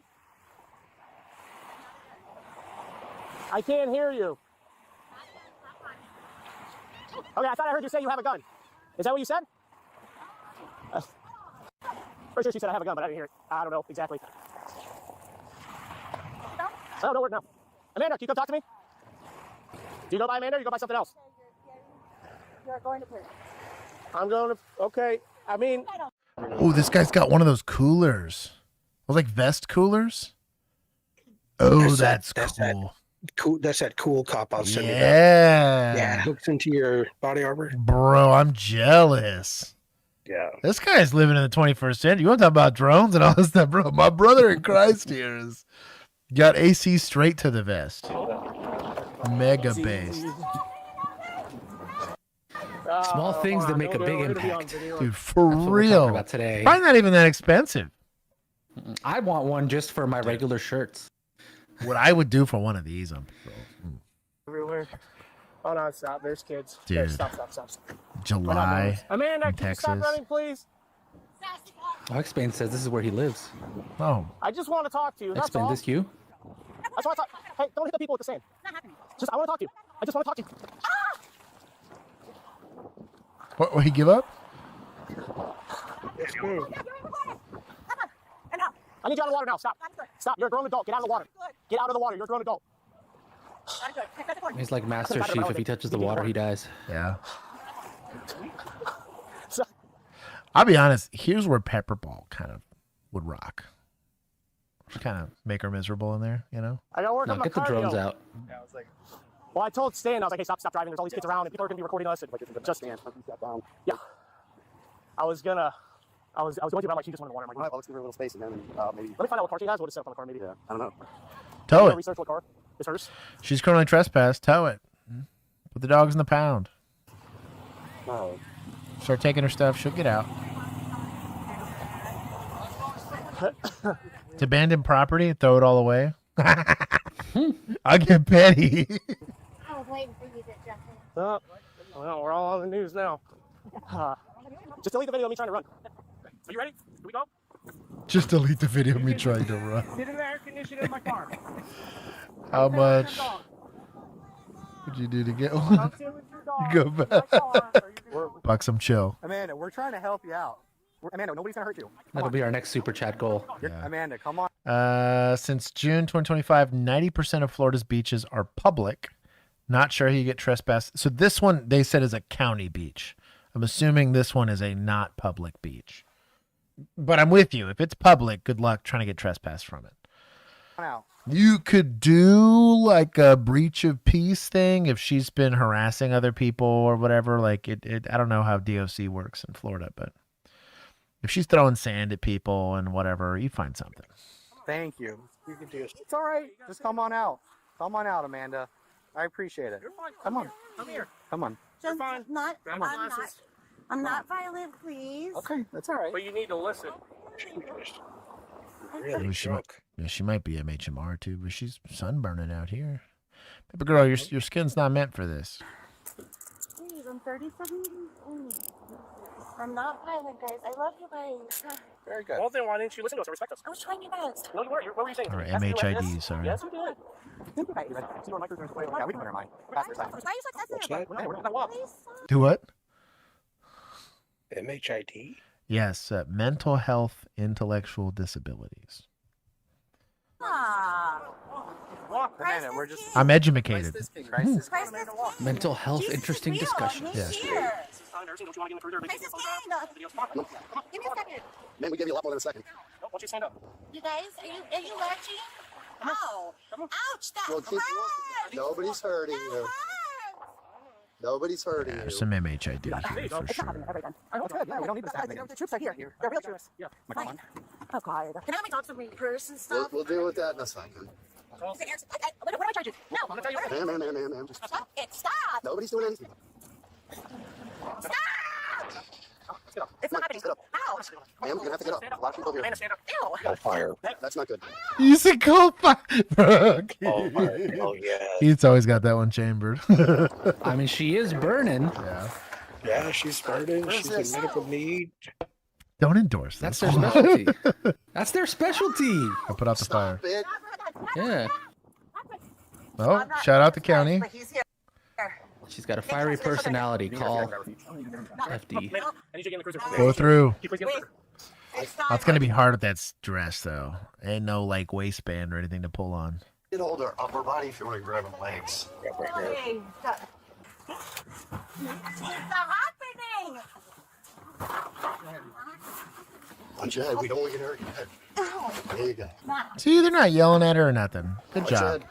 I can't hear you. Okay, I thought I heard you say you have a gun. Is that what you said? Pretty sure she said I have a gun, but I didn't hear it. I don't know exactly. Oh, no word now. Amanda, can you come talk to me? Do you go by Amanda or you go by something else? You're going to prison. I'm going to, okay. I mean. Oh, this guy's got one of those coolers. like vest coolers. Oh, that's cool. That's that cool cop. I'll send you that. Yeah. It hooks into your body armor. Bro, I'm jealous. Yeah. This guy's living in the 21st century. You want to talk about drones and all this stuff, bro? My brother in Christ here is got AC straight to the vest. Mega based. Small things that make a big impact. Dude, for real. About today. Probably not even that expensive. I want one just for my regular shirts. What I would do for one of these, Everywhere. Oh no, stop. There's kids. Dude. There, stop. July Amanda, in can you stop Texas. running, please? X-Bane says this is where he lives. Oh. I just want to talk to you. That's X-Bane, all. this you? I just want to talk. Hey, don't hit the people with the sand. Just, I want to talk to you. I just want to talk to you. What he give up? Yes, move. I need you out of the water now. Stop. Stop. You're a grown adult. Get out of the water. Get out of the water. You're a grown adult. He's like Master Chief. If he touches the water, he dies. Yeah. I'll be honest. Here's where Pepperball kind of would rock. Kind of make her miserable in there, you know? I gotta work on my get the drones cardio. out. Yeah, I was like, well, I told Stan, I was like, hey, stop driving. There's all these kids around, and people are gonna be recording us. And like, just Stan. Yeah. I was going to, but I'm like, she just wanted the water. I'm like, all right, well, let's give her a little space, and then maybe. Let me find out what car she has. We'll just set up on the car, maybe. I don't know. Tow it. Research what car is hers. She's criminally trespassed. Tow it. Put the dogs in the pound. Oh. Start taking her stuff. She'll get out. It's abandoned property. Throw it all away. I'll get petty. I was waiting for you to jump in. Well, we're all on the news now. Just delete the video of me trying to run. Are you ready? Here we go. Just delete the video of me trying to run. Sit in the air conditioner in my car. How much would you do to get one? You go back. Buck some chill. Amanda, we're trying to help you out. Amanda, nobody's gonna hurt you. That'll be our next super chat goal. Yeah. Amanda, come on. Since June 2025, 90% of Florida's beaches are public. Not sure how you get trespassed. So this one, they said, is a county beach. I'm assuming this one is a not public beach. But I'm with you. If it's public, good luck trying to get trespassed from it. Now. You could do like a breach of peace thing if she's been harassing other people or whatever. Like I don't know how DOC works in Florida, but if she's throwing sand at people and whatever, you find something. Thank you. You can do it. It's all right. Just come on out. Come on out, Amanda. I appreciate it. Come on. Come here. Come on. Just not. I'm not violent, please. Okay, that's all right. But you need to listen. Really she might be MHMR too, but she's sunburning out here. Baby girl, your skin's not meant for this. Please, I'm 37 years old. I'm not violent, guys. I love you guys. Very good. Well, then why didn't you listen to us or respect us? I was trying your best. No, you weren't. What were you saying? Or Ask me like MHID, this. sorry. Yes, you did. Right. See your microphones. Yeah, we can learn mine. Pass this time. Why are you so sensitive? We're not walk. Do what? MHID? Yes, mental health, intellectual disabilities. Walk, Amanda. We're just. I'm educated. Mental health, interesting discussion. Yeah. Give me a second. Man, we gave you a lot more than a second. Why don't you stand up? You guys, are you watching? Ow! Ouch! That Well, keep hurts! Nobody's hurting you. Nobody's hurting you. Some MHID here for sure. It's good. Yeah, we don't need this happening. The troops are here. They're real troops. Yeah. Come on. Oh, God. Can I have my dogs from my purse and stuff? We'll deal with that in a second. What do I charge you? No. I'm going to tell you. Ma'am. Just Stop it. Stop. nobody's doing anything. Stop! It's not happening. Ow! Ma'am, you're going to have to get up. A lot of people here. Amanda, stand up. Ew. Call fire. That's not good. You said call fire. Oh, yeah. He's always got that one chambered. I mean, she is burning. Yeah. Yeah, she's burning. She's in medical need. Don't endorse That's this. their specialty. That's their specialty. I'll put out the fire. It. Yeah. Oh, shout out the county. She's got a fiery personality. Call FD. Go through. It's going to be hard with that dress, though. Ain't no, like, waistband or anything to pull on. Get hold of her upper body if you want to grab her legs. It's happening! Punch your head. We don't want to get hurt. Your head. There you go. See, they're not yelling at her or nothing. Good job.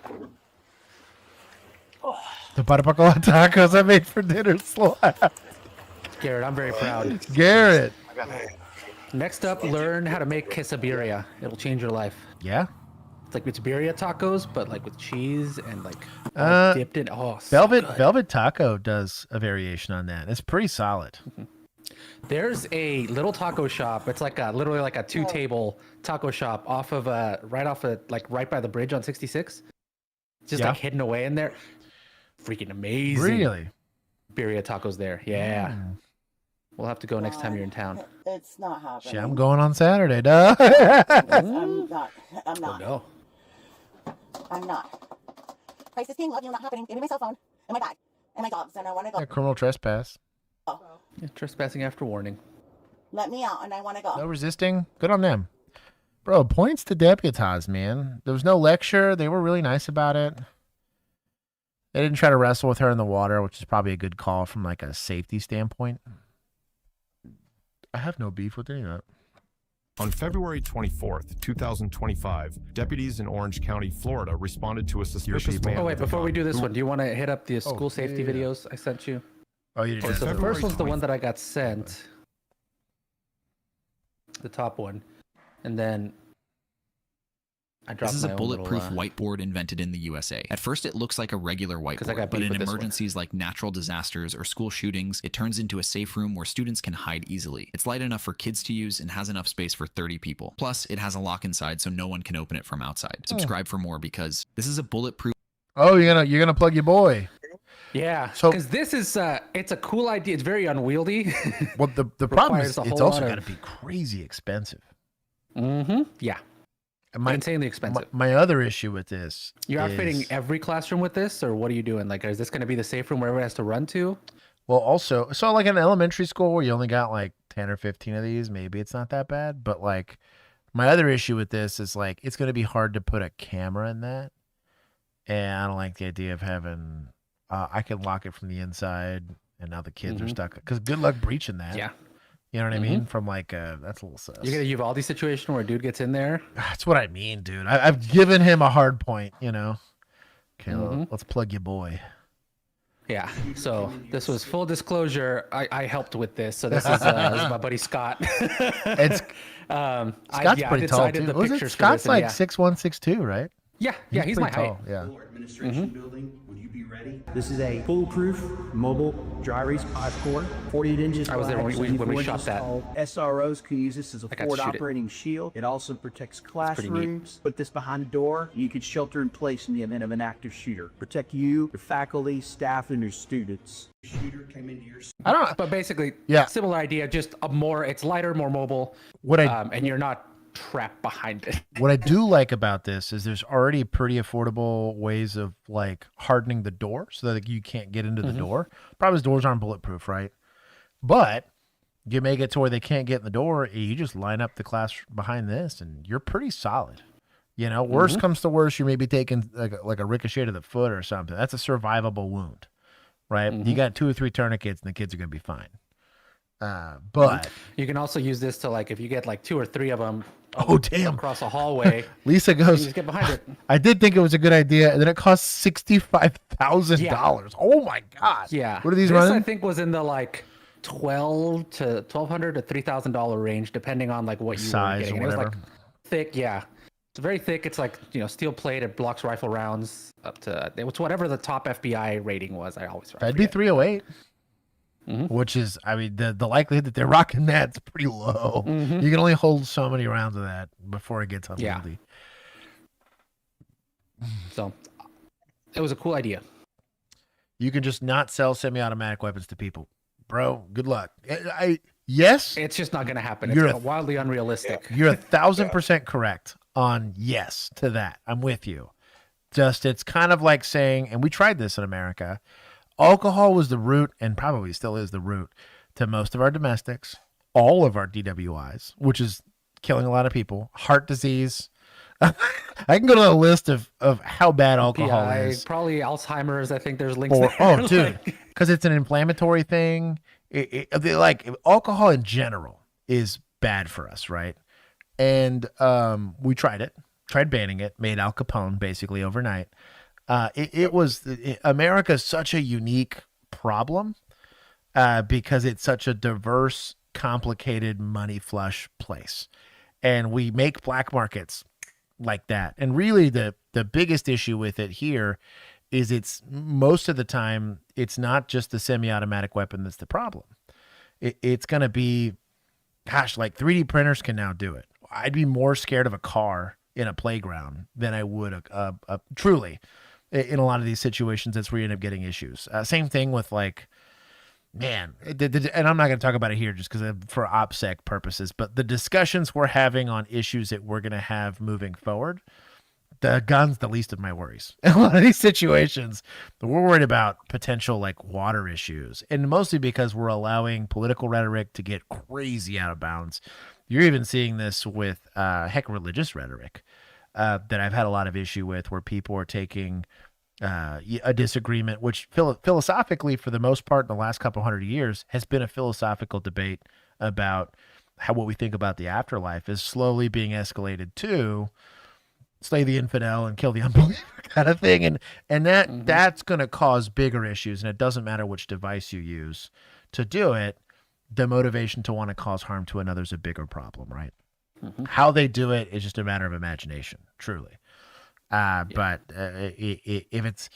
The barbacoa tacos I made for dinner slap. Garrett, I'm very proud. Garrett. Next up, learn how to make quesadilla. It'll change your life. Yeah. It's like it's birria tacos, but like with cheese and like dipped in. Oh, Velvet Taco does a variation on that. It's pretty solid. There's a little taco shop. It's like literally like a 2-table taco shop off of right by the bridge on 66. Just like hidden away in there. Freaking amazing. Really? Birria tacos there. Yeah. We'll have to go next time you're in town. It's not happening. Shit, I'm going on Saturday, duh. I'm not. Oh, no. I'm not. Crisis King, love you, not happening. Give me my cell phone and my bag and my dogs, and I want to go. Yeah, criminal trespass. Yeah, trespassing after warning. Let me out, and I want to go. No resisting. Good on them. Bro, points to deputize, man. There was no lecture. They were really nice about it. They didn't try to wrestle with her in the water, which is probably a good call from like a safety standpoint. I have no beef with any of that. On February 24th, 2025, deputies in Orange County, Florida, responded to a suspicious man. Oh, wait, before we do this one, do you want to hit up the school safety videos I sent you? Oh, you did. So the first one's the one that I got sent. The top one. And then I dropped This is a my own bulletproof little, whiteboard invented in the USA. At first, it looks like a regular whiteboard, but in emergencies like natural disasters or school shootings, it turns into a safe room where students can hide easily. It's light enough for kids to use and has enough space for 30 people. Plus, it has a lock inside so no one can open it from outside. Subscribe for more because this is a bulletproof... Oh, you're gonna plug your boy. Yeah, so because this is it's a cool idea. It's very unwieldy. Well, the problem is it's also got to be crazy expensive. Mm-hmm. Yeah. Insanely expensive. My other issue with this, you're outfitting every classroom with this, or what are you doing? Like, is this going to be the safe room where everyone has to run to? Well, also, so like in elementary school where you only got like 10 or 15 of these, maybe it's not that bad. But like, my other issue with this is like it's going to be hard to put a camera in that, and I don't like the idea of having. I can lock it from the inside, and now the kids are stuck. Because good luck breaching that. Yeah. You know what I mean? From like, that's a little sus. You get a Uvalde situation where a dude gets in there? That's what I mean, dude. I've given him a hard point, you know? Okay, let's plug your boy. Yeah. So this was full disclosure. I helped with this. So this is, this is my buddy Scott. It's Scott's pretty tall, too. Was it? Scott's like 6'1", 6'2", right? Yeah. Yeah, he's my height. Yeah. Administration building. Would you be ready? This is a foolproof mobile dry erase 5-core, 48 inches. I was there when we shot that. SROs can use this as a forward operating shield. It also protects classrooms. Put this behind a door. You could shelter in place in the event of an active shooter. Protect you, your faculty, staff, and your students. Shooter came into your. I don't know, but basically, yeah, similar idea. Just it's lighter, more mobile. And you're not trapped behind it. What I do like about this is there's already pretty affordable ways of like hardening the door so that you can't get into the door. Problem is doors aren't bulletproof, right? But you make it to where they can't get in the door. You just line up the class behind this and you're pretty solid. You know, worst comes to worst, you may be taking like a ricochet to the foot or something. That's a survivable wound, right? You got 2 or 3 tourniquets and the kids are going to be fine. But you can also use this to like, if you get like 2 or 3 of them across a hallway, Lisa goes, just get behind it. I did think it was a good idea, and then it costs $65,000. Oh my god! Yeah, what are these this running? I think was in the like $1,200 to $3,000 range, depending on like what you size were getting. Or whatever. It was like thick, yeah. It's very thick. It's like, you know, steel plate. It blocks rifle rounds up to it's whatever the top FBI rating was. That'd be 308. Which is, I mean, the likelihood that they're rocking that's pretty low. You can only hold so many rounds of that before it gets unwieldy. So, it was a cool idea. You can just not sell semi-automatic weapons to people, bro. Good luck. Yes, it's just not going to happen. It's wildly unrealistic. You're 1,000% correct on yes to that. I'm with you. Just it's kind of like saying, and we tried this in America. Alcohol was the root, and probably still is the root, to most of our domestics, all of our DWIs, which is killing a lot of people, heart disease. I can go to a list of how bad alcohol is. Probably Alzheimer's. I think there's links there. Oh, dude, because it's an inflammatory thing. Like alcohol in general is bad for us, right? And we tried banning it, made Al Capone basically overnight. America's such a unique problem because it's such a diverse, complicated, money flush place. And we make black markets like that. And really the biggest issue with it here is it's most of the time, it's not just the semi-automatic weapon that's the problem. It's going to be, gosh, like 3D printers can now do it. I'd be more scared of a car in a playground than I would truly in a lot of these situations. That's where you end up getting issues. Same thing with like, man, and I'm not going to talk about it here just because for OPSEC purposes, but the discussions we're having on issues that we're going to have moving forward, the gun's the least of my worries. In a lot of these situations, we're worried about potential like water issues, and mostly because we're allowing political rhetoric to get crazy out of bounds. You're even seeing this with religious rhetoric that I've had a lot of issue with, where people are taking a disagreement, which philosophically, for the most part, in the last couple hundred years, has been a philosophical debate about what we think about the afterlife, is slowly being escalated to slay the infidel and kill the unbeliever kind of thing. And that's going to cause bigger issues. And it doesn't matter which device you use to do it. The motivation to want to cause harm to another is a bigger problem, right? How they do it is just a matter of imagination, truly. But if it's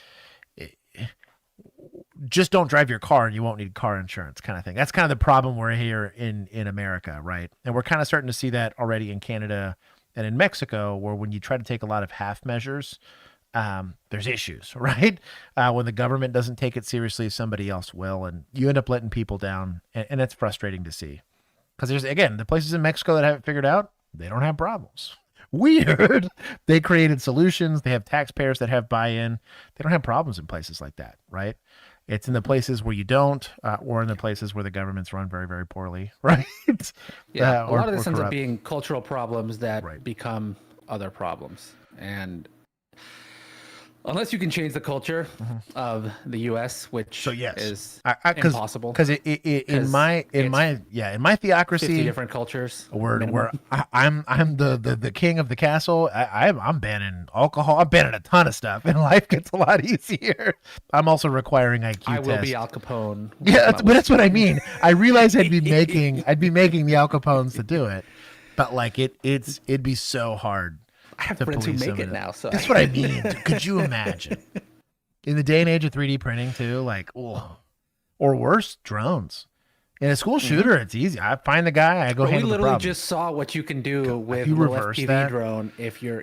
just don't drive your car and you won't need car insurance kind of thing. That's kind of the problem we're here in America, right? And we're kind of starting to see that already in Canada and in Mexico, where when you try to take a lot of half measures, there's issues, right? When the government doesn't take it seriously, somebody else will, and you end up letting people down, and that's frustrating to see. Because there's, again, the places in Mexico that have it figured out, they don't have problems. Weird. They created solutions. They have taxpayers that have buy-in. They don't have problems in places like that, right? It's in the places where you don't, or in the places where the government's run very, very poorly, right? Yeah, a lot of this ends up being cultural problems that become other problems. And unless you can change the culture of the U.S., which is impossible. Because in my theocracy, 50 different cultures. I'm the king of the castle. I'm banning alcohol. I'm banning a ton of stuff, and life gets a lot easier. I'm also requiring IQ tests. I will be Al Capone. Yeah, that's what I mean. I realize I'd be making the Al Capones to do it, but like it'd be so hard. I have friends who make it now, so that's what I mean. Could you imagine in the day and age of 3D printing too? Like, or worse, drones. In a school shooter, it's easy. I find the guy, I go handle the problem. We literally just saw what you can do with a FPV drone if you're,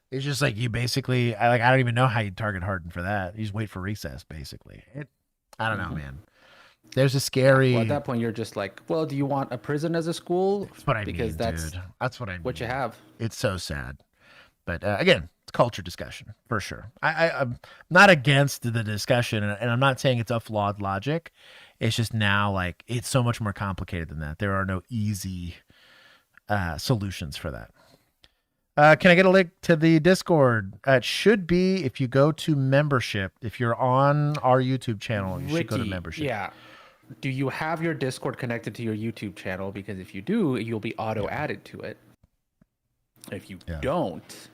It's just like you basically, I don't even know how you target harden for that. You just wait for recess, basically. I don't know, man. There's a scary. Well, at that point, you're just like, well, do you want a prison as a school? That's what I mean, dude. That's what I mean. What you have. It's so sad. But again, it's culture discussion for sure. I'm not against the discussion, and I'm not saying it's a flawed logic. It's just now like it's so much more complicated than that. There are no easy solutions for that. Can I get a link to the Discord? It should be if you go to membership. If you're on our YouTube channel, you should go to membership. Yeah. Do you have your Discord connected to your YouTube channel? Because if you do, you'll be auto-added to it. If you don't,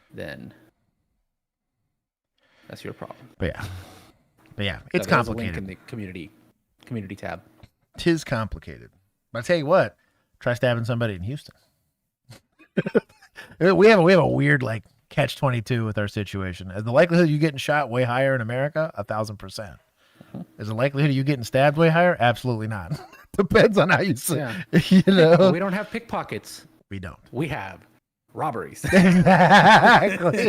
then that's your problem. But yeah, it's complicated. There's a link in the community tab. 'Tis complicated. But I tell you what, try stabbing somebody in Houston. we have a weird like catch-22 with our situation. Is the likelihood of you getting shot way higher in America? 1,000%. Is the likelihood of you getting stabbed way higher? Absolutely not. Depends on how you see. You know, we don't have pickpockets. We don't. We have robberies. Exactly.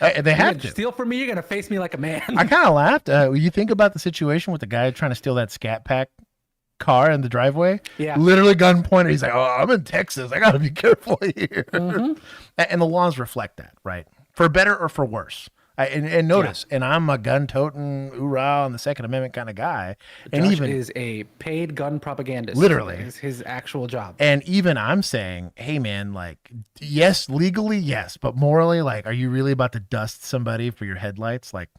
They have to steal from me. You're gonna face me like a man. I kind of laughed. You think about the situation with the guy trying to steal that Scat Pack car in the driveway. Yeah. Literally gun pointed. He's like, "Oh, I'm in Texas. I got to be careful here." And the laws reflect that, right? For better or for worse. And notice, and I'm a gun-toting, hoorah, on the Second Amendment kind of guy. And Josh even is a paid gun propagandist. Literally. It's his actual job. And even I'm saying, hey, man, like, yes, legally, yes. But morally, like, are you really about to dust somebody for your headlights? Like,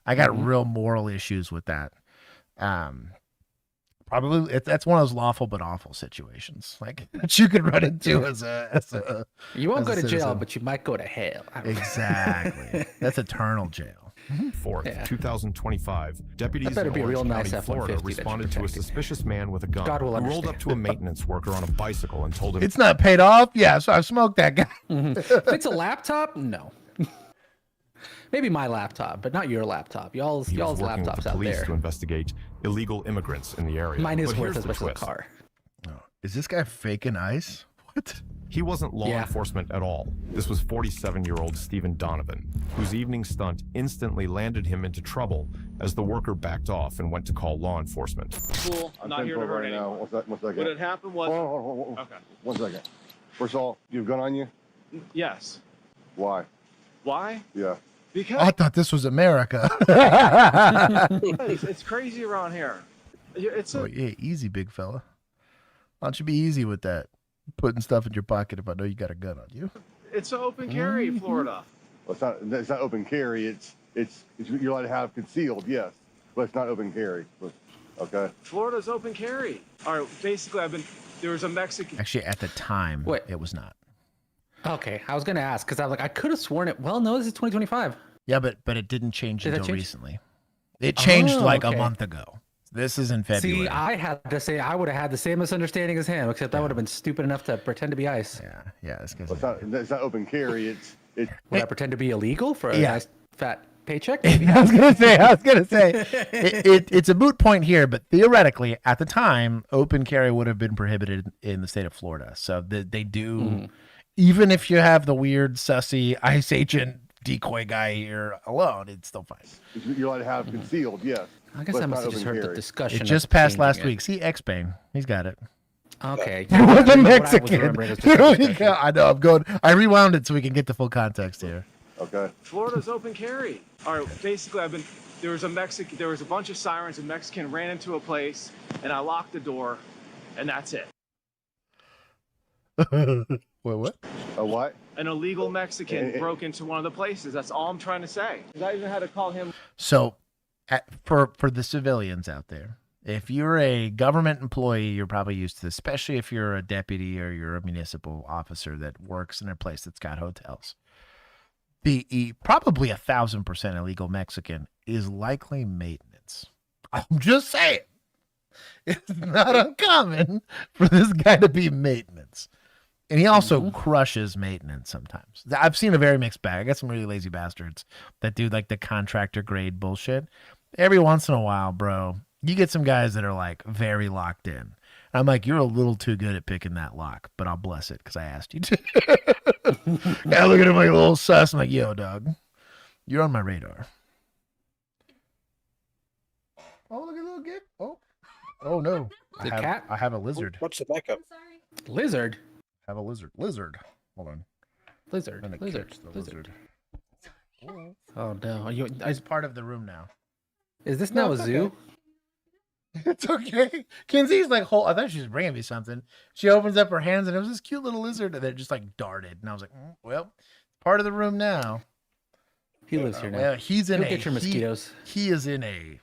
I got real moral issues with that. But Probably that's one of those lawful but awful situations, like that you could run into as a. You won't as go a to jail, citizen. but you might go to hell. Exactly. That's eternal jail. 4th, 2025, deputies better in be a Orange real nice County, Florida, F-150 that you're responded to a protecting. suspicious man with a gun God who will rolled understand. up to a maintenance worker on a bicycle and told him It's not paid off. Yeah, so I smoked that guy. If it's a laptop, no. Maybe my laptop, but not your laptop. Y'all's he was working with laptops the out police there. to investigate illegal immigrants in the area. Mine is But worth here's as the much as a twist. car. Is this guy faking ice? What? He wasn't law Yeah. enforcement at all. This was 47-year-old Stephen Donovan, whose evening stunt instantly landed him into trouble as the worker backed off and went to call law enforcement. Cool. I'm not here to hurt anyone. One second. What had happened was... Hold on. Okay. 1 second. First of all, you have a gun on you? Yes. Why? Why? Yeah. Because I thought this was America. it's crazy around here. It's a... Oh yeah, easy, big fella. Why don't you be easy with that? Putting stuff in your pocket if I know you got a gun on you. It's an open carry, Florida. Well, it's not open carry. It's you're allowed to have concealed, yes, but it's not open carry. Okay. Florida's open carry. All right. Basically, there was a Mexican. Actually, at the time, Wait. it was not. Okay, I was gonna ask because I'm like, I could have sworn it. Well, no, this is 2025. Yeah, but it didn't change Did that until change? recently. It changed like a okay. month ago. This is in February. See, I had to say I would have had the same misunderstanding as him, except I would have been stupid enough to pretend to be ice. Yeah. This guy's Well, it's not open carry. It's Would I pretend to be illegal for a Yeah. nice fat paycheck? I was gonna say, it's a moot point here, but theoretically, at the time, open carry would have been prohibited in the state of Florida. So they do, even if you have the weird sussy ICE agent decoy guy here alone, it's still fine. you're allowed to have concealed, yes. I guess but I it's must not have just open heard the carry. discussion. It of just passed last changing it. week. See, X-Bane, he's got it. Okay. It was a What I was Mexican. remembering was just There the we discussion. go. I know. I'm going. I rewound it so we can get the full context here. Okay. Florida's open carry. All right. Basically, there was a bunch of sirens. A Mexican ran into a place, and I locked the door, and that's it. Wait, what? A what? An illegal Mexican broke into one of the places. That's all I'm trying to say. I even had to call him. So, for the civilians out there, if you're a government employee, you're probably used to this, especially if you're a deputy or you're a municipal officer that works in a place that's got hotels. The probably 1,000% illegal Mexican is likely maintenance. I'm just saying. It's not uncommon for this guy to be maintenance. And he also crushes maintenance sometimes. I've seen a very mixed bag. I got some really lazy bastards that do like the contractor grade bullshit. Every once in a while, bro, you get some guys that are like very locked in. I'm like, you're a little too good at picking that lock, but I'll bless it because I asked you to. I look at him like a little sus. I'm like, yo, dog, you're on my radar. Oh, look at the little gift. Oh no. The cat? I have a lizard. What's the backup? Lizard. I have a lizard. Lizard. Hold on. Lizard. I'm gonna Lizard. catch the lizard. Oh no. Are you? He's part of the room now. Is this No, now a it's zoo? okay. It's okay. Kenzie's like, I thought she was bringing me something. She opens up her hands and it was this cute little lizard that just like darted. And I was like, well, part of the room now. He lives here now. Well, he's in He'll get your mosquitoes. He is in a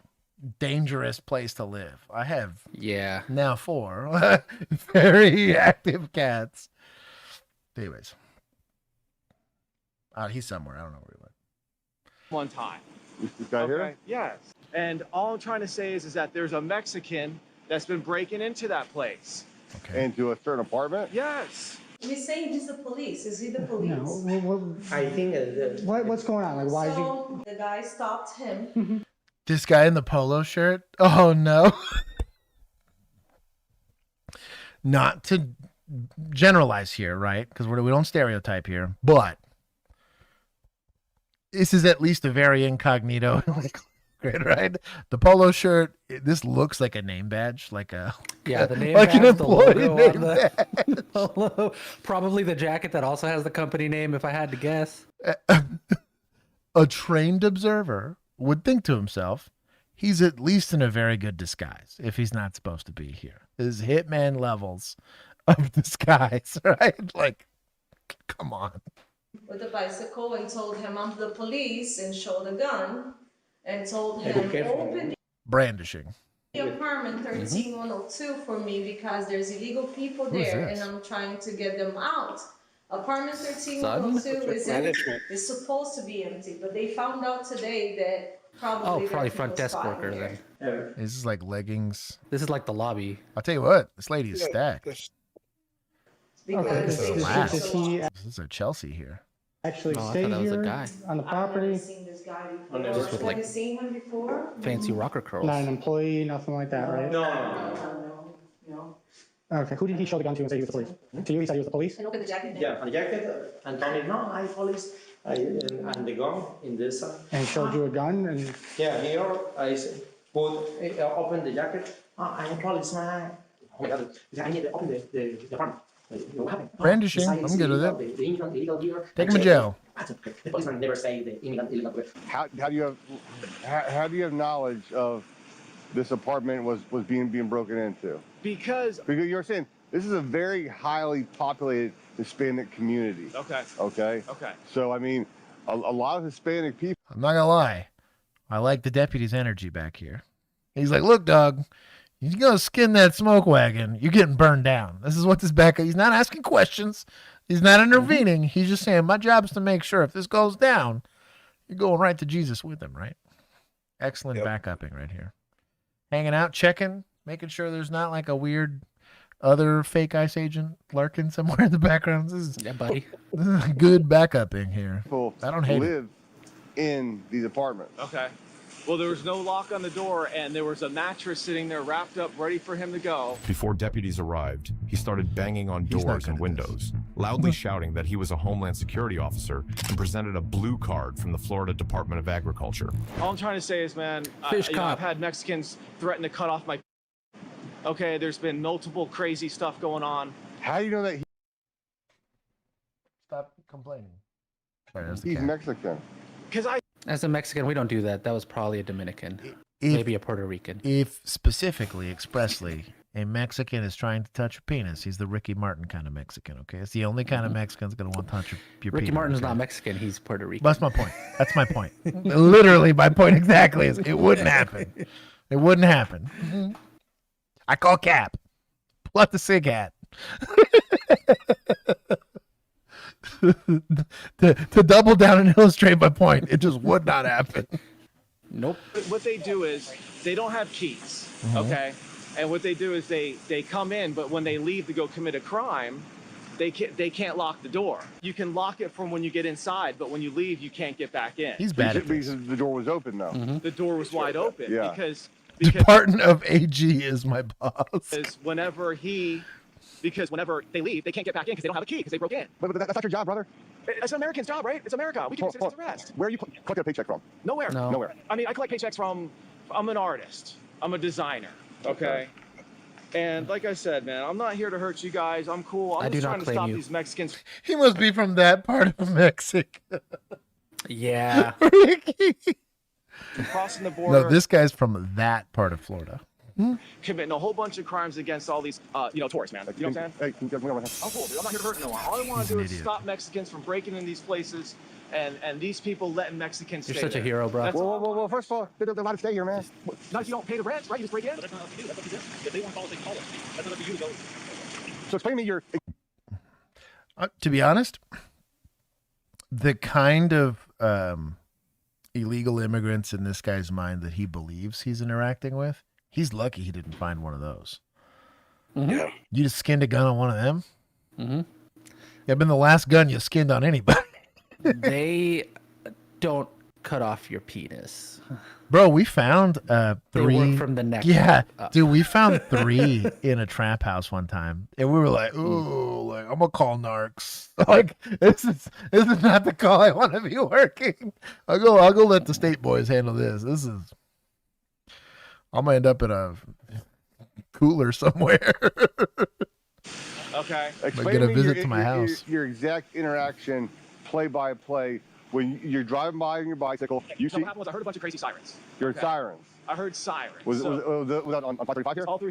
dangerous place to live. I have now 4 very active cats. Anyways. He's somewhere. I don't know where he went. One time. This guy here? Yes. And all I'm trying to say is that there's a Mexican that's been breaking into that place. Okay. Into a certain apartment? Yes. We're saying he's the police. Is he the police? No. I think What's going on? Like, why is he? so. The guy stopped him. This guy in the polo shirt. Oh no. Not to generalize here, right? Because we don't stereotype here, but this is at least a very incognito, great, right? The polo shirt. This looks like a name badge, like a The name like badge, an employee the logo name on the badge. polo. Probably the jacket that also has the company name, if I had to guess. A trained observer would think to himself, he's at least in a very good disguise if he's not supposed to be here. His hitman levels of disguise, right? Like, come on. With a bicycle and told him I'm the police and showed a gun and told him open. Brandishing. Apartment 13102 for me because there's illegal people Who is there and this? I'm trying to get them out. Apartment 13102 is supposed to be empty, but they found out today that Probably their front people's desk fine worker there. then. This is like leggings. This is like the lobby. I'll tell you what, this lady is stacked. Because This they is took a so long. This is a Chelsea here. Actually, Oh, I stay thought that was a here guy. on the I've property. never seen this guy before. Just with, like, Have you seen him before? Fancy rocker curls. Not an employee, nothing like that, right? No. Okay. Who did he show the gun to and say he was the police? To you, he said he was the police. And look at the jacket. Yeah, and jacket, and Tony, no, I police, and the gun in this side. And showed you a gun and. Yeah, here I put, open the jacket. I'm a policeman. Oh my God, I need to open the apartment. What happened? Brandishing. I'm good with it. The immigrant illegal here. Take him to jail. The policeman never say the immigrant illegal here. How do you have knowledge of this apartment was being broken into? Because you're saying this is a very highly populated Hispanic community. Okay. Okay. Okay. So I mean, a lot of Hispanic people. I'm not gonna lie. I like the deputy's energy back here. He's like, look, dog, you're gonna skin that smoke wagon. You're getting burned down. This is what this back. He's not asking questions. He's not intervening. He's just saying, my job is to make sure if this goes down, you're going right to Jesus with him, right? Excellent backupping right here. Hanging out, checking, making sure there's not like a weird other fake ICE agent lurking somewhere in the background. This is buddy. This is good backupping here. People I don't hate live in these apartments. Okay. Well, there was no lock on the door, and there was a mattress sitting there wrapped up, ready for him to go. Before deputies arrived, he started banging on doors and windows, loudly shouting that he was a Homeland Security officer and presented a blue card from the Florida Department of Agriculture. All I'm trying to say is, man, I've had Mexicans threaten to cut off my. Okay, there's been multiple crazy stuff going on. How do you know that Stop complaining. he's Mexican? Because As a Mexican, we don't do that. That was probably a Dominican. Maybe a Puerto Rican. If specifically, expressly, a Mexican is trying to touch your penis, he's the Ricky Martin kind of Mexican, okay? It's the only kind of Mexican's going to want to touch your penis. Ricky Martin's okay? not Mexican. He's Puerto Rican. That's my point. That's my point. Literally, my point exactly is it wouldn't happen. It wouldn't happen. I call Cap. Pull out the sig hat. to double down and illustrate my point, it just would not happen. Nope. What they do is they don't have keys, okay? And what they do is they come in, but when they leave to go commit a crime, they can't lock the door. You can lock it from when you get inside, but when you leave, you can't get back in. He's bad at Because the door was open though. The door was wide open Yeah. because Department of AG is my boss. whenever they leave, they can't get back in because they don't have a key because they broke in. But that's not your job, brother. It's an American's job, right? It's America. We can do citizen's arrest. Where are you collecting a paycheck from? Nowhere. No. Nowhere. I mean, I collect paychecks from. I'm an artist. I'm a designer. Okay. And like I said, man, I'm not here to hurt you guys. I'm cool. I'm just trying to stop these Mexicans. He must be from that part of Mexico. Yeah. Crossing the border. No, this guy's from that part of Florida. Committing a whole bunch of crimes against all these, tourists, man. You know what I'm saying? Hey, I'm cool, dude. I'm not here to hurt no one. All I want to do is stop Mexicans from breaking in these places and these people letting Mexicans You're stay such a there. hero, bro. That's all. Well, first of all, they're allowed to stay here, man. Not if you don't pay the rent, right? You just break in. But that's not up to you. That's up to them. If they want to follow, they follow. That's not up to you to go. So explain to me your. To be honest, the kind of illegal immigrants in this guy's mind that he believes he's interacting with, he's lucky he didn't find one of those. Yeah. You just skinned a gun on one of them? Mm-hmm. I've been the last gun you skinned on anybody. They don't cut off your penis. Bro, we found 3. They work from the neck Yeah, up. dude, we found 3 in a trap house one time, and we were like, "Ooh, like I'm gonna call narcs. Like this is not the call I want to be working. I'll go let the state boys handle this. I'm gonna end up in a cooler somewhere." Okay. Explain get a to me visit to my house. Your exact interaction, play by play, when you're driving by on your bicycle. You So see what happened was I heard a bunch of crazy sirens. your sirens. I heard sirens. Was So- that on 535 here? all through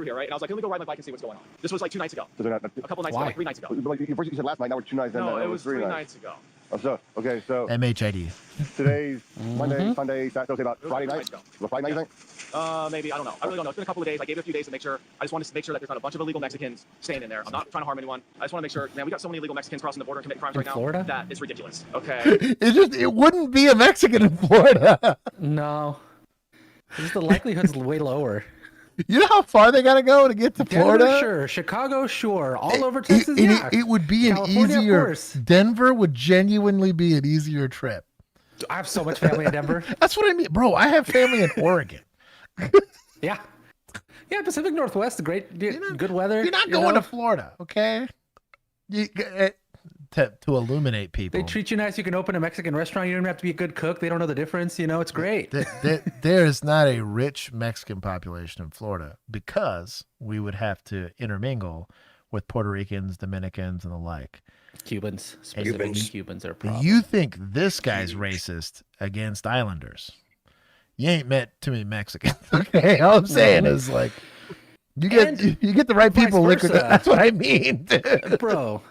here, right? And I was like, let me go ride my bike and see what's going on. This was like 2 nights ago. So they're not, A couple nights ago, like 3 nights ago. Like, first you said last night, now we're 2 nights. No, then it was 3 nights ago. Oh, so okay, so MHID. today's Monday, Sunday, Saturday, about Friday night. nights ago. Was Friday night, you think? Maybe, I don't know. I really don't know. It's been a couple of days. I gave it a few days to make sure. I just wanted to make sure that there's not a bunch of illegal Mexicans staying in there. I'm not trying to harm anyone. I just want to make sure, man, we got so many illegal Mexicans crossing the border and committing crimes right now. Florida? That is ridiculous. Okay. It wouldn't be a Mexican in Florida. No. Just the likelihood's way lower. You know how far they got to go to get to Florida? Denver, sure. Chicago, sure. All over Texas, yeah. It would be California, an of easier. course. Denver would genuinely be an easier trip. I have so much family in Denver. That's what I mean, bro. I have family in Oregon. Yeah. Yeah, Pacific Northwest, good weather. You're not going to Florida, okay? To illuminate people. They treat you nice. You can open a Mexican restaurant. You don't even have to be a good cook. They don't know the difference. It's great. There is not a rich Mexican population in Florida because we would have to intermingle with Puerto Ricans, Dominicans, and the like. Cubans. Specifically Cubans are a problem. You think this guy's racist against Islanders? You ain't met too many Mexicans. Okay, all I'm saying is like you get the right people. That's what I mean, dude. Bro.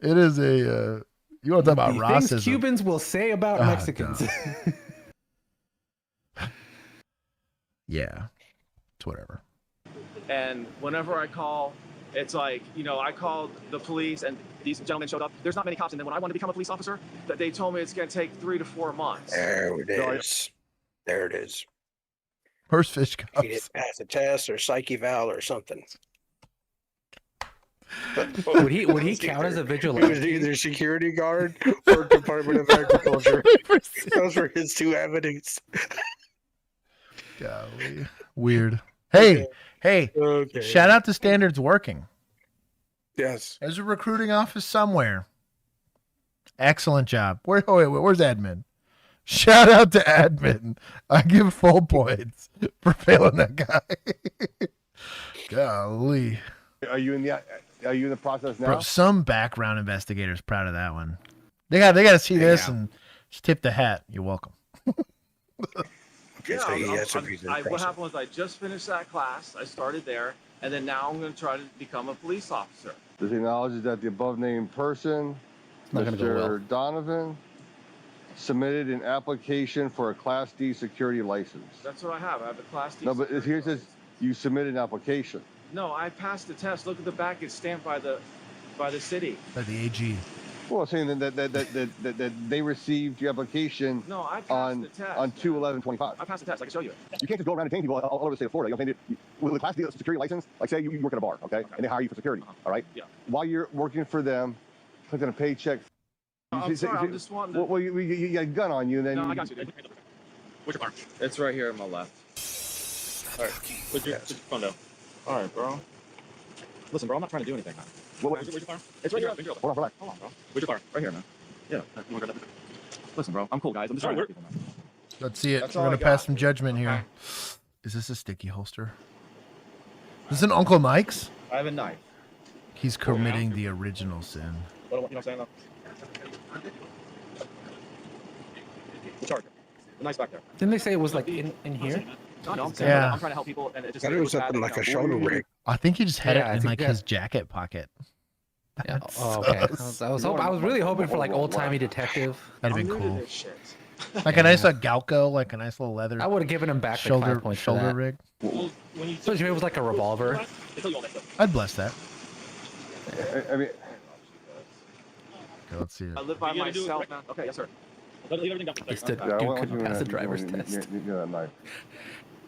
It is a you want to talk about racism? Things Cubans will say about Mexicans. Yeah, it's whatever. And whenever I call, it's like, I called the police and these gentlemen showed up. There's not many cops. And then when I wanted to become a police officer, they told me it's going to take 3 to 4 months. There it is. There it is. Where's fish cups? He didn't pass a test or psych eval or something. Would he count as a vigilante? He was either security guard or Department of Agriculture. Those were his two avenues. Golly. Weird. Hey, Okay. Shout out to Standards Working. Yes. There's a recruiting office somewhere. Excellent job. Where's admin? Shout out to admin. I give full points for failing that guy. Golly. Are you in the process now? Bro, some background investigator's proud of that one. They got to see this and just tip the hat. You're welcome. What happened was I just finished that class. I started there, and then now I'm going to try to become a police officer. This acknowledges that the above named person, Mr. Donovan, submitted an application for a Class D security license. That's what I have. I have a Class D. No, but here it says you submitted an application. No, I passed the test. Look at the back. It's stamped by the city. By the AG. Well, saying that they received your application No, I passed the test. on 2/11/25. I passed the test. I can show you it. You can't just go around and detaining people all over the state of Florida. With a Class D security license, like say you work at a bar, okay? And they hire you for security, all right? Yeah. While you're working for them, collecting a paycheck. I'm sorry, I'm just wanting to... Well, you got a gun on you, and then... No, I got you. Where's your car? It's right here on my left. All right, put your phone down. All right, bro. Listen, bro, I'm not trying to do anything, man. Where's your car? It's right here. Hold on, bro. Where's your car? Right here, man. Yeah. Listen, bro, I'm cool, guys. I'm just trying to work people, man. Let's see it. We're going to pass some judgment here. Is this a sticky holster? Is this an Uncle Mike's? I have a knife. He's committing the original sin. You know what I'm saying, though? The charger. The knife's back there. Didn't they say it was like in here? No, I'm saying I'm trying to help people, and it just... It was up in like a shoulder rig. I think he just had it in like his jacket pocket. Yeah. Oh, okay. I was really hoping for like old-timey detective. That'd have been cool. Like a nice Galco, like a nice little leather. I would have given him back shoulder like 5 points for that. rig. Especially if it was like a revolver. I'd bless that. I mean, okay, let's see it. I live by myself, man. Okay, yes, sir. It's the dude couldn't pass the driver's test.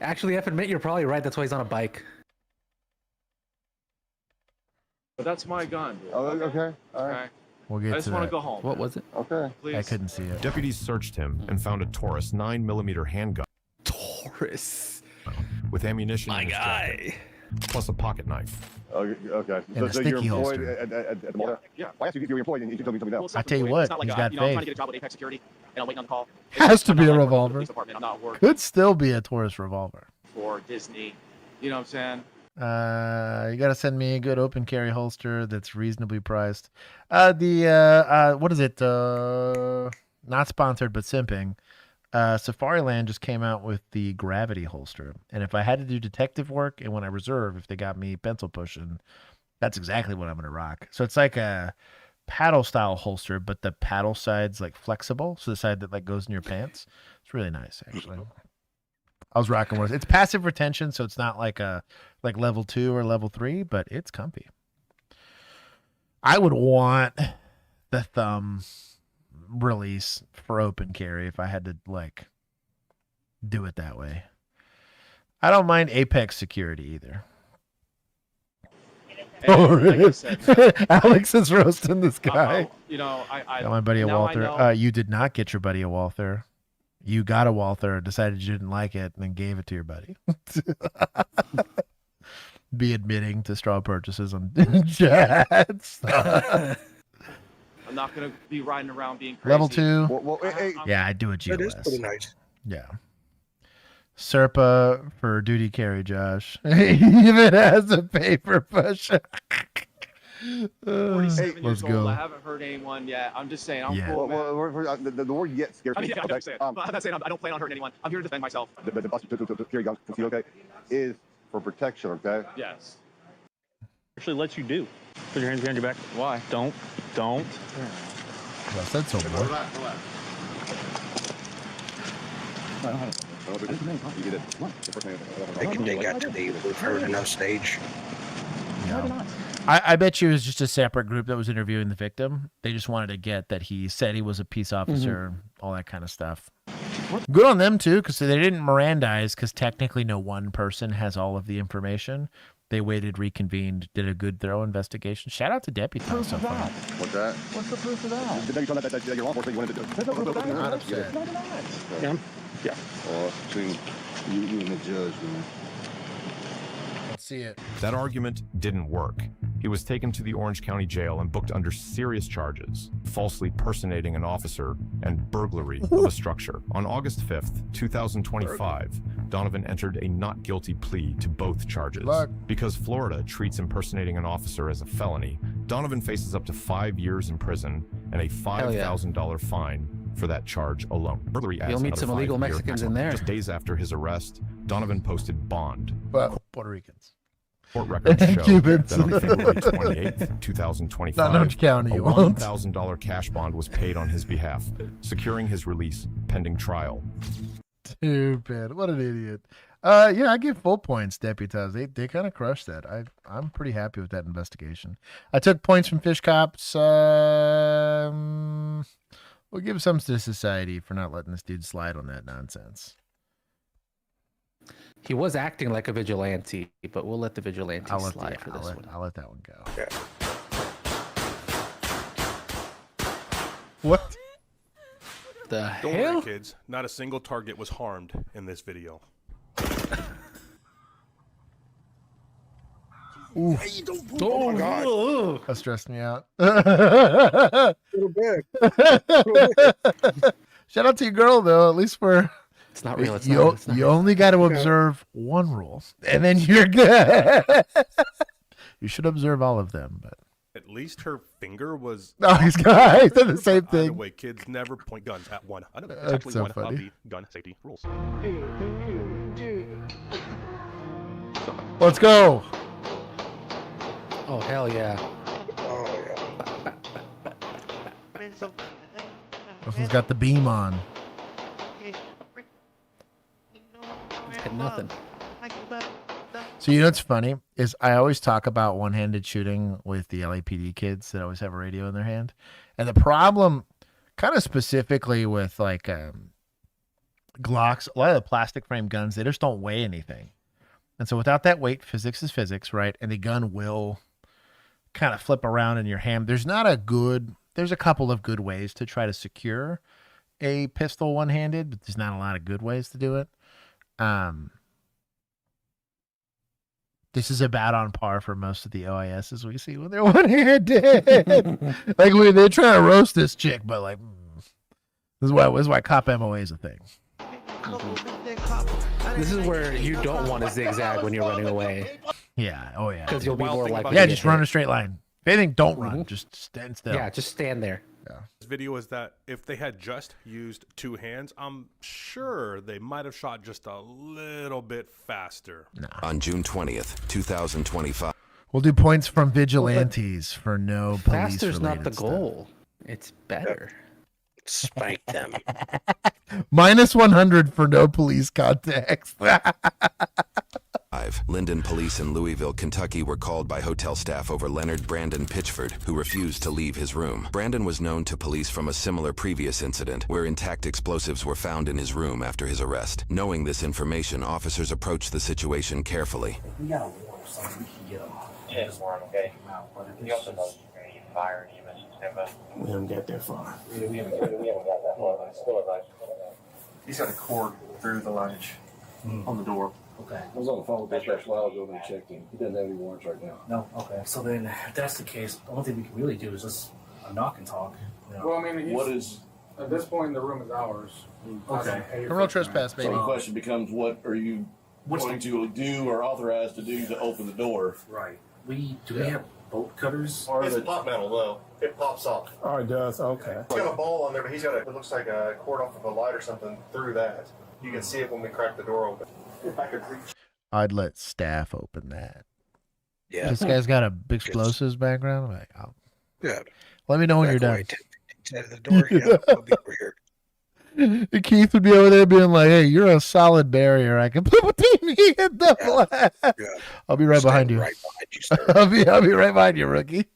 Actually, I have to admit, you're probably right. That's why he's on a bike. But that's my gun, dude. Oh, okay. All right. We'll get I just want to go home. What was it? Okay. Please. I couldn't see it. Deputies searched him and found a Taurus 9mm handgun. Taurus. With ammunition in his jacket, plus a pocket knife. Okay. And a So you're sticky employed holster. at the mall? Yeah. Why ask you if you're employed and you told me something else? I tell you what, it's not like he's got I'm trying to faith. get a job with Apex Security, and I'm waiting on the call. Has to I'm be not a like working for the revolver. police department. I'm not working Could still be a Taurus revolver. for Disney. You know what I'm saying? You got to send me a good open carry holster that's reasonably priced. What is it? Not sponsored, but simping. Safariland just came out with the Gravity holster. And if I had to do detective work and when I reserve, if they got me pencil pushing, that's exactly what I'm going to rock. So it's like a paddle style holster, but the paddle side's like flexible. So the side that like goes in your pants. It's really nice, actually. I was rocking with it. It's passive retention, so it's not like level 2 or level 3, but it's comfy. I would want the thumb release for open carry if I had to like do it that way. I don't mind Apex security either. Alex is roasting this guy. I my buddy a Walther. You did not get your buddy a Walther. You got a Walther, decided you didn't like it, and then gave it to your buddy. Be admitting to straw purchases on chats. I'm not gonna be riding around being crazy. Level 2. Hey, yeah, I do a GOS. That is pretty nice. Yeah. Serpa for duty carry, Josh. Even has a paper pusher. 47 let's years go. old. I haven't heard anyone yet. I'm just saying. I'm Yeah. cool. The word "yet" scares me. I'm not saying I don't plan on hurting anyone. I'm here to defend myself. The carry guns, okay, is for protection, okay? Yes. Actually lets you do. Put your hands behind your back. Why? Don't. Well, said so more. They got to the we've heard enough stage. No. I bet you it was just a separate group that was interviewing the victim. They just wanted to get that he said he was a peace officer, all that kind of stuff. Good on them, too, because they didn't Mirandize, because technically no one person has all of the information. They waited, reconvened, did a good, thorough investigation. Shout out to Deputy. What's that? What's the proof of that? The you that your law enforcement wanted to do. There's no proof of that. Not upset. No, they're not. Yeah. Between you and the judge, man. Let's see it. That argument didn't work. He was taken to the Orange County Jail and booked under serious charges, falsely personating an officer and burglary of a structure. On August 5th, 2025, Donovan entered a not guilty plea to both charges. Because Florida treats impersonating an officer as a felony, Donovan faces up to 5 years in prison and a $5,000 fine for that charge alone. Burglary adds You'll meet some another illegal 5-year Mexicans in there. Just days after his arrest, Donovan posted bond. Well, Puerto Ricans. Court records show Cubans. that on February 28th, 2025, Not in Orange County, a you won't. $1,000 cash bond was paid on his behalf, securing his release pending trial. Stupid. What an idiot. Yeah, I give full points, Deputaz. They kind of crushed that. I'm pretty happy with that investigation. I took points from Fish Cops. We'll give some to society for not letting this dude slide on that nonsense. He was acting like a vigilante, but we'll let the vigilante slide for this one. I'll let that one go. Yeah. What? The Don't hell? worry, kids. Not a single target was harmed in this video. Ooh. Oh my God. That stressed me out. Little bit. Shout out to your girl, though. At least for it's not real. It's you, not. It's not. You only got to observe one rule, and then you're good. You should observe all of them, but At least her finger was. No, he's done the same thing. Either way, kids never point guns at one. I know that's That's actually so one funny. of the gun safety rules. Let's go. Oh hell yeah! Oh yeah. This one's got the beam on. It's got nothing. So you know what's funny is I always talk about one-handed shooting with the LAPD kids that always have a radio in their hand, and the problem, kind of specifically with like Glocks, a lot of the plastic frame guns, they just don't weigh anything, and so without that weight, physics is physics, right? And the gun will kind of flip around in your hand. There's a couple of good ways to try to secure a pistol one-handed, but there's not a lot of good ways to do it. This is about on par for most of the OISs we see when they're one-handed. Like they're trying to roast this chick, but like this is why cop MOA is a thing. This is where you don't want to zigzag when you're running away. Yeah. Oh yeah. Because you'll be more likely. Yeah, to just get run hit. a straight line. If anything, don't run. Just stand still. Yeah, just stand there. Yeah. This video is that if they had just used two hands, I'm sure they might have shot just a little bit faster. On June 20th, 2025. We'll do points from vigilantes for no police. Faster's not the stuff. goal. It's better. Spank them. Minus 100 for no police context. Linden police in Louisville, Kentucky were called by hotel staff over Leonard Brandon Pitchford, who refused to leave his room. Brandon was known to police from a similar previous incident where intact explosives were found in his room after his arrest. Knowing this information, officers approached the situation carefully. We got a warrant, so we can get him. Yeah, just warrant, okay. You also know you're going to get fired, you mentioned standby. We haven't got that far. Yeah, we haven't got that far. Still advice. He's got a cord through the luggage on the door. Okay. I was on the phone with dispatch a while ago and checked him. He doesn't have any warrants right now. No, okay. So then, if that's the case, the only thing we can really do is just knock and talk. You know. Well, I mean, What is... at this point, the room is ours. Okay. Criminal trespass, baby. So the question becomes, what are you going to do or authorized to do to open the door? Right. Do we have bolt cutters? It's pop metal, though. It pops off. Oh, it does? Okay. He's got a ball on there, but he's got it looks like a cord off of a light or something through that. You can see it when we crack the door open. If I could reach. I'd let staff open that. Yeah. This guy's got a big explosives background. I'm like, yeah. Let me know when you're done. Out of the door, yeah, that'll be weird. Keith would be over there being like, "Hey, you're a solid barrier. I can put between me and the blast." Yeah. I'll be right behind you. Right behind you, sir. I'll be right behind you, rookie.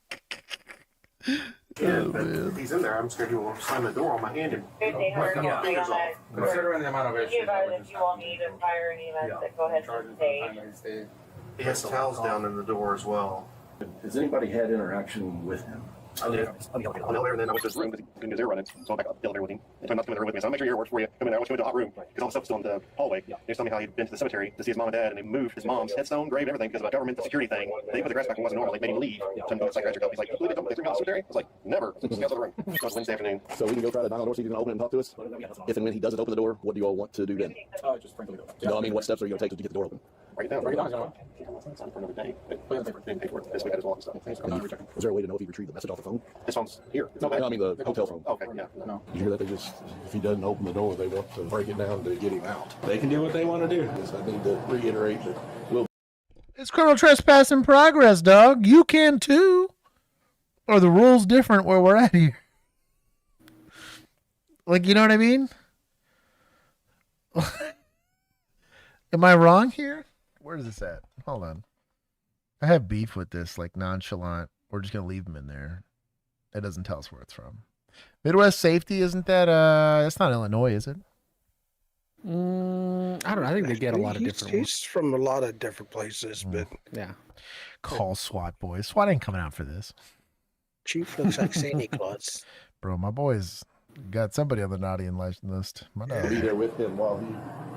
Yeah, but if he's in there, I'm scared he will slam the door on my hand and break my fingers off. Considering the amount of issues, If you will need a fire and EMS, then go ahead and stay. He has towels down in the door as well. Has anybody had interaction with him? I did. On the elevator, and then I went to his room because he couldn't do zero running. So I went back up the elevator with him. And told him not to come in the room with me. So I'll make sure your hair works for you. Come in there. I want you to go to the hot room because all the stuff's still in the hallway. He was telling me how he'd been to the cemetery to see his mom and dad, and they moved his mom's headstone, grave, and everything because of a government security thing. They put the grass back when it wasn't normal. They made him leave. So I'm going to psychiatric help. He's like, "You they threw me out of the cemetery?" I was like, "Never." Let's go to the room. So it was Wednesday afternoon. So we can go try to knock on the door so he's going to open it and talk to us? If and when he doesn't open the door, what do you all want to do then? Just bring the door. No, I mean, what steps are you going to take to get the door open? Break it down. Break it down. It's on for another day. But didn't pay for it this week. I just walked stuff. Is there a way to know if he retrieved the message off the phone? This phone's here. No, I mean the hotel phone. Okay, yeah. No. You hear that? If he doesn't open the door, they want to break it down to get him out. They can do what they want to do. I need to reiterate that It's criminal trespass in progress, dog. You can too. Or the rules different where we're at here. Like, you know what I mean? Am I wrong here? Where is this at? Hold on. I have beef with this, like nonchalant. We're just gonna leave him in there. It doesn't tell us where it's from. Midwest Safety, isn't that that's not Illinois, is it? I don't know. I think they get a lot of different ones. He's from a lot of different places, but yeah. Call SWAT boys. SWAT ain't coming out for this. Chief looks like Santa Claus. Bro, my boys got somebody on the naughty and nice list. My we'll dog. be there with him while he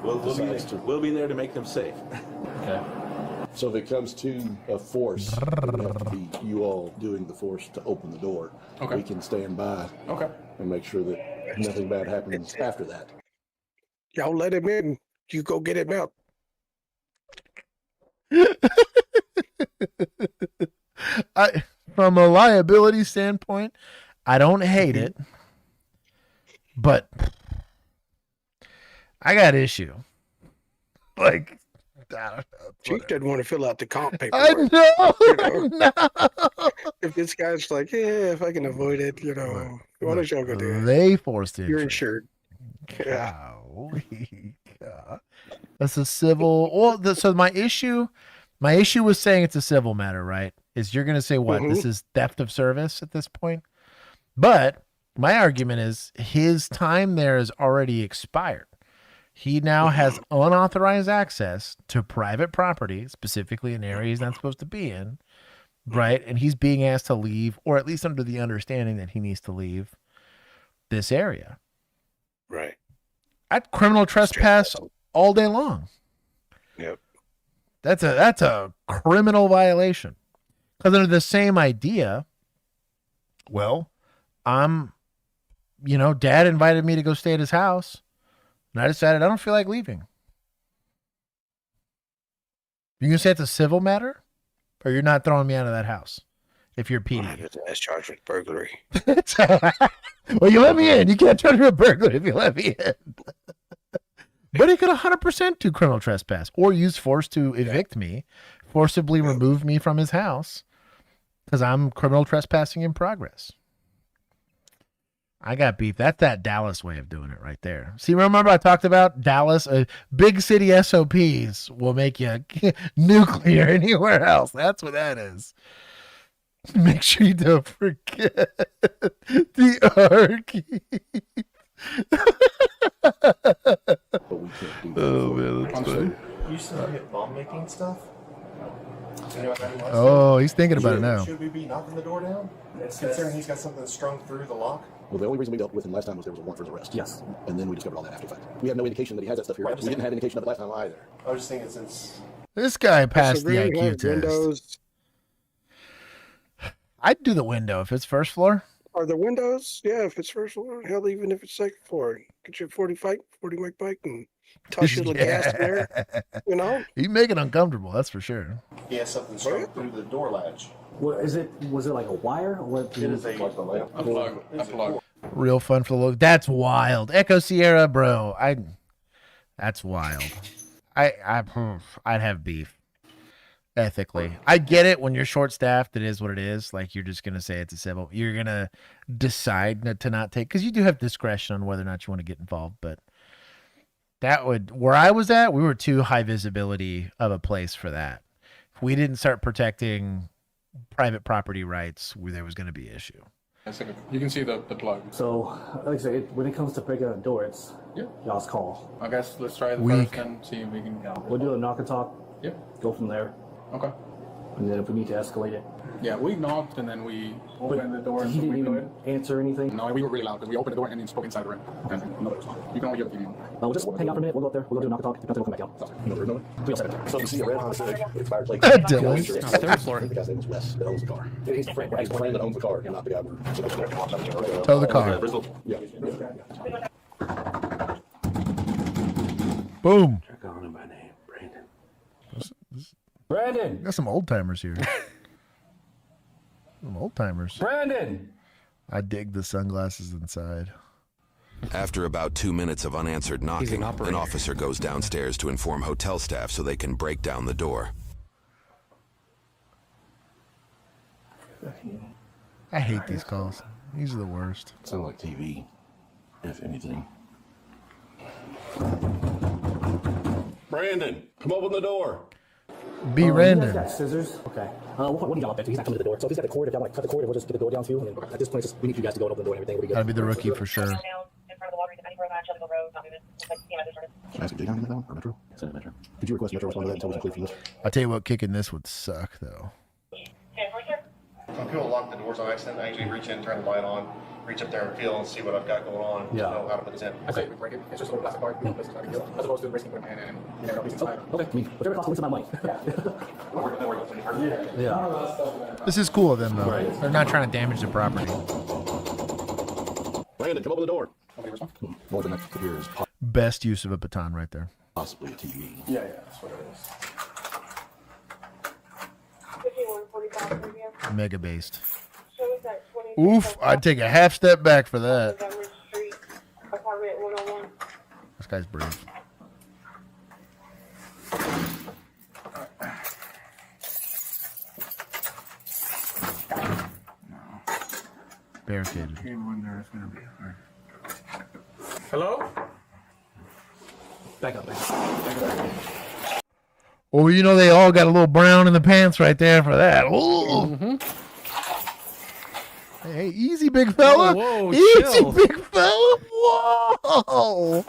We'll be there to make them safe. Okay. So if it comes to a force, it would have to be you all doing the force to open the door. Okay. We can stand by and make sure that nothing bad happens after that. Y'all let him in. You go get him out. From a liability standpoint, I don't hate it, but I got issue. Like, I don't know. Chief doesn't want to fill out the comp paperwork. I know. If this guy's like, yeah, if I can avoid it, why don't y'all go do it? They forced it. You're insured. Golly. God. That's a civil. Well, so my issue was saying it's a civil matter, right? Is you're going to say what? This is theft of service at this point? But my argument is his time there is already expired. He now has unauthorized access to private property, specifically in areas he's not supposed to be in, right? And he's being asked to leave, or at least under the understanding that he needs to leave this area. Right. I'd criminal trespass all day long. Yep. That's a criminal violation. Because under the same idea, well, Dad invited me to go stay at his house, and I decided I don't feel like leaving. You gonna say it's a civil matter, or you're not throwing me out of that house if you're PD? That's charged with burglary. Well, you let me in. You can't charge me a burglary if you let me in. But he could 100% do criminal trespass or use force to evict me, forcibly remove me from his house because I'm criminal trespassing in progress. I got beef. That's that Dallas way of doing it right there. See, remember I talked about Dallas? Big city SOPs will make you nuclear anywhere else. That's what that is. Make sure you don't forget the R key. Oh, man, that's funny. You still get bomb making stuff? Oh, he's thinking about it now. Should we be knocking the door down? Considering he's got something strung through the lock? Well, the only reason we dealt with him last time was there was a warrant for his arrest. Yes. And then we discovered all that after the fact. We have no indication that he has that stuff here. Right, We didn't have indication of it last time either. I was just thinking since... This guy passed the Really IQ have test. windows. I'd do the window if it's first floor. Are the windows? Yeah, if it's first floor. Hell, even if it's second floor. Get your 40 mic bike and toss your little gas in there. You know? You make it uncomfortable, that's for sure. He has something strung through the door latch. What is it? Was it like a wire? Or what? It is a plug. Real fun for the look. That's wild. Echo Sierra, bro. That's wild. I'd have beef. Ethically. I get it when you're short staffed, it is what it is. Like you're just gonna say it's a civil. You're gonna decide to not take because you do have discretion on whether or not you want to get involved, but that would where I was at, we were too high visibility of a place for that. If we didn't start protecting private property rights, there was gonna be an issue. You can see the plug. So, like I say, when it comes to breaking a door, it's y'all's call. I guess let's try the Weak. first and see if we can. We'll do a knock and talk. Yep. Go from there. Okay. And then if we need to escalate it. Yeah, we knocked and then we opened the door. He didn't even answer anything? No, we were really loud because we opened the door and then spoke inside the room. And another was You can only hear the TV on. We'll just hang out for a minute. We'll go up there. We'll go do a knock and talk. If nothing, we'll come back out. 307. So you see a red Honda Civic, expired plate. Dylan. Third floor. The guy's name is Wes that owns the car. He's the friend that owns the car, and not the guy we're supposed to Tow the car. Boom. Check on him by name, Brandon. Brandon. Got some old timers here. Some old timers. Brandon. I dig the sunglasses inside. After about 2 minutes of unanswered knocking, an officer goes downstairs to inform hotel staff so they can break down the door. I hate these calls. These are the worst. Sound like TV, if anything. Brandon, come open the door. Be You random. guys got scissors? Okay. What do y'all up there? He's not coming to the door. So if he's got the cord, if y'all like cut the cord, and we'll just get the door down too. And then at this point, we need you guys to go and open the door and everything. We'll be good. I'd be the rookie for sure. Can I ask a dig on that or Metro? Send it Metro. Did you request Metro respond to that until we can clear for this? I'll tell you what, kicking this would suck though. When people lock the doors on accident, I usually reach in, turn the light on, reach up there and feel and see what I've got going on. Yeah. To know how to put this in. I say we break it. It's just a little plastic card. As opposed to risking putting it in and you never know if it's inside. Okay. I mean, whatever costs a least amount of money. Yeah. This is cool of them though. Right. They're not trying to damage the property. Brandon, come open the door. More than next year is Best use of a baton right there. possibly a TV. Yeah, that's what it is. 5145 review. Mega based. Show us at 20. Oof, I'd take a half step back for that. Montgomery Street, apartment 101. This guy's brave. Barricaded. Hello? Back up. Oh, you know they all got a little brown in the pants right there for that. Ooh. Hey, easy, big fella. Whoa, easy, chill. big fella. Whoa.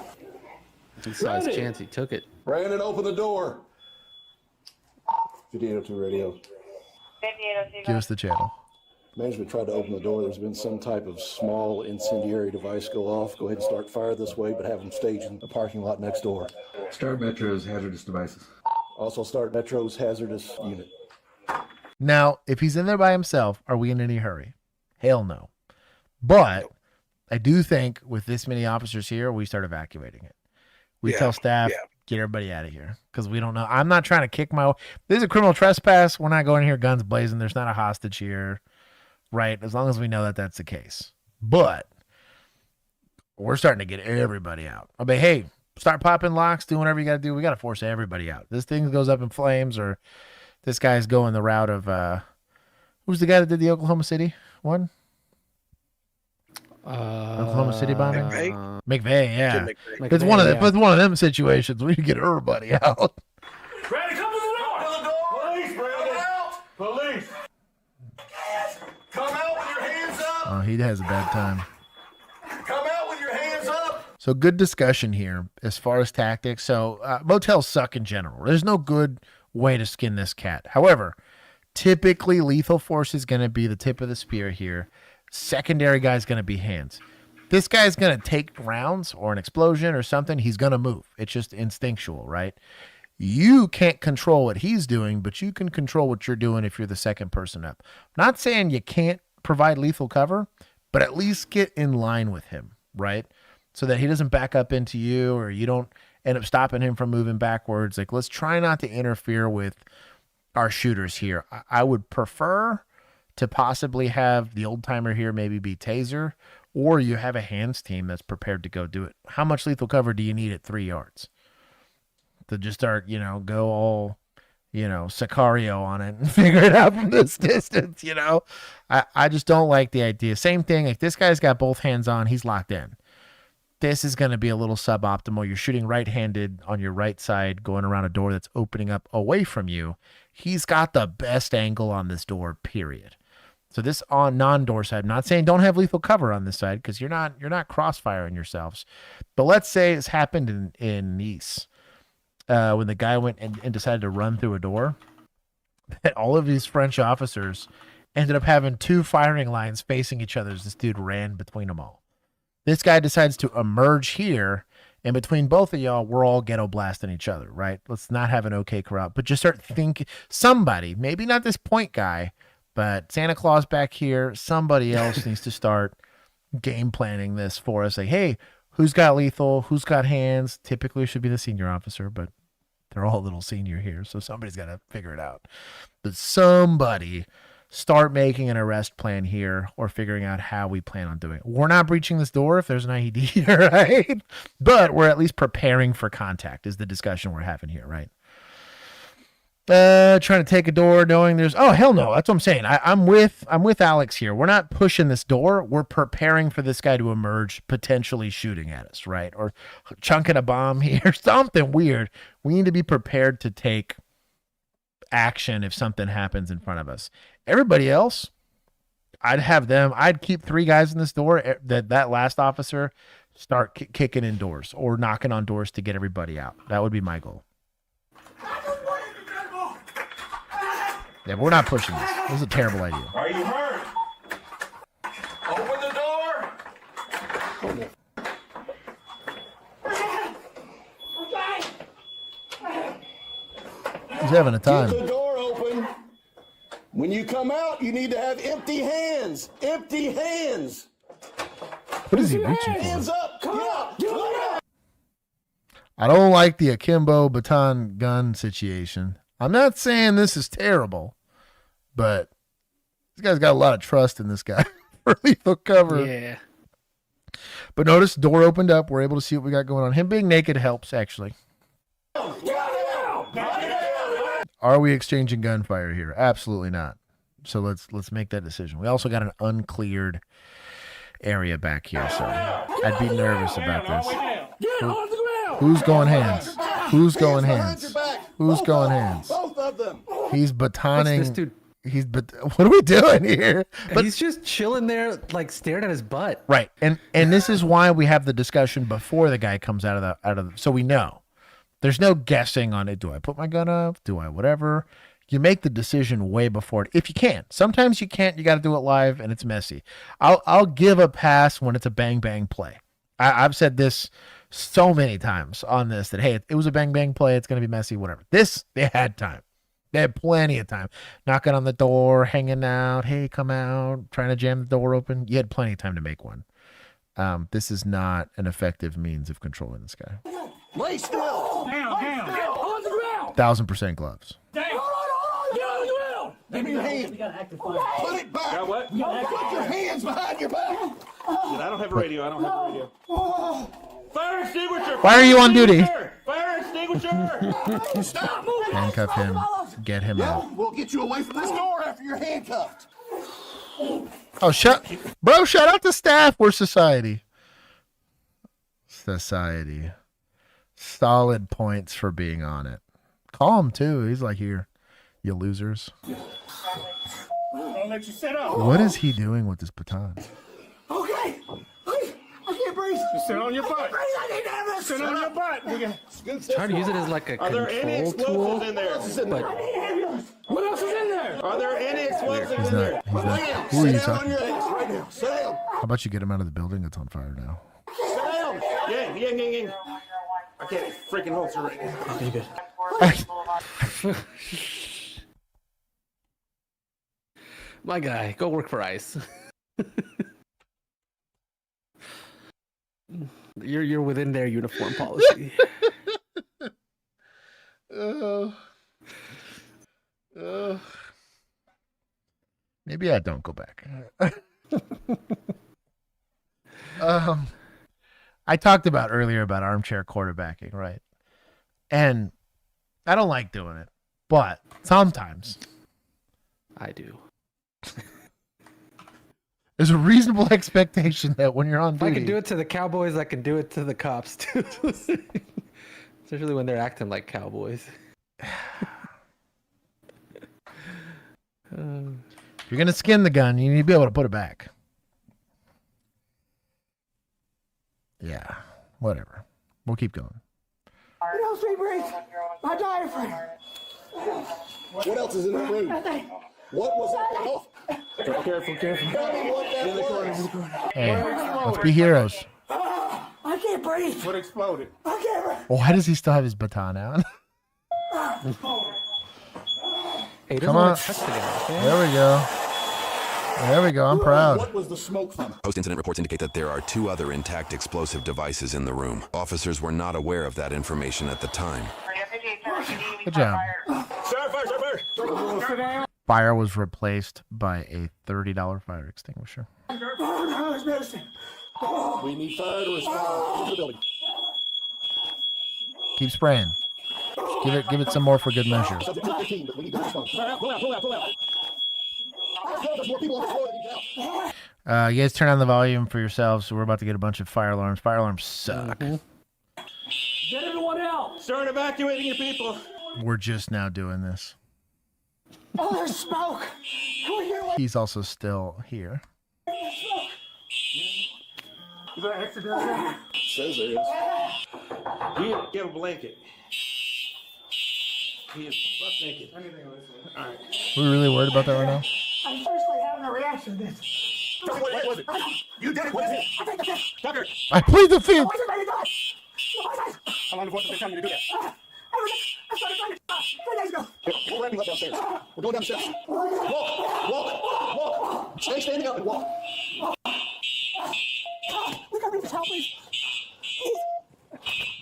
He saw his chance. He took it. Brandon, open the door. 5802 radio. 5802. Give us the channel. Management tried to open the door. There's been some type of small incendiary device go off. Go ahead and start fire this way, but have them staged in the parking lot next door. Start Metro's hazardous devices. Also start Metro's hazardous unit. Now, if he's in there by himself, are we in any hurry? Hell no. But I do think with this many officers here, we start evacuating it. We tell staff, get everybody out of here because we don't know. I'm not trying to kick my. This is a criminal trespass. We're not going here guns blazing. There's not a hostage here. Right, as long as we know that that's the case. But we're starting to get everybody out. I'll be, hey, start popping locks, doing whatever you got to do. We got to force everybody out. This thing goes up in flames, or this guy's going the route of who's the guy that did the Oklahoma City one? Oklahoma City bombing. McVeigh, yeah. McVeigh, It's one of them. It's one of them situations where you get everybody out. Brandon, come to the door! Police, Brandon! Police! Come out with your hands up! Oh, he has a bad time. Come out with your hands up! So good discussion here as far as tactics. So motels suck in general. There's no good way to skin this cat. However, typically lethal force is going to be the tip of the spear here. Secondary guy's going to be hands. This guy's going to take rounds or an explosion or something. He's going to move. It's just instinctual, right? You can't control what he's doing, but you can control what you're doing if you're the second person up. I'm not saying you can't provide lethal cover, but at least get in line with him, right? So that he doesn't back up into you or you don't end up stopping him from moving backwards. Like, let's try not to interfere with our shooters here. I would prefer to possibly have the old timer here maybe be taser, or you have a hands team that's prepared to go do it. How much lethal cover do you need at 3 yards? To just start, go all, Sicario on it and figure it out from this distance, I just don't like the idea. Same thing, like this guy's got both hands on, he's locked in. This is going to be a little suboptimal. You're shooting right-handed on your right side, going around a door that's opening up away from you. He's got the best angle on this door, period. So this on non-door side, I'm not saying don't have lethal cover on this side because you're not crossfiring yourselves. But let's say it's happened in Nice when the guy went and decided to run through a door. That all of these French officers ended up having 2 firing lines facing each other as this dude ran between them all. This guy decides to emerge here, and between both of y'all, we're all ghetto blasting each other, right? Let's not have an okay corrupt, but just start thinking somebody, maybe not this point guy, but Santa Claus back here, somebody else needs to start game planning this for us. Like, hey, who's got lethal? Who's got hands? Typically it should be the senior officer, but they're all a little senior here, so somebody's got to figure it out. But somebody start making an arrest plan here or figuring out how we plan on doing it. We're not breaching this door if there's an IED here, right? But we're at least preparing for contact is the discussion we're having here, right? Trying to take a door knowing there's... Oh, hell no. That's what I'm saying. I'm with Alex here. We're not pushing this door. We're preparing for this guy to emerge, potentially shooting at us, right? Or chunking a bomb here, something weird. We need to be prepared to take action if something happens in front of us. Everybody else, I'd keep 3 guys in this door. That last officer start kicking in doors or knocking on doors to get everybody out. That would be my goal. Yeah, but we're not pushing this. This is a terrible idea. Are you hurt? Open the door! He's having a time. Keep the door open. When you come out, you need to have empty hands. Empty hands. What is he reaching for? Hands up. Come on. I don't like the akimbo baton gun situation. I'm not saying this is terrible, but this guy's got a lot of trust in this guy for lethal cover. Yeah. But notice door opened up. We're able to see what we got going on. Him being naked helps, actually. Are we exchanging gunfire here? Absolutely not. So let's make that decision. We also got an uncleared area back here, so I'd be nervous about this. Who's going hands? Who's going hands? Who's going hands? Both of them. He's batoning. What's this dude? What are we doing here? But he's just chilling there, like staring at his butt. Right, and this is why we have the discussion before the guy comes out of the, so we know. There's no guessing on it. Do I put my gun up? Do I whatever? You make the decision way before it, if you can. Sometimes you can't. You got to do it live, and it's messy. I'll give a pass when it's a bang bang play. I've said this so many times on this that hey, it was a bang bang play. It's gonna be messy. Whatever. This they had time. They had plenty of time. Knocking on the door, hanging out. Hey, come out. Trying to jam the door open. You had plenty of time to make one. This is not an effective means of controlling this guy. Lay still. Down. On the ground. 1000% gloves. Down. Get on the ground. Give me your hand. Put it back. Got what? Put your hands behind your back. I don't have a radio. Fire extinguisher. Why are you on duty? Fire extinguisher. Stop moving. Handcuff him. Get him out. We'll get you away from this door after you're handcuffed. Oh, shut out the staff. We're society. Society. Solid points for being on it. Call him too. He's like, here, you losers. I'll let you sit up. What is he doing with this baton? Okay. I can't breathe. Just sit on your butt. I need to have this. Sit on your butt. Try to use it as like a Are there any control tool. explosives in there? But What else is in there? Are there any explosives in there? Who are you talking? Right now. Sit down. How about you get him out of the building that's on fire now? Sit down. Yeah. I can't freaking holster right now. Okay, good. my guy, go work for ICE. You're within their uniform policy. Maybe I don't go back. I talked about earlier about armchair quarterbacking, right? And I don't like doing it, but sometimes I do. There's a reasonable expectation that when you're on duty, If I can do it to the Cowboys, I can do it to the cops too. Especially when they're acting like cowboys. If you're gonna skin the gun, you need to be able to put it back. Yeah, whatever. We'll keep going. It helps me breathe. My diaphragm. What else is in the room? What was that? Oh. Careful. Tell me what that was. Hey, let's be heroes. I can't breathe. What exploded? I can't breathe. Well, why does he still have his baton out? Hey, come on. There we go. There we go. I'm proud. What was the smoke from? Post-incident reports indicate that there are 2 other intact explosive devices in the room. Officers were not aware of that information at the time. Good job. Fire. Fire was replaced by a $30 fire extinguisher. We need fire to respond to the building. Keep spraying. Give it some more for good measure. Subject 15, but we need to respond. Pull out. There's more people on the floor than you can. You guys turn on the volume for yourselves. We're about to get a bunch of fire alarms. Fire alarms suck. Get everyone out. Start evacuating your people. We're just now doing this. Oh, there's smoke. Can we hear what? He's also still here. Is there extra down there? Says there is. Give a blanket. He is butt naked. Anything on this one. All right. We're really worried about that right now. I'm seriously having a reaction to this. What was it? You did it. What is it? I take the fifth. Tucker. I plead the fifth. What's it ready to do? How long was it time to do that? I started trying to 3 days ago. We're wrapping up downstairs. We're going downstairs. Walk. Stay standing up and walk. We gotta bring this help, please.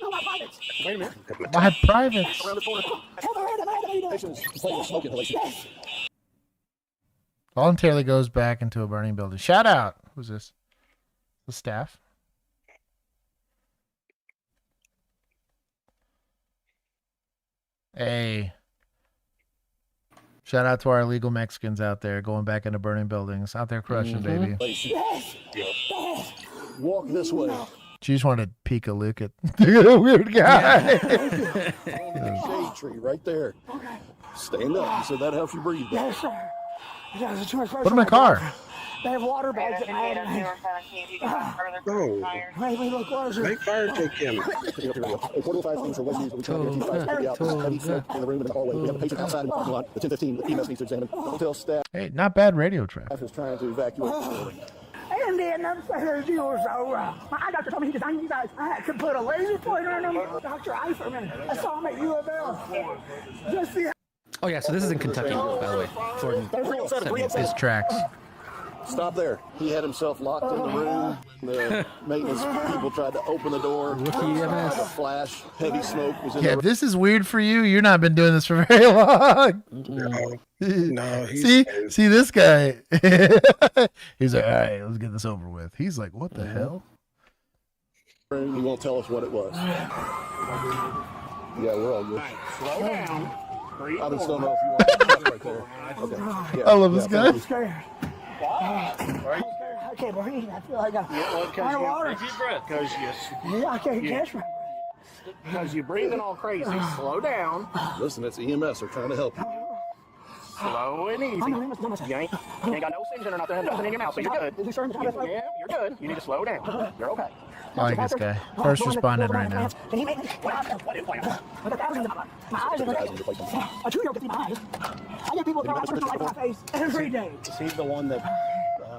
No, my privates. Wait a minute. My privates. Around the corner. Hold my hand. Patients complaining of smoke inhalation. Voluntarily goes back into a burning building. Shout out. Who's this? The staff. Hey. Shout out to our illegal Mexicans out there going back into burning buildings. Out there crushing, baby. Yes. Walk this way. She just wanted to peek a look at the weird guy. Shade tree right there. Okay. Stand up. You said that helps you breathe. Yes, sir. Yeah, it's too much pressure. Put him in the car. They have water bags at my head. No. Wait, look, what is it? Make fire take him. A portable fire extinguisher was used. We tried to guarantee fires to be out. Heavy smoke in the room and in the hallway. We have a patient outside in the parking lot. The 10:15. The EMS needs to examine. Hotel staff Hey, not bad radio traffic. is trying to evacuate the building. And then I'm saying you were so my doctor told me he designed you guys. I could put a laser pointer on him. Dr. Eiferman. I saw him at U of L. Just see. Oh yeah, so this is in Kentucky, by the way. Jordan sent me His tracks. Stop there. He had himself locked in the room. The maintenance people tried to open the door. The flash, heavy smoke was in Yeah, the if this is weird for you, you're not been doing this for very long. No, see this guy. He's like, all right, let's get this over with. He's like, what the hell? room. He won't tell us what it was. Yeah, we're all good. Slow down. I just don't know if you want to right there. Okay. Yeah, I love this guy. I'm scared. I can't breathe. I feel like I'm underwater. Take a deep breath. I can't catch my breath. Because you're breathing all crazy. Slow down. Listen, it's EMS. They're trying to help you. Slow and easy. You ain't got no singeing or nothing in your mouth, so you're good. Yeah, you're good. You need to slow down. You're okay. I like this guy. First responding right now. Can he make me? With a thousand in my eyes. A 2-year-old can see my eyes. I get people throwing personal life in my face every day. Is he the one that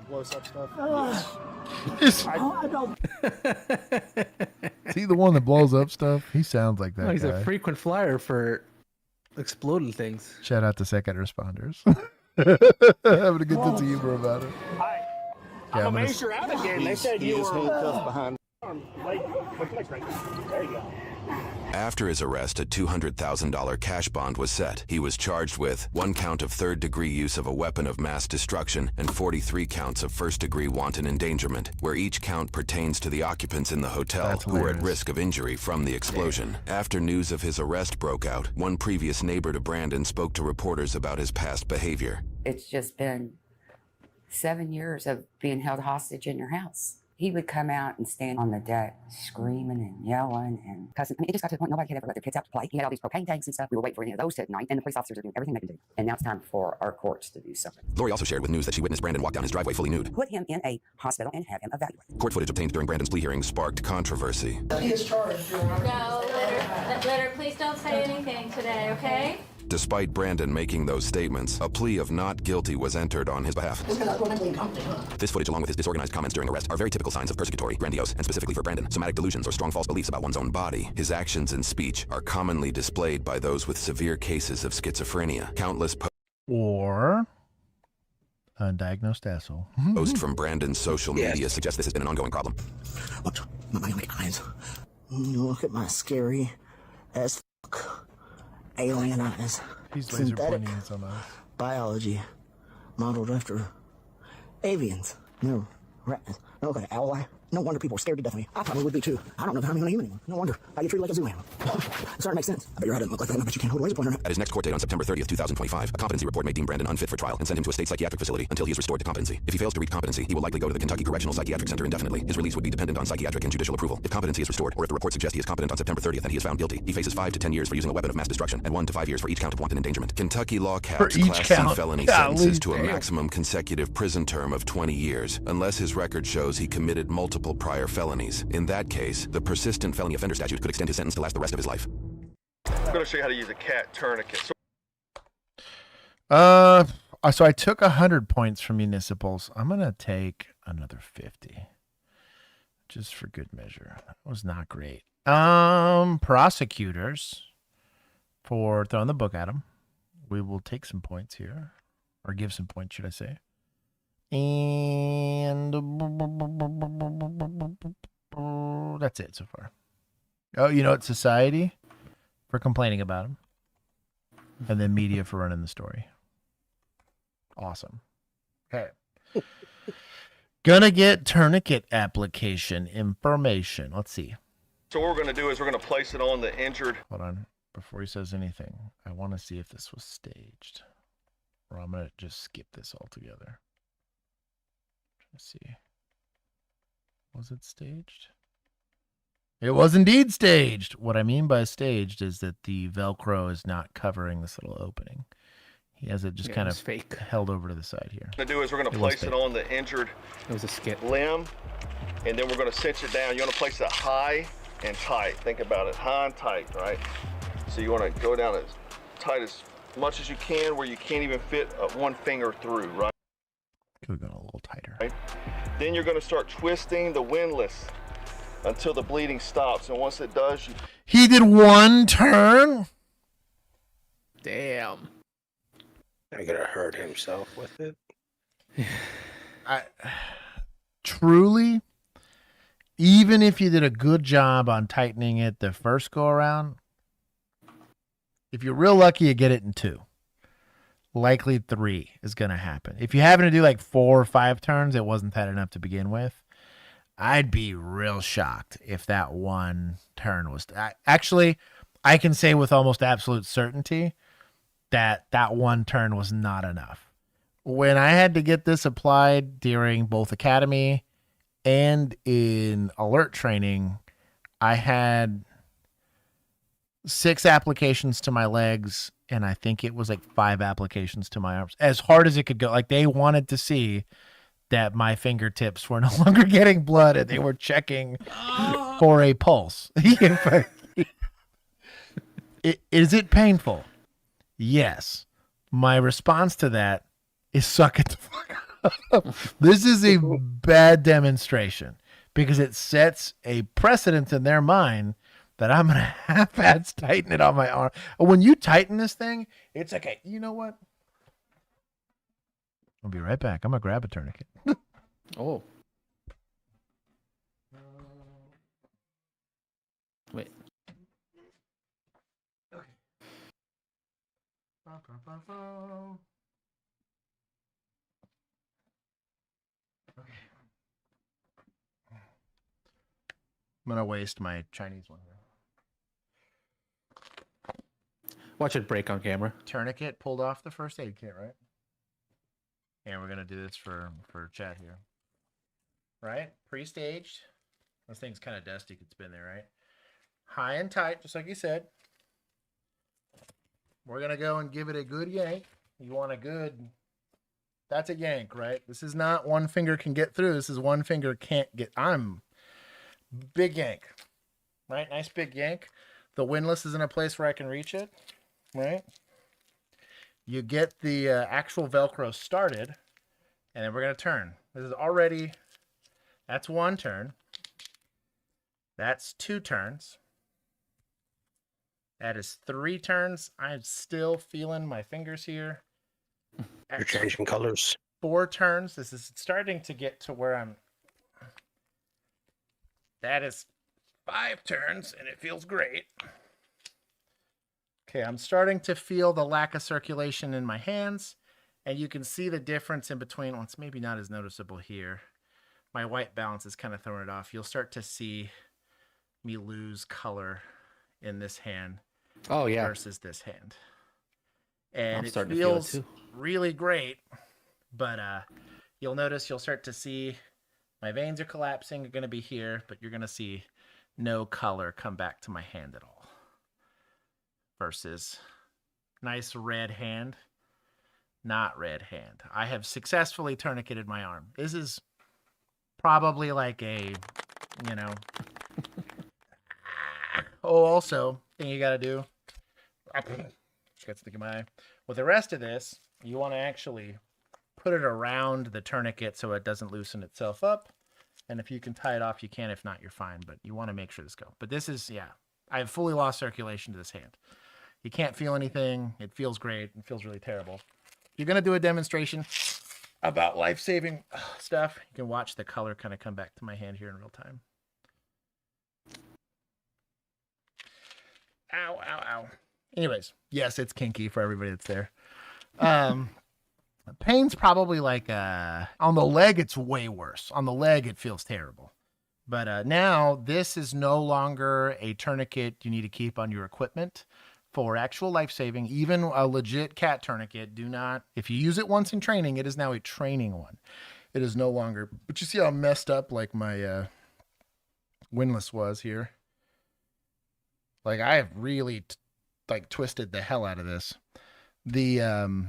blows up stuff? Yes. I don't. Is he the one that blows up stuff? He sounds like that No, he's guy. a frequent flyer for exploding things. Shout out to second responders. Having a good sense of humor about it. I'm amazed you're out again. They said you were handcuffed behind. There you go. After his arrest, a $200,000 cash bond was set. He was charged with 1 count of third-degree use of a weapon of mass destruction and 43 counts of first-degree wanton endangerment, where each count pertains to the occupants in the hotel who were at risk of injury from the explosion. After news of his arrest broke out, one previous neighbor to Brandon spoke to reporters about his past behavior. It's just been 7 years of being held hostage in your house. He would come out and stand on the deck screaming and yelling and cussing. I mean, it just got to the point nobody could ever let their kids out to play. He had all these propane tanks and stuff. We were waiting for any of those to ignite, and the police officers are doing everything they can do. And now it's time for our courts to do something. Lori also shared with news that she witnessed Brandon walk down his driveway fully nude. Put him in a hospital and have him evaluated. Court footage obtained during Brandon's plea hearing sparked controversy. He is charged. No, let her please don't say anything today, okay? Despite Brandon making those statements, a plea of not guilty was entered on his behalf. This footage, along with his disorganized comments during arrest, are very typical signs of persecutory, grandiose, and specifically for Brandon, somatic delusions or strong false beliefs about one's own body. His actions and speech are commonly displayed by those with severe cases of schizophrenia. Countless or undiagnosed asshole. posts from Brandon's social media suggest this has been an ongoing problem. Look, my eyes. Look at my scary as alien eyes. He's laser Synthetic pointing his own eyes. biology modeled after avians. No, rats. Okay, owl eye. No wonder people are scared to death of me. I probably would be too. I don't know how I'm human anymore. No wonder. I get treated like a zoo animal. It's starting to make sense. I bet your eye doesn't look like that. I bet you can't hold a laser pointer. At his next court date on September 30th, 2025, a competency report may deem Brandon unfit for trial and send him to a state psychiatric facility until he is restored to competency. If he fails to reach competency, he will likely go to the Kentucky Correctional Psychiatric Center indefinitely. His release would be dependent on psychiatric and judicial approval. If competency is restored, or if the report suggests he is competent on September 30th and he is found guilty, he faces 5 to 10 years for using a weapon of mass destruction and 1 to 5 years for each count of wanton endangerment. Kentucky law caps Class C felony sentences to a maximum consecutive prison term of 20 years, unless his record shows he committed multiple prior felonies. In that case, the persistent felony offender statute could extend his sentence to last the rest of his life. I'm going to show you how to use a cat tourniquet. So I took 100 points from municipals. I'm gonna take another 50, just for good measure. That was not great. Prosecutors for throwing the book at him. We will take some points here, or give some points, should I say? And that's it so far. Oh, you know what? Society for complaining about him, and then media for running the story. Awesome. Okay. Gonna get tourniquet application information. Let's see. So what we're going to do is we're going to place it on the injured. Hold on. Before he says anything, I want to see if this was staged, or I'm gonna just skip this altogether. Let's see. Was it staged? It was indeed staged. What I mean by staged is that the Velcro is not covering this little opening. He has it just kind of fake held over to the side here. What we're going to do is we're going to place it on the injured limb, and then we're going to cinch it down. You want to place it high and tight. Think about it, high and tight, right? So you want to go down as tight as much as you can, where you can't even fit one finger through, right? Could have gone a little tighter. Right? Then you're going to start twisting the windlass until the bleeding stops, and once it does, He did one turn. Damn. I could have hurt himself with it. Truly, even if you did a good job on tightening it the first go around, if you're real lucky, you get it in 2. Likely 3 is going to happen. If you happen to do like 4 or 5 turns, it wasn't tight enough to begin with. I'd be real shocked if that one turn was. Actually, I can say with almost absolute certainty that that one turn was not enough. when I had to get this applied during both academy and in alert training, I had 6 applications to my legs, and I think it was like 5 applications to my arms. As hard as it could go. Like, they wanted to see that my fingertips were no longer getting blood, and they were checking for a pulse. Is it painful? Yes. My response to that is suck it the fuck up. This is a bad demonstration because it sets a precedent in their mind that I'm going to half-ass tighten it on my arm. When you tighten this thing, it's like, you know what? I'll be right back. I'm going to grab a tourniquet. Oh. Wait. Okay. Okay. I'm gonna waste my Chinese one here. Watch it break on camera. Tourniquet pulled off the first aid kit, right? And we're gonna do this for chat here. Right? Pre-staged. This thing's kind of dusty. It's been there, right? High and tight, just like you said. We're gonna go and give it a good yank. You want a good... That's a yank, right? This is not one finger can get through. This is one finger can't get... Big yank, right? Nice big yank. The windlass is in a place where I can reach it, right? You get the actual Velcro started, and then we're going to turn. This is already, that's 1 turn. That's 2 turns. That is 3 turns. I'm still feeling my fingers here. You're changing colors. 4 turns. This is starting to get to where I'm... That is 5 turns, and it feels great. Okay, I'm starting to feel the lack of circulation in my hands, and you can see the difference in between. Well, it's maybe not as noticeable here. My white balance is kind of throwing it off. You'll start to see me lose color in this hand versus this hand. And it feels really great, but you'll notice you'll start to see my veins are collapsing, are going to be here, but you're going to see no color come back to my hand at all. Versus nice red hand, not red hand. I have successfully tourniqueted my arm. This is probably like a, you know... Oh, also, thing you got to do... Got stick in my eye. With the rest of this, you want to actually... put it around the tourniquet so it doesn't loosen itself up. And if you can tie it off, you can. If not, you're fine. But you want to make sure this goes. But this is, yeah, I have fully lost circulation to this hand. You can't feel anything. It feels great. It feels really terrible. If you're going to do a demonstration about life-saving stuff, you can watch the color kind of come back to my hand here in real time. Ow, ow, ow. Anyways, yes, it's kinky for everybody that's there. Pain's probably like on the leg, it's way worse. On the leg, it feels terrible. But now this is no longer a tourniquet you need to keep on your equipment for actual life-saving. Even a legit cat tourniquet, do not, if you use it once in training, it is now a training one. It is no longer, but you see how messed up like my windlass was here? Like I have really twisted the hell out of this. The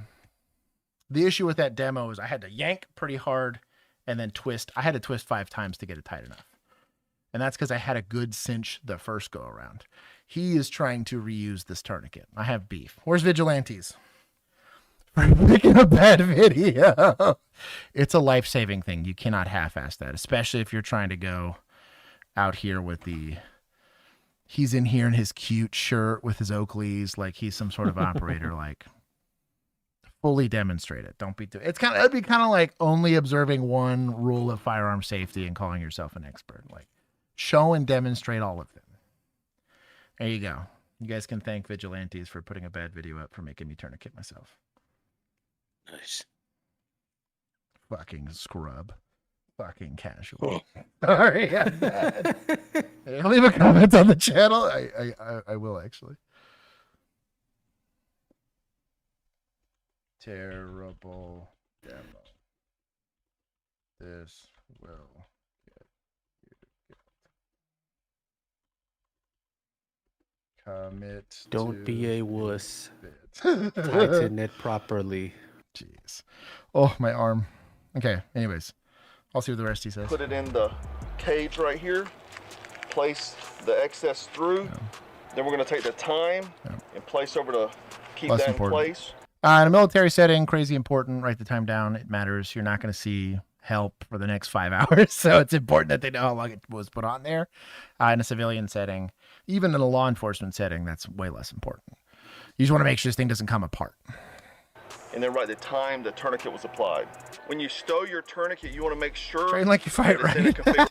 issue with that demo is I had to yank pretty hard and then twist. I had to twist 5 times to get it tight enough. And that's because I had a good cinch the first go around. He is trying to reuse this tourniquet. I have beef. Where's Vigilantes? For making a bad video. It's a life-saving thing. You cannot half-ass that, especially if you're trying to go out here with the... He's in here in his cute shirt with his Oakleys, like he's some sort of operator, like... Fully demonstrate it. Don't be too. It'd be kind of like only observing one rule of firearm safety and calling yourself an expert. Like show and demonstrate all of them. There you go. You guys can thank Vigilantes for putting a bad video up for making me tourniquet myself. Nice. Fucking scrub. Fucking casual. Sorry. Hey, leave a comment on the channel. I will actually. Terrible This will get you killed. Commit. Don't be a wuss. Bit. Tighten it properly. Jeez. Oh, my arm. Okay. Anyways, I'll see what the rest he says. Put it in the cage right here. Place the excess through. Then we're going to take the time and place over to keep Less that important. in place. In a military setting, crazy important. Write the time down. It matters. You're not going to see help for the next 5 hours, so it's important that they know how long it was put on there. In a civilian setting, even in a law enforcement setting, that's way less important. You just want to make sure this thing doesn't come apart. And then write the time the tourniquet was applied. When you stow your tourniquet, you want to make sure. Train like you fight, that it's in a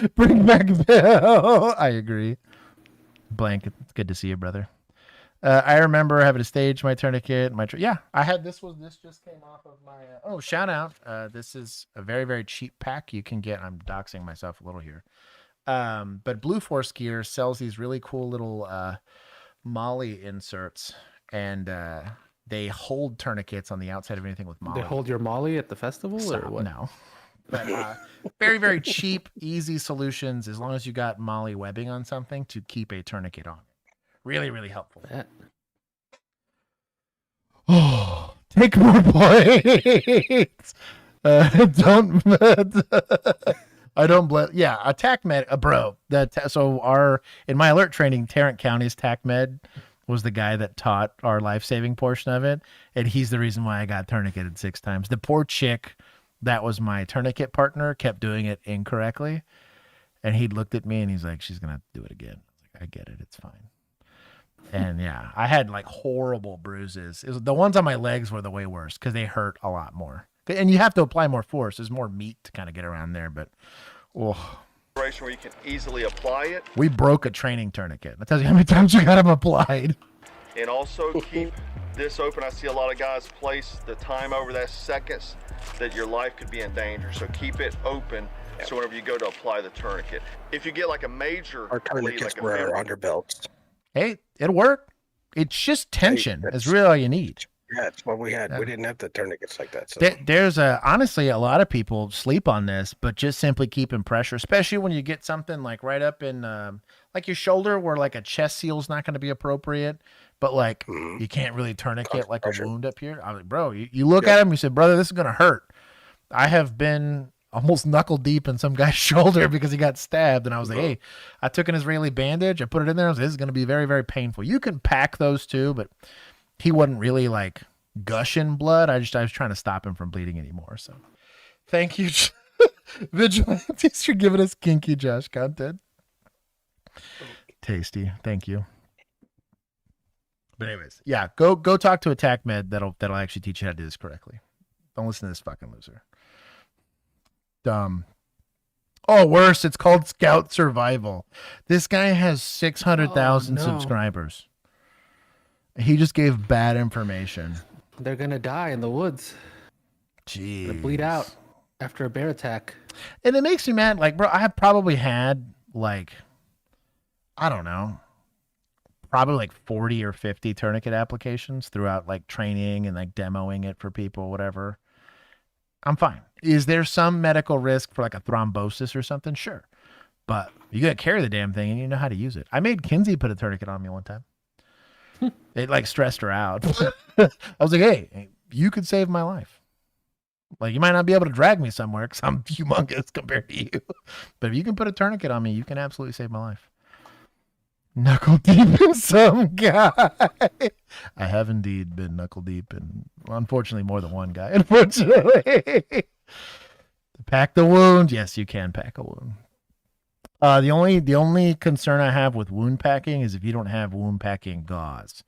right? Bring back Bill. I agree. Blank. It's good to see you, brother. I remember having to stage my tourniquet. Yeah, I had this. This just came off of my. Shout out! This is a very, very cheap pack you can get. I'm doxing myself a little here, but Blue Force Gear sells these really cool little Molly inserts, and they hold tourniquets on the outside of anything with Molly. They hold your Molly at the festival, or what? No. But very, very cheap, easy solutions as long as you got Molly webbing on something to keep a tourniquet on. Really, really helpful. Oh, take more points. Don't. I don't blame. Yeah, a TAC med, bro. In my alert training, Tarrant County's TAC med was the guy that taught our life-saving portion of it, and he's the reason why I got tourniqueted 6 times. The poor chick that was my tourniquet partner kept doing it incorrectly, and he looked at me and he's like, "She's gonna do it again." I was like, "I get it, it's fine." And yeah, I had like horrible bruises. The ones on my legs were the way worse because they hurt a lot more. And you have to apply more force. There's more meat to kind of get around there, but Where you can easily apply it. We broke a training tourniquet. That tells you how many times you got them applied. And also keep this open. I see a lot of guys place the time over that seconds that your life could be in danger. So keep it open. So whenever you go to apply the tourniquet, if you get like a major, our tourniquets were our underbelts. Hey, it'll work. It's just tension. Is really all you need. Yeah, that's what we had. We didn't have the tourniquets like that. So. There's honestly a lot of people sleep on this, but just simply keeping pressure, especially when you get something like right up in like your shoulder where like a chest seal's not going to be appropriate, but like you can't really tourniquet like a wound up here. I'm like, bro, you look at him, you said, brother, this is going to hurt. I have been almost knuckle deep in some guy's shoulder because he got stabbed. And I was like, hey, I took an Israeli bandage. I put it in there. I was like, this is going to be very, very painful. You can pack those too, but he wasn't really like gushing blood. I was trying to stop him from bleeding anymore. So thank you, Vigilantes, for giving us kinky Josh content. Tasty. Thank you. But anyways, yeah, go talk to a TAC med that'll actually teach you how to do this correctly. Don't listen to this fucking loser. Dumb. Oh, worse, it's called Scout Survival. This guy has 600,000 subscribers. He just gave bad information. They're gonna die in the woods. Jeez. They bleed out after a bear attack. And it makes me mad. Like, bro, I have probably had like, I don't know, probably like 40 or 50 tourniquet applications throughout like training and like demoing it for people, whatever. I'm fine. Is there some medical risk for like a thrombosis or something? Sure. But you got to carry the damn thing and you know how to use it. I made Kinsey put a tourniquet on me one time. It like stressed her out. I was like, hey, you could save my life. Like, you might not be able to drag me somewhere because I'm humongous compared to you. But if you can put a tourniquet on me, you can absolutely save my life. Knuckle deep in some guy. I have indeed been knuckle deep in, unfortunately, more than one guy. Unfortunately. Pack the wound. Yes, you can pack a wound. The only concern I have with wound packing is if you don't have wound packing gauze.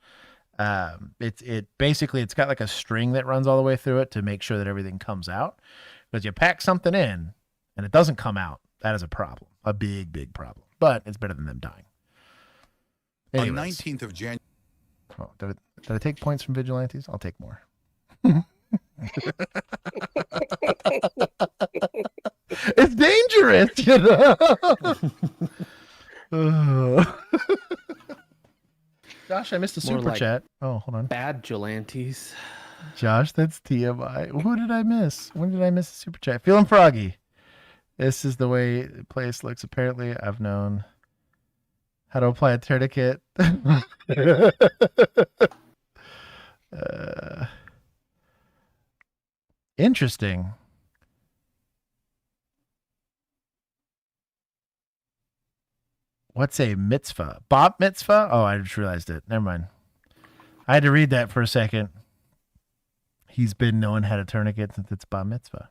It basically, it's got like a string that runs all the way through it to make sure that everything comes out. Because you pack something in and it doesn't come out, that is a problem, a big, big problem. But it's better than them dying. Anyways. On 19th of January. Oh, did I take points from Vigilantes? I'll take more. It's dangerous, you know. Gosh, I missed a super chat. Oh, hold on. Bad Vigilantes. Josh, that's TMI. Who did I miss? When did I miss a super chat? Feeling froggy. This is the way the place looks. Apparently, I've known how to apply a tourniquet. Interesting. What's a mitzvah? Bat mitzvah? Oh, I just realized it. Never mind. I had to read that for a second. He's been knowing how to tourniquet since it's bat mitzvah.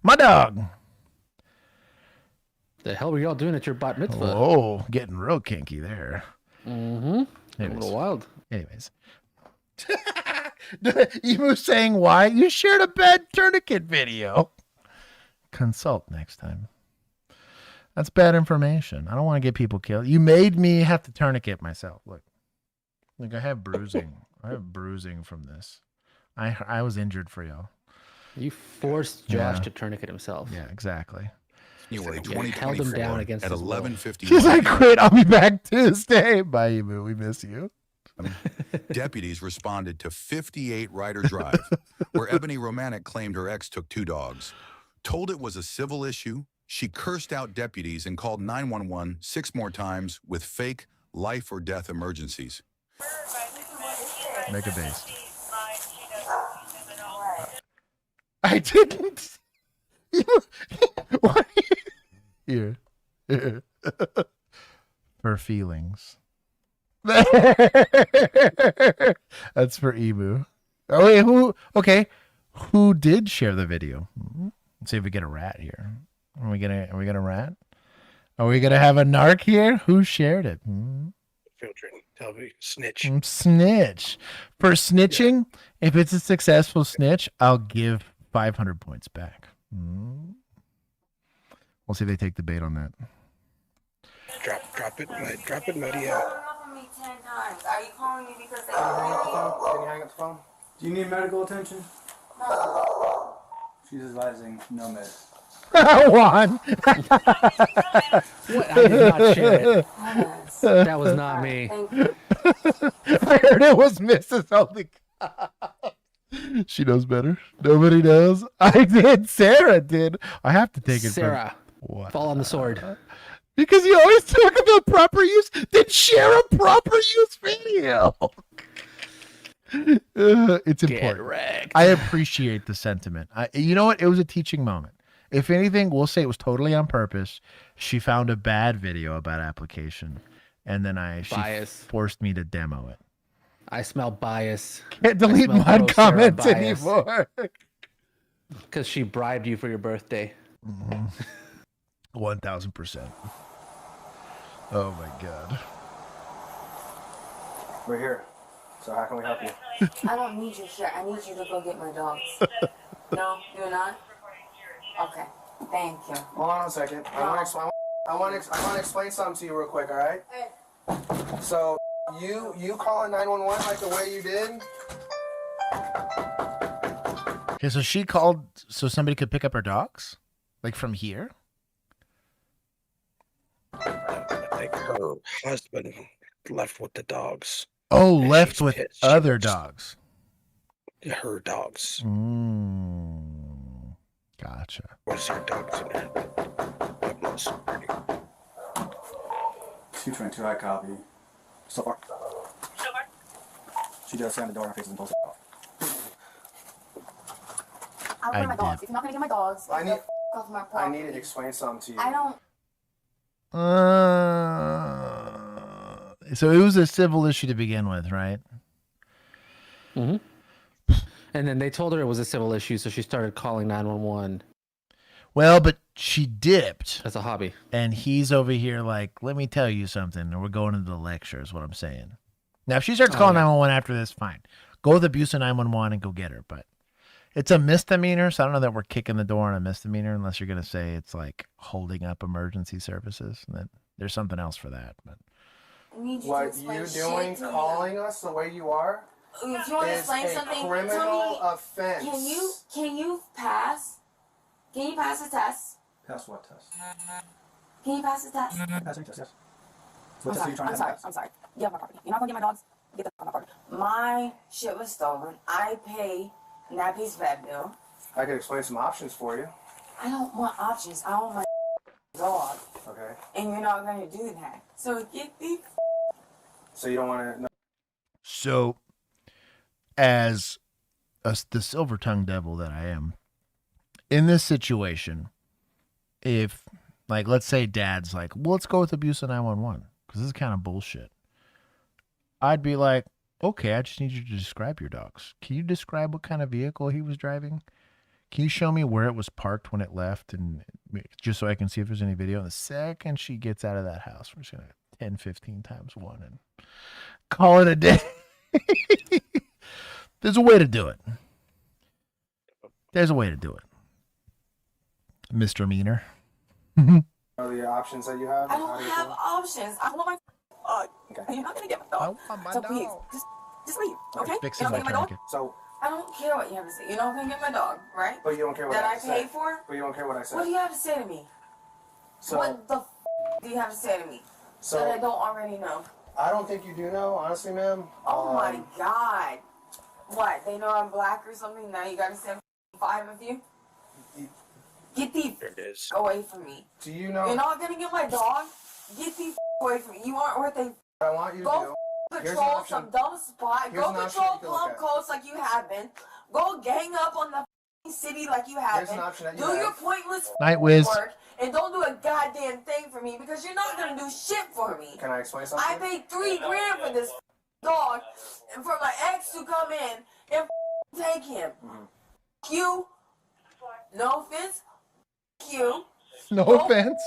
My dog. The hell were y'all doing at your bat mitzvah? Oh, getting real kinky there. Mm-hmm. A little wild. Anyways. You were saying why? You shared a bad tourniquet video. Consult next time. That's bad information. I don't want to get people killed. You made me have to tourniquet myself. Look, I have bruising. I have bruising from this. I was injured for y'all. You forced Josh to tourniquet himself. Yeah, exactly. January 2024 held him down against at his will. 11:50. She's like, great, I'll be back Tuesday. Bye, Emu. We miss you. Deputies responded to 58 Ryder Drive, where Ebony Romanek claimed her ex took 2 dogs. Told it was a civil issue, she cursed out deputies and called 911 6 more times with fake life or death emergencies. Make a base. I didn't. Why? Here. For feelings. That's for Emu. Oh wait, who? Okay, who did share the video? Let's see if we get a rat here. Are we gonna rat? Are we gonna have a narc here? Who shared it? Filtering. Tell me, snitch. Snitch. For snitching, if it's a successful snitch, I'll give 500 points back. We'll see if they take the bait on that. Drop it, Muddy out. Are you calling me because they Can you hang up the phone? Do you need medical attention? No. She's advising no med. Juan. What? I did not share it. That was not me. I heard it was Mrs. Holy God. She knows better. Nobody knows. I did. Sarah did. I have to take it Sarah, fall on the sword. Because you always talk about proper use. Then share a proper use video. It's important. Wrecked. I appreciate the sentiment. You know what? It was a teaching moment. If anything, we'll say it was totally on purpose. She found a bad video about application, and then she forced me to demo it. I smell bias. Can't delete my comments anymore. Because she bribed you for your birthday. 1000%. Oh my God. We're here. So how can we help you? I don't need your shirt. I need you to go get my dogs. No, you're not? Okay. Thank you. Hold on a second. No. I want to explain something to you real quick, all right? So you calling 911 like the way you did? Okay, so she called so somebody could pick up her dogs? Like from here? Like her husband left with the dogs. Oh, left with other dogs. Her dogs. Gotcha. Was her dogs in there? 222, I copy. So far. She just slammed the door and her face and pulls it off. I'll get my dogs. If you're not going to get my dogs, I need need to explain something to you. I don't. So it was a civil issue to begin with, right? Mm-hmm. And then they told her it was a civil issue, so she started calling 911. Well, but she dipped. As a hobby. And he's over here like, let me tell you something. And we're going into the lecture is what I'm saying. Now, if she starts calling 911 after this, fine. Go with abuse of 911 and go get her. But it's a misdemeanor, so I don't know that we're kicking the door on a misdemeanor unless you're going to say it's like holding up emergency services. And then there's something else for that. But What you doing, calling us the way you are, If you want to explain something, criminal tell me, offense. Can you pass? Can you pass the test? Pass what test? Can you pass the test? Passing test, yes. What test are you trying to pass? I'm sorry. You have my property. You're not gonna get my dogs. Get the fuck my property. My shit was stolen. I pay That piece of bad, Bill. I could explain some options for you. I don't want options. I want my dog. Okay. And you're not going to do that. So get the... So you don't want to... No. So, as the silver-tongued devil that I am, in this situation, if, like, let's say dad's like, well, let's go with abuse of 911, because this is kind of bullshit. I'd be like, okay, I just need you to describe your dogs. Can you describe what kind of vehicle he was driving? Can you show me where it was parked when it left, and just so I can see if there's any video? And the second she gets out of that house, we're just going to 10, 15 times 1 and call it a day. There's a way to do it. There's a way to do it. Misdemeanor. Are the options that you have? I don't have options. I want my dog. Okay. You're not going to get my dog. So please, just leave, okay? Fixing my trinket. So... I don't care what you have to say. You're not going to get my dog, right? But you don't care what that I say. That I paid for? But you don't care what I say. What do you have to say to me? So, what the do you have to say to me so, that I don't already know? I don't think you do know, honestly, ma'am. Oh my God. What? They know I'm black or something? Now you got to send 5 of you? Get the away from me. Do you know? You're not going to get my dog? Get the away from me. You aren't worth a... I want you to do. Patrol some dumb spot. Here's Go patrol Plum Coast like you have been. Go gang up on the city like you have been. Do your pointless Night Wiz. work and don't do a goddamn thing for me because you're not gonna do shit for me. Can I explain something? I paid $3 grand for this dog and for my ex to come in and take him. You. No offense. You. No offense.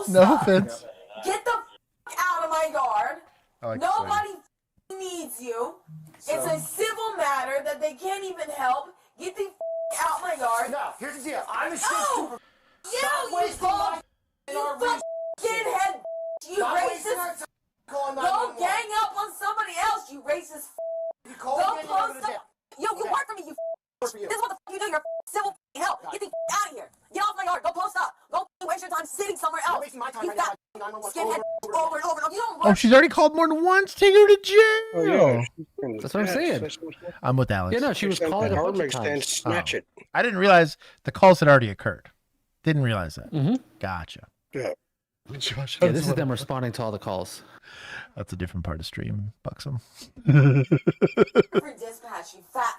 No offense. Get the out of my yard. Like nobody needs you. It's a civil matter that they can't even help. Get the out my yard. No, here's the deal. I'm a no! You fuck skinhead. You racist. Go gang up on somebody else, you racist. Go post up. Yo, you work for me, you. This is what the fuck you do. You're civil help. Get the out of here. Get off my yard. Go post up. Go waste your time sitting somewhere else. You got skinhead over and over. You don't Oh, she's already called more than once. Take her to jail. Oh, yeah. That's what I'm saying. I'm with Alex. Yeah, no, she was calling a bunch of times. Snatch it. I didn't realize the calls had already occurred. Didn't realize that. Mm-hmm. Gotcha. Yeah. Yeah, this is them responding to all the calls. That's a different part of stream, Buxom. Every dispatch, you fat.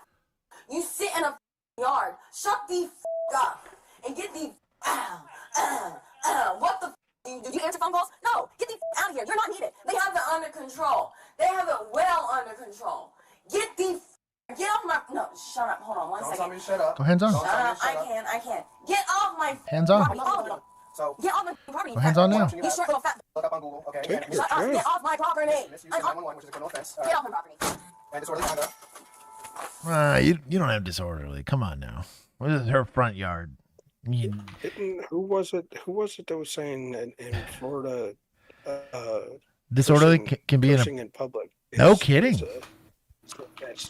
You sit in a yard. Shut the up and get the what the did you answer phone calls? No, get the out of here. You're not needed. They have it under control. They have it well under control. Get off my shut up. Hold on one second. Don't tell me to shut up. Go hands on. Shut up. I can. Get off my hands on. property. All of them. So get off my property. Go hands on now. You short little fat. Look up on Google, okay? Shut up. Get off my property. Misuse of 911, which is a criminal offense. Get off my property. And disorderly conduct. You don't have disorderly. Come on now. What is her front yard? Who was it that was saying in Florida? Disorderly can be in public. No kidding.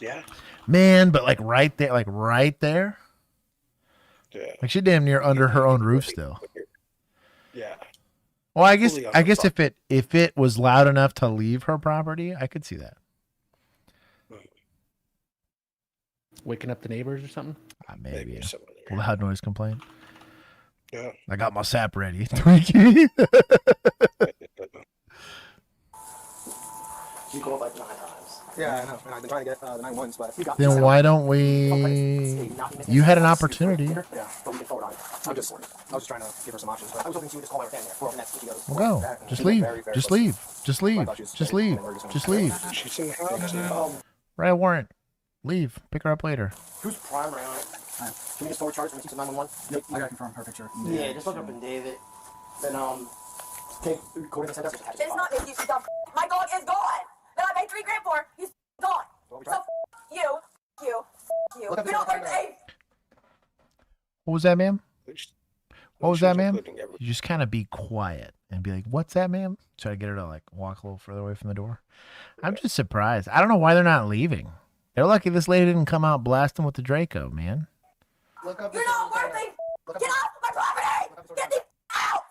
Yeah. Man, but like right there. Yeah. Like she damn near under her own roof still. Yeah. Well, I guess if it was loud enough to leave her property, I could see that. Waking up the neighbors or something? Maybe. Loud noise complaint. Yeah. I got my sap ready. You called like 9 times. Yeah, I know. And I've been trying to get the 911s, but you got. Then why don't we? You had an opportunity. Yeah, but we can forward on it. I was just trying to give her some options. But I was hoping she would just call her family for next week. Well, go. Just leave. Just leave. Just leave. Just leave. Just leave. She's in the house. Write a warrant. Leave. Pick her up later. Who's primary on it? Can we just forward charge when we keep the 911? Yep. I gotta confirm her picture. Yeah, just look up in David. Then take recording and send us. It's not if you dumb. My dog is gone. That I paid $3 grand for. He's gone. So you. You don't work the What was that, ma'am? What was that, ma'am? You just kind of be quiet and be like, "What's that, ma'am?" Try to get her to like walk a little further away from the door. I'm just surprised. I don't know why they're not leaving. They're lucky this lady didn't come out blasting with the Draco, man. You're not worth it. Get off my property. Get the out.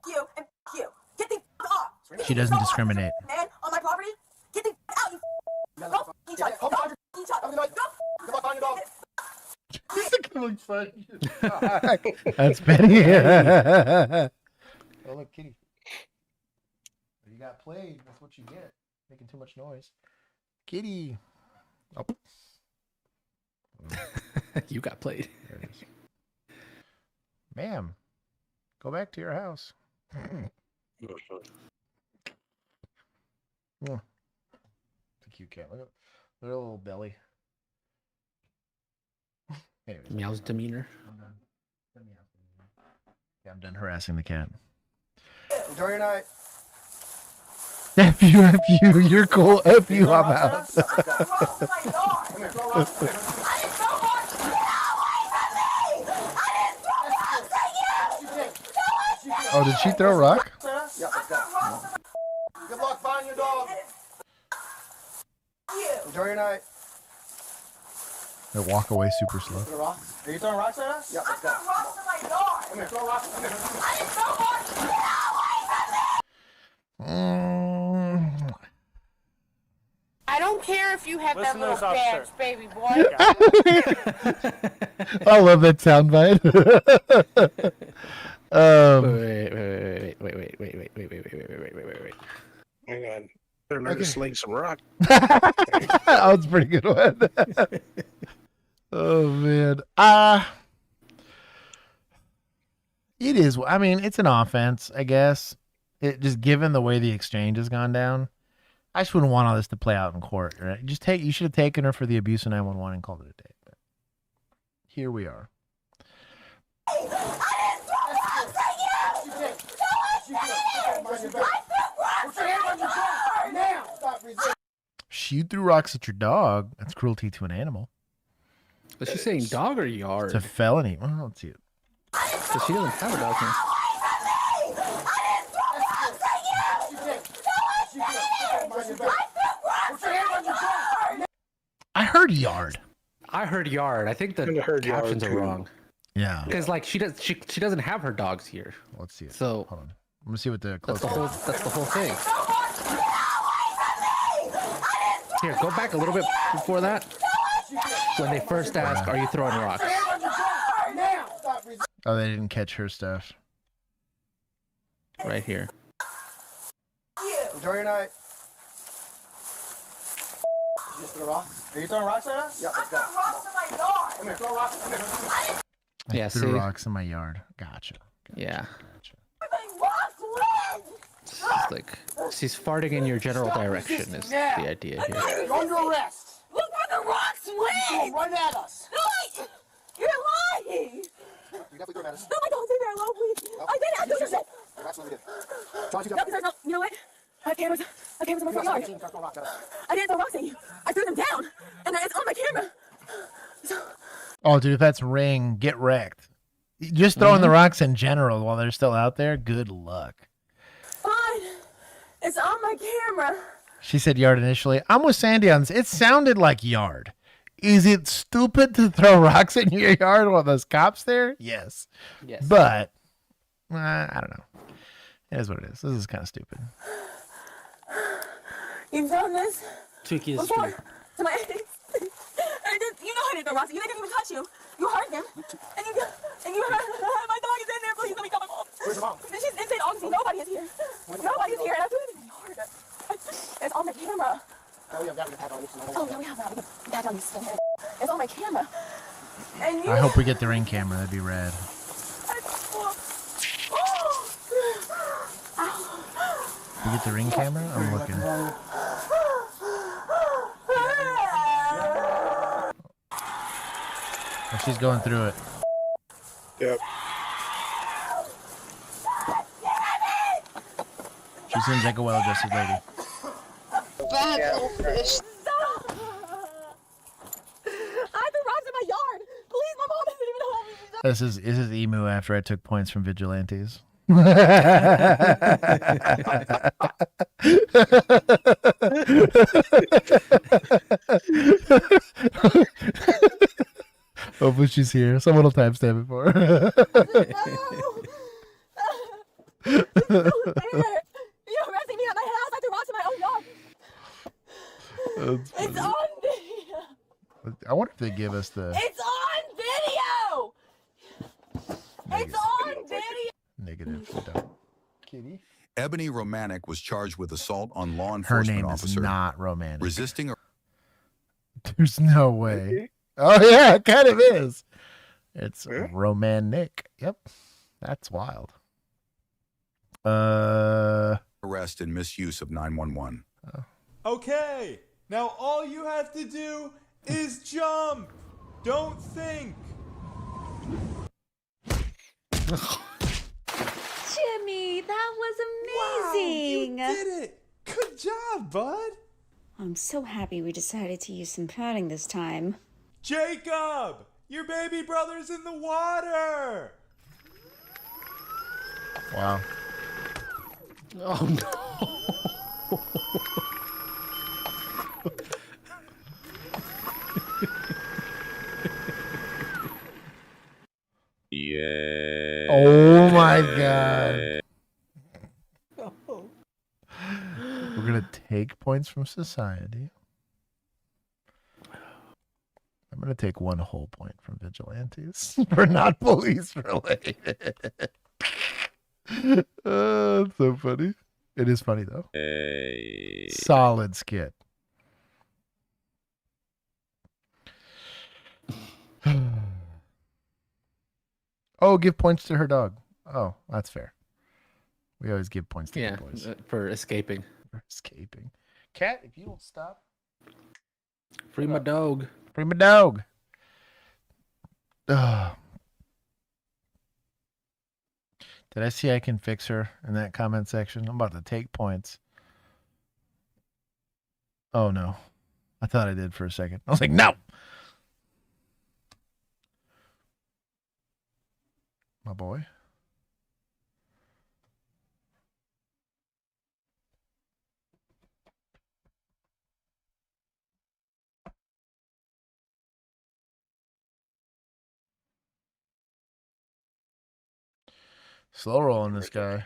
You and you. Get the off. She doesn't discriminate. Man, on my property. Get the out. You. Go each other. Go each other. Go looks funny. That's Betty. Oh, look, kitty. You got played. That's what you get. Making too much noise. Kitty. Oh. You got played. There it is. Ma'am, go back to your house. Oh. It's a cute cat. Look at her little belly. Anyways. Meow's demeanor. Yeah, I'm done harassing the cat. Enjoy your night. F you, you're cool. F you, I'm out. Oh, did she throw a rock? Yeah, good luck finding your dog. Enjoy your night. They walk away super slow. Are you throwing rocks at us? Yeah, let's go. Come here, throw rocks. Come here. I don't care if you have that little badge, baby boy. I love that soundbite. Wait. Hang on. Better learn to sling some rock. That was a pretty good one. Oh man. It is. I mean, it's an offense, I guess. It just given the way the exchange has gone down. I just wouldn't want all this to play out in court. Right? You should have taken her for the abuse of 911 and called it a day. But here we are. She threw rocks at your dog. That's cruelty to an animal. Was she saying dog or yard? It's a felony. Well, let's see it. So she doesn't have a dog here. I heard yard. I heard yard. I think the captions are wrong. Yeah. Because like she doesn't have her dogs here. Let's see it. So hold on. I'm gonna see what the that's the whole thing. Here, go back a little bit before that. When they first ask, "Are you throwing rocks?" Oh, they didn't catch her stuff. Right here. Enjoy your night. You just throw rocks? Are you throwing rocks at us? Yeah, let's go. Come here, throw rocks. Come here. I threw rocks in my yard. Gotcha. Yeah. It's like she's farting in your general direction is the idea here. You're under arrest. Look where the rocks went! Right at us. No, you're lying! You definitely threw them at us. No, I don't stay there alone, please. No. I did it. I do yourself. You absolutely did. Try to No, because you know what? I have cameras. I have cameras in my front yard. I didn't throw rocks at you. I threw them down, and it's on my camera. So, Oh, dude, if that's ring, get wrecked. Just throwing the rocks in general while they're still out there, good luck. fine. It's on my camera. She said yard initially. I'm with Sandy on this. It sounded like yard. Is it stupid to throw rocks in your yard while there's cops there? Yes. Yes. But, I don't know. It is what it is. This is kind of stupid. You've done this Twiki is before to my ex. You know I didn't throw rocks. You didn't even touch you. You hurt them. And you hurt my dog is in there. Please let me come home. Where's your mom? She's in St. Augustine. Nobody is here. Nobody is here. And I threw it in the yard. It's on the camera. Oh, yeah, we got to patch on you. Oh, yeah, we have that. Patch on you. It's on my camera. And you... I hope we get the ring camera. That'd be rad. We get the ring camera? I'm looking. Oh, she's going through it. Yep. She seems like a well-adjusted lady. Bad little fish. I threw rocks in my yard. Please, my mom isn't even home. This is Emu after I took points from vigilantes. Hopefully she's here. Someone will timestamp it for her. You're arresting me at my house. I threw rocks in my own yard. It's on video. I wonder if they give us the... It's on video. negative. Kitty. Ebony Romanek was charged with assault on law Her enforcement name officer. is not Romantic. Resisting. There's no way. Oh yeah, it kind of is. It's romantic. Yep, that's wild. Arrest and misuse of 911. Okay, now all you have to do is jump. Don't think. Jimmy, that was amazing. Wow, you did it. Good job, bud. I'm so happy we decided to use some padding this time. Jacob, your baby brother's in the water. Wow. Oh no. Yeah. Oh my god. We're gonna take points from society. I'm gonna take 1 whole point from vigilantes for not police related. It's so funny. It is funny though. Hey. Solid skit. Oh, give points to her dog. Oh, that's fair. We always give points to the boys. For escaping. For escaping. Cat, if you don't stop. Free my dog. Free my dog. Ugh. Did I see I can fix her in that comment section? I'm about to take points. Oh, no. I thought I did for a second. I was like, no. My boy. Slow rolling this guy.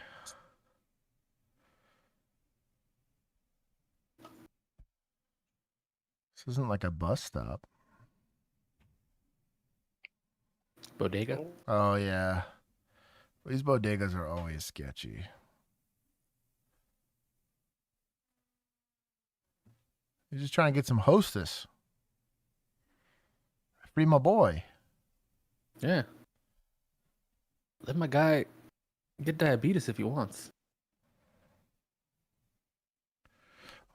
This isn't like a bus stop. Bodega? Oh, yeah. These bodegas are always sketchy. He's just trying to get some hostess. Free my boy. Yeah. Let my guy get diabetes if he wants.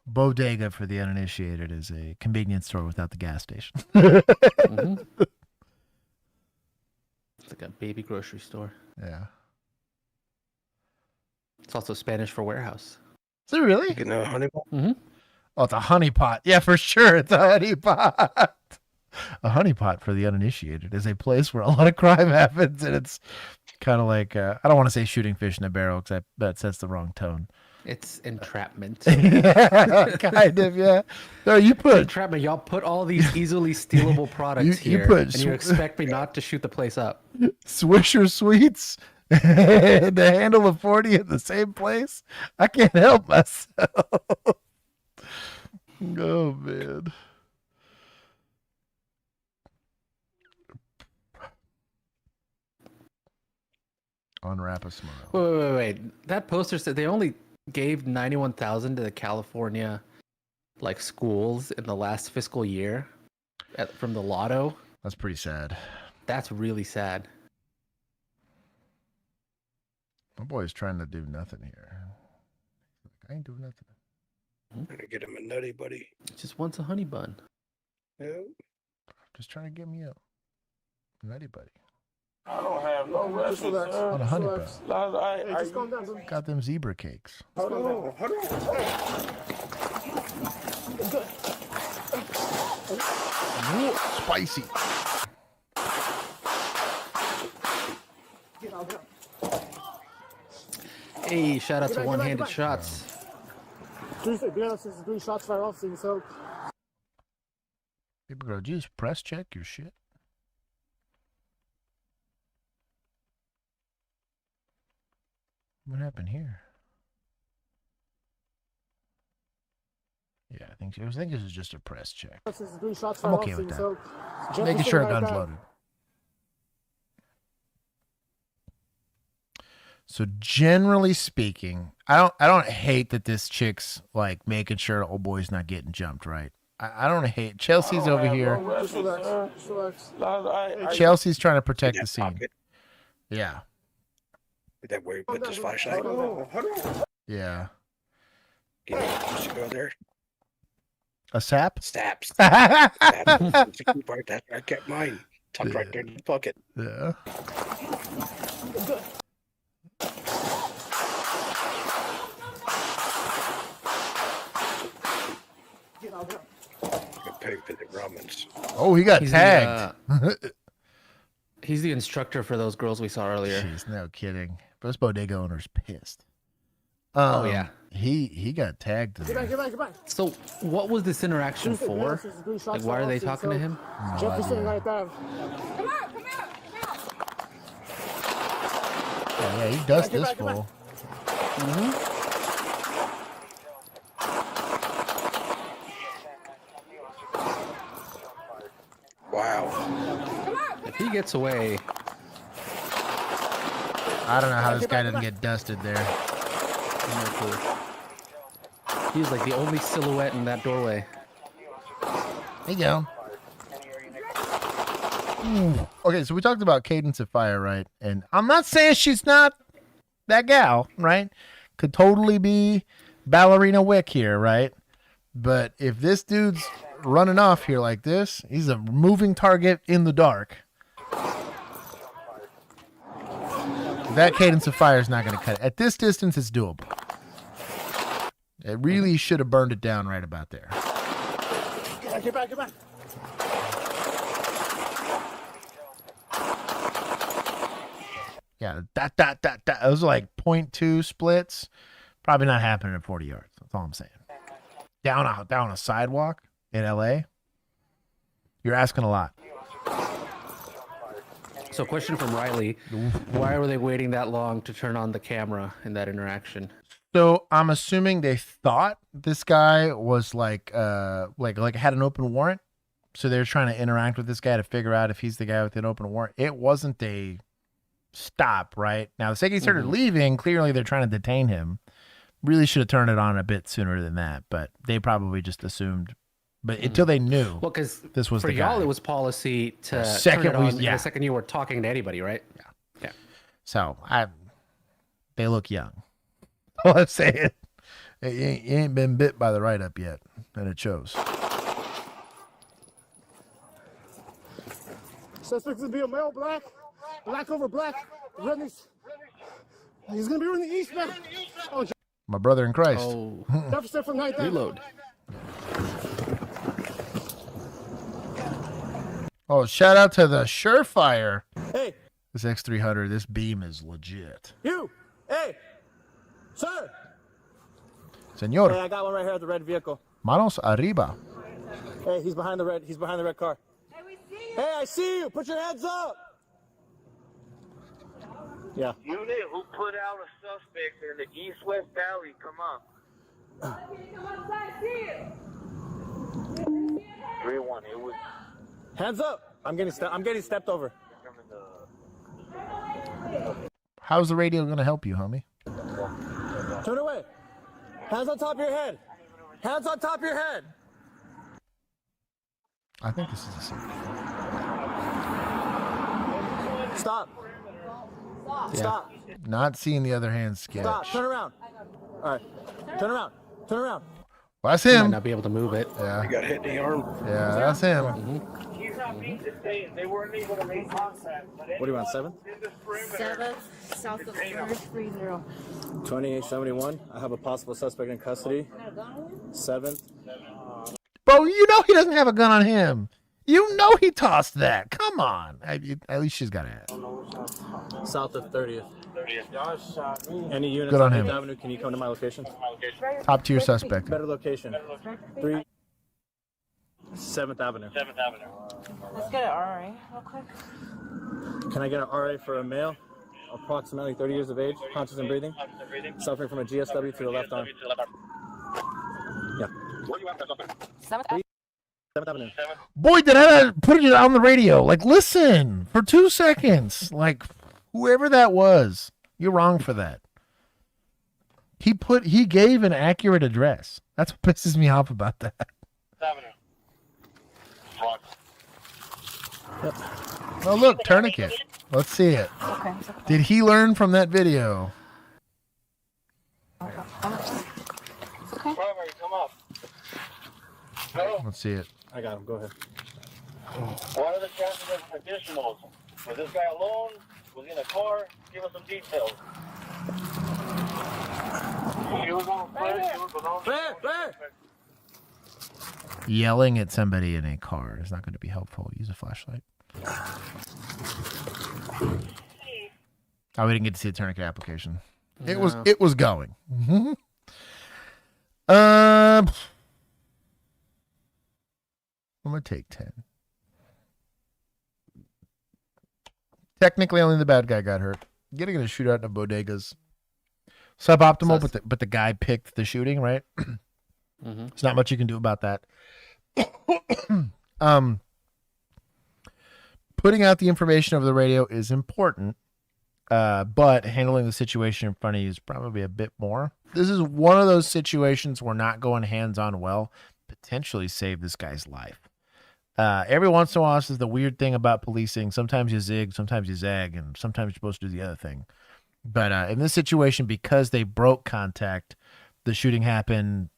Bodega, for the uninitiated, is a convenience store without the gas station. Mm-hmm. It's like a baby grocery store. Yeah. It's also Spanish for warehouse. Is it really? You know, honey pot? Mm-hmm. Oh, it's a honey pot. Yeah, for sure. It's a honey pot. A honey pot, for the uninitiated, is a place where a lot of crime happens, and it's kind of like, I don't want to say shooting fish in a barrel because that sets the wrong tone. It's entrapment. Yeah, kind of, yeah. No, you put... Entrapment. Y'all put all these easily stealable products You here, put and you expect me not to shoot the place up. Swisher Sweets and the handle of 40 at the same place? I can't help myself. Oh, man. Unwrap a smile. Wait. That poster said they only gave 91,000 to the California schools in the last fiscal year from the lotto. That's pretty sad. That's really sad. My boy's trying to do nothing here. I ain't doing nothing. I'm gonna get him a nutty buddy. Just wants a honey bun. Yeah. Just trying to get me up. Nutty buddy. I don't have no rest. On a honey bun. Hey, just calm down. Got them zebra cakes. Hold on. Spicy. Hey, shout out to one-handed shots. Three shots fire off, so. People go, geez, press check your shit. What happened here? Yeah, I think this is just a press check. I'm okay with that. Making sure a gun's loaded. So generally speaking, I don't hate that this chick's like making sure the old boy's not getting jumped, right? I don't hate Chelsea's over here. Just relax. Chelsea's trying to protect the scene. Pocket. Yeah. Is that where you put this flashlight? Yeah. Give me just go there. A sap? That's the key part. That's where I kept mine. Tucked right there in the pocket. Yeah. Pay for the Romans. Oh, he got tagged. He's the instructor for those girls we saw earlier. Jeez, no kidding. This bodega owner's pissed. Oh, yeah. He got tagged. Get back. So, what was this interaction for? Like, why are they talking to him? Jefferson right there. Yeah, he does this fool. Wow. If he gets away, I don't know how this guy doesn't get dusted there. no clue. He's like the only silhouette in that doorway. There you go. Okay, so we talked about Cadence of Fire, right? And I'm not saying she's not that gal, right? Could totally be Ballerina Wick here, right? But if this dude's running off here like this, he's a moving target in the dark. That Cadence of Fire is not going to cut it. At this distance, it's doable. It really should have burned it down right about there. Get back. Yeah, that. Those are like 0.2 splits. Probably not happening at 40 yards. That's all I'm saying. Down a sidewalk in LA, you're asking a lot. So, question from Riley: why were they waiting that long to turn on the camera in that interaction? So I'm assuming they thought this guy was like had an open warrant. So they're trying to interact with this guy to figure out if he's the guy with an open warrant. It wasn't a stop, right? Now the second he started leaving, clearly they're trying to detain him. Really should have turned it on a bit sooner than that, but they probably just assumed. But until they knew, well, because this was for the guy. y'all, it was policy to Second turn it on yeah. the second you were talking to anybody, right? Yeah. So they look young. All I'm saying, you ain't been bit by the write-up yet, and it shows. Suspect to be a male, black over black. He's gonna be running eastbound. Oh, My brother in Christ. Oh. Jefferson from 9th Avenue. Reload. Oh, shout out to the Surefire. Hey. This X300, this beam is legit. You. Hey. Sir. Senor. Hey, I got one right here at the red vehicle. Manos arriba. Hey, he's behind the red car. Hey, I see you. Put your hands up. Yeah. Unit who put out a suspect in the east-west alley, come on. 3-1. It was. Hands up. I'm getting stepped over. How's the radio going to help you, homie? Turn away. Hands on top of your head. Hands on top of your head. I think this is a secret. Stop. Yeah. Stop. Not seeing the other hand sketch. Stop. Turn around. All right. Turn around. Turn around. Well, that's him. Might not be able to move it. Yeah. You got hit in the arm. Yeah, that's him. They weren't able to make contact. What do you want, 7th? 7th, south of 30. 2871. I have a possible suspect in custody. 7th. Bro, you know he doesn't have a gun on him. You know he tossed that. Come on. At least she's got it. South of 30th. Any units Good on on him. 8th Avenue, can you come to my location? Top tier suspect. Better location. 7th Avenue. Let's get an RA real quick. Can I get an RA for a male? Approximately 30 years of age, conscious and breathing, suffering from a GSW to the left arm. Yeah. 7th Avenue. Boy, did I put it on the radio. Like, listen for 2 seconds. Like, whoever that was. You're wrong for that. He gave an accurate address. That's what pisses me off about that. Oh, look, tourniquet. Let's see it. Okay. Did he learn from that video? Okay. Primary, come up. No. Let's see it. I got him. Go ahead. What are the chances of additionals? Was this guy alone? Was he in a car? Give us some details. She was on foot. Yelling at somebody in a car is not going to be helpful. Use a flashlight. Oh, we didn't get to see the tourniquet application. It was going. I'm gonna take 10. Technically, only the bad guy got hurt. Getting in a shootout in a bodega's suboptimal, but the guy picked the shooting, right? There's not much you can do about that. Putting out the information over the radio is important, but handling the situation in front of you is probably a bit more. This is one of those situations where not going hands-on well potentially saved this guy's life. Every once in a while, this is the weird thing about policing. Sometimes you zig, sometimes you zag, and sometimes you're supposed to do the other thing. But in this situation, because they broke contact, the shooting happened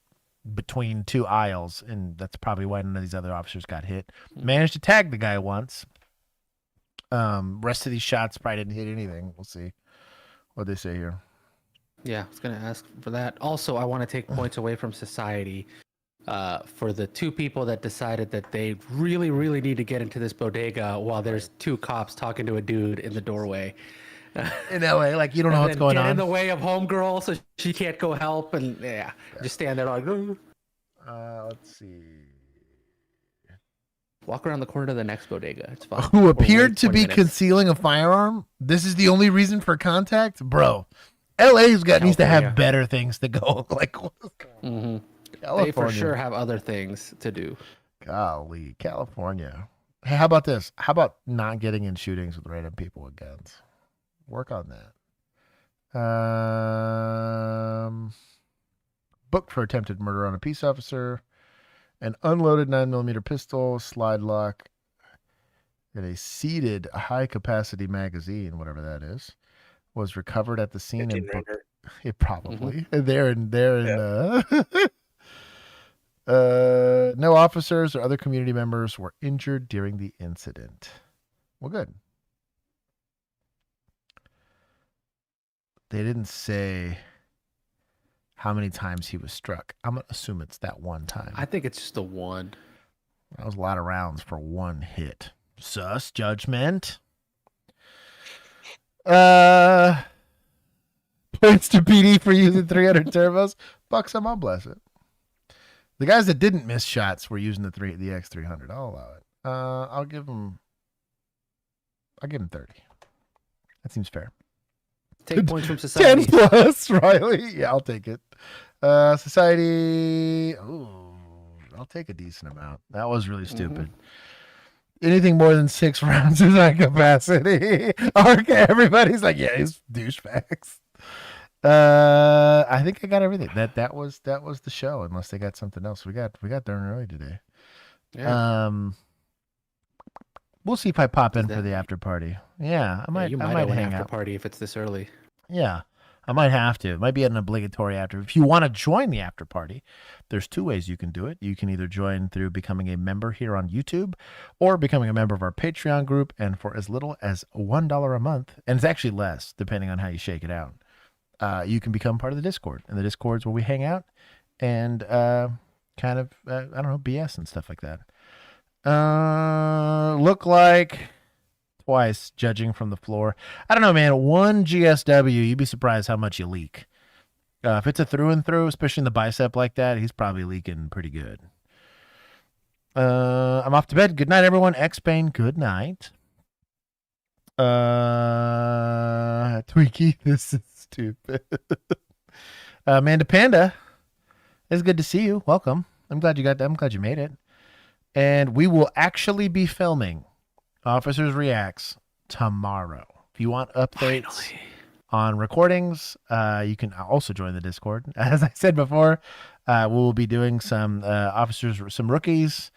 between two aisles, and that's probably why none of these other officers got hit. Managed to tag the guy once. Rest of these shots probably didn't hit anything. We'll see what they say here. Yeah, I was going to ask for that. Also, I want to take points away from society for the two people that decided that they really, really need to get into this bodega while there's two cops talking to a dude in the doorway. In LA, like you don't know what's going on. Get in the way of homegirl so she can't go help, and just stand there like. Let's see. Walk around the corner to the next bodega. It's fine. Who appeared to be concealing a firearm? This is the only reason for contact, bro. LA's needs to have better things to go. Like, what's going on? They for sure have other things to do. Golly, California. Hey, how about this? How about not getting in shootings with random people with guns? Work on that. Booked for attempted murder on a peace officer. An unloaded 9mm pistol, slide lock, and a seated high-capacity magazine, whatever that is, was recovered at the scene. It probably. No officers or other community members were injured during the incident. Well, good. They didn't say how many times he was struck. I'm going to assume it's that one time. I think it's just the one. That was a lot of rounds for one hit. Sus judgment. Points to PD for using 300 turbos. Buck some, I'll bless it. The guys that didn't miss shots were using the X300. I'll allow it. I'll give them 30. That seems fair. Take points from society. 10 plus, Riley. Yeah, I'll take it. Society. Ooh, I'll take a decent amount. That was really stupid. Anything more than 6 rounds is on capacity. Okay, everybody's like, yeah, he's douchebags. I think I got everything. That was the show. Unless they got something else. We got darn early today. Yeah. We'll see if I pop in for the after party. Yeah, I might. You I might might have an hang after out. party if it's this early. Yeah, I might have to. It might be an obligatory after. If you want to join the after party, there's 2 ways you can do it. You can either join through becoming a member here on YouTube or becoming a member of our Patreon group. And for as little as $1 a month, and it's actually less depending on how you shake it out, you can become part of the Discord. And the Discord's where we hang out and kind of, I don't know, BS and stuff like that. Look like twice, judging from the floor. I don't know, man. One GSW, you'd be surprised how much you leak. If it's a through and through, especially in the bicep like that, he's probably leaking pretty good. I'm off to bed. Good night, everyone. X-Bane, good night. Tweaky, this is stupid. Amanda Panda, it's good to see you. Welcome. I'm glad you made it. And we will actually be filming Officers Reacts tomorrow. If you want updates on recordings. You can also join the Discord. As I said before, we will be doing some officers, some rookies.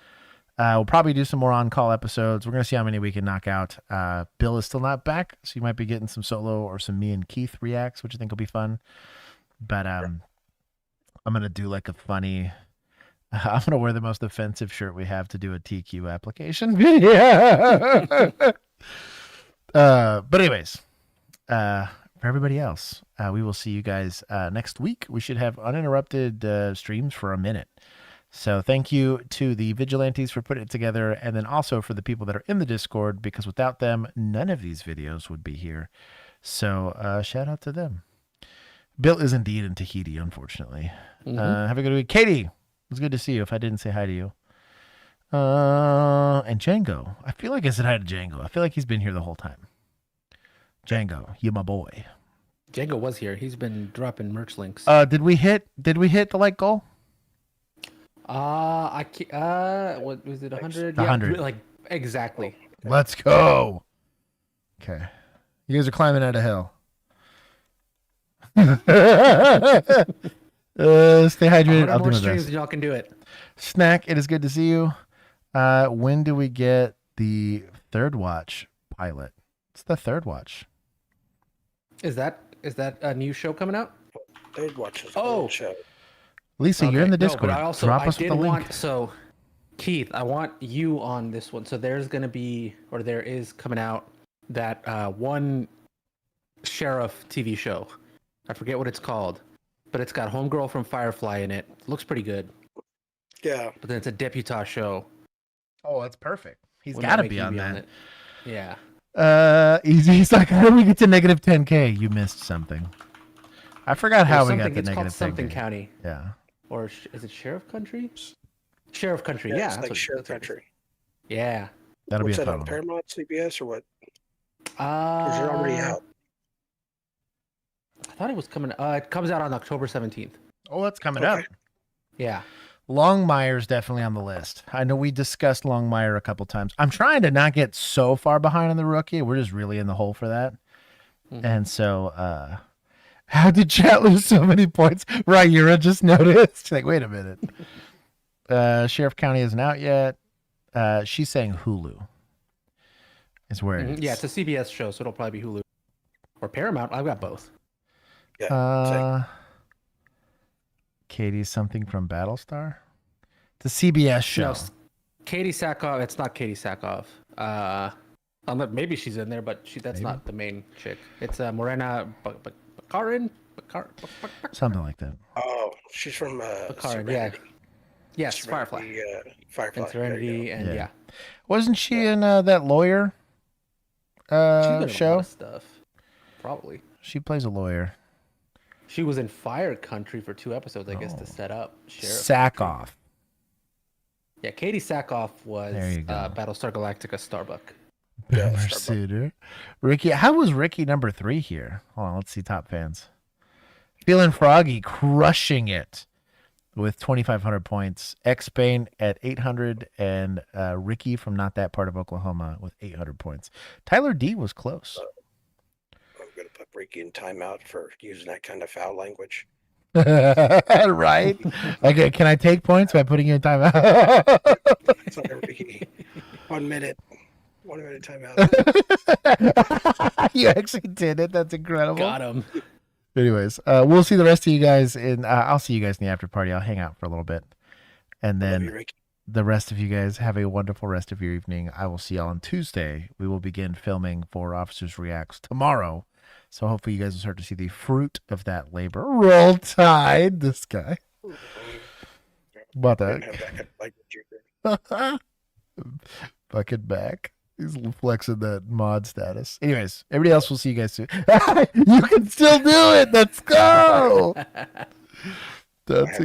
We'll probably do some more on-call episodes. We're going to see how many we can knock out. Bill is still not back, so you might be getting some solo or some me and Keith reacts, which I think will be fun. But I'm going to do like a funny... I'm going to wear the most offensive shirt we have to do a TQ application video. But anyways, for everybody else, we will see you guys next week. We should have uninterrupted streams for a minute. So thank you to the vigilantes for putting it together, and then also for the people that are in the Discord, because without them, none of these videos would be here. So shout out to them. Bill is indeed in Tahiti, unfortunately. Have a good week. Katie, it was good to see you if I didn't say hi to you. And Django. I feel like I said hi to Django. I feel like he's been here the whole time. Django, you my boy. Django was here. He's been dropping merch links. Did we hit the like goal? What was it? 100? 100. Yeah, like exactly. Let's go. Okay. You guys are climbing out of hell. Stay hydrated. I'll do more my streams best. and y'all can do it. Snack, it is good to see you. When do we get the Third Watch pilot? It's the Third Watch. Is that a new show coming out? Third Watch is Oh, a show. Lisa, you're in the Discord. No, but Drop us with the link. So, Keith, I want you on this one. So there is coming out that one sheriff TV show. I forget what it's called, but it's got Homegirl from Firefly in it. Looks pretty good. Yeah. But then it's a deputaz show. Oh, that's perfect. He's Wouldn't got to make be you on that. it? Yeah. He's like, how do we get to negative 10K? You missed something. I forgot how we got to It's called negative 10K. something county. Yeah. Or is it Sheriff Country? Sheriff Country, yeah. It's like Sheriff Country. Yeah. That'll What's be a that fun on one. Paramount, CBS, or what? Or is it already out? I thought it was coming. It comes out on October 17th. Oh, that's coming up. Yeah. Longmire's definitely on the list. I know we discussed Longmire a couple times. I'm trying to not get so far behind on the rookie. We're just really in the hole for that. And so, how did chat lose so many points? Ryura just noticed. Like, wait a minute. Sheriff County isn't out yet. She's saying Hulu is where it is. Yeah, it's a CBS show, so it'll probably be Hulu or Paramount. I've got both. Katie's something from Battlestar. It's a CBS show. No, Katie Sackhoff. It's not Katie Sackhoff. Maybe she's in there, but that's not the main chick. It's Morena Baccarin. Something like that. Oh, she's from Baccarin, yeah. Yes, Firefly. Firefly. And Serenity, and yeah. Wasn't she in that lawyer She's been in a show? lot of stuff. Probably. She plays a lawyer. She was in Fire Country for 2 episodes, I guess, to set up Sheriff. Sackhoff. Yeah, Katie Sackhoff was There you go. Battlestar Galactica Starbuck. Boomer Suitor. Ricky, how was Ricky number 3 here? Hold on, let's see top fans. Feeling Froggy crushing it with 2,500 points. X Bane at 800, and Ricky from Not That Part of Oklahoma with 800 points. Tyler D was close. I'm going to put Ricky in timeout for using that kind of foul language. Right? Okay, can I take points by putting you in timeout? Sorry. 1 minute. 1 minute timeout. You actually did it. That's incredible. Got him. Anyways, we'll see the rest of you guys in. I'll see you guys in the after party. I'll hang out for a little bit, and then the rest of you guys have a wonderful rest of your evening. I will see y'all on Tuesday. We will begin filming for Officers Reacts tomorrow, so hopefully you guys will start to see the fruit of that labor. Roll Tide, this guy. What the? Bucket back. He's flexing that mod status. Anyways, everybody else will see you guys soon. You can still do it. Let's go. That's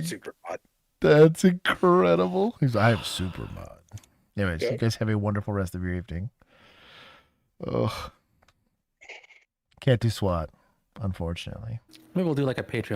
incredible. I have super mod. Anyways, you guys have a wonderful rest of your evening. Oh, can't do SWAT, unfortunately. Maybe we'll do like a Patreon.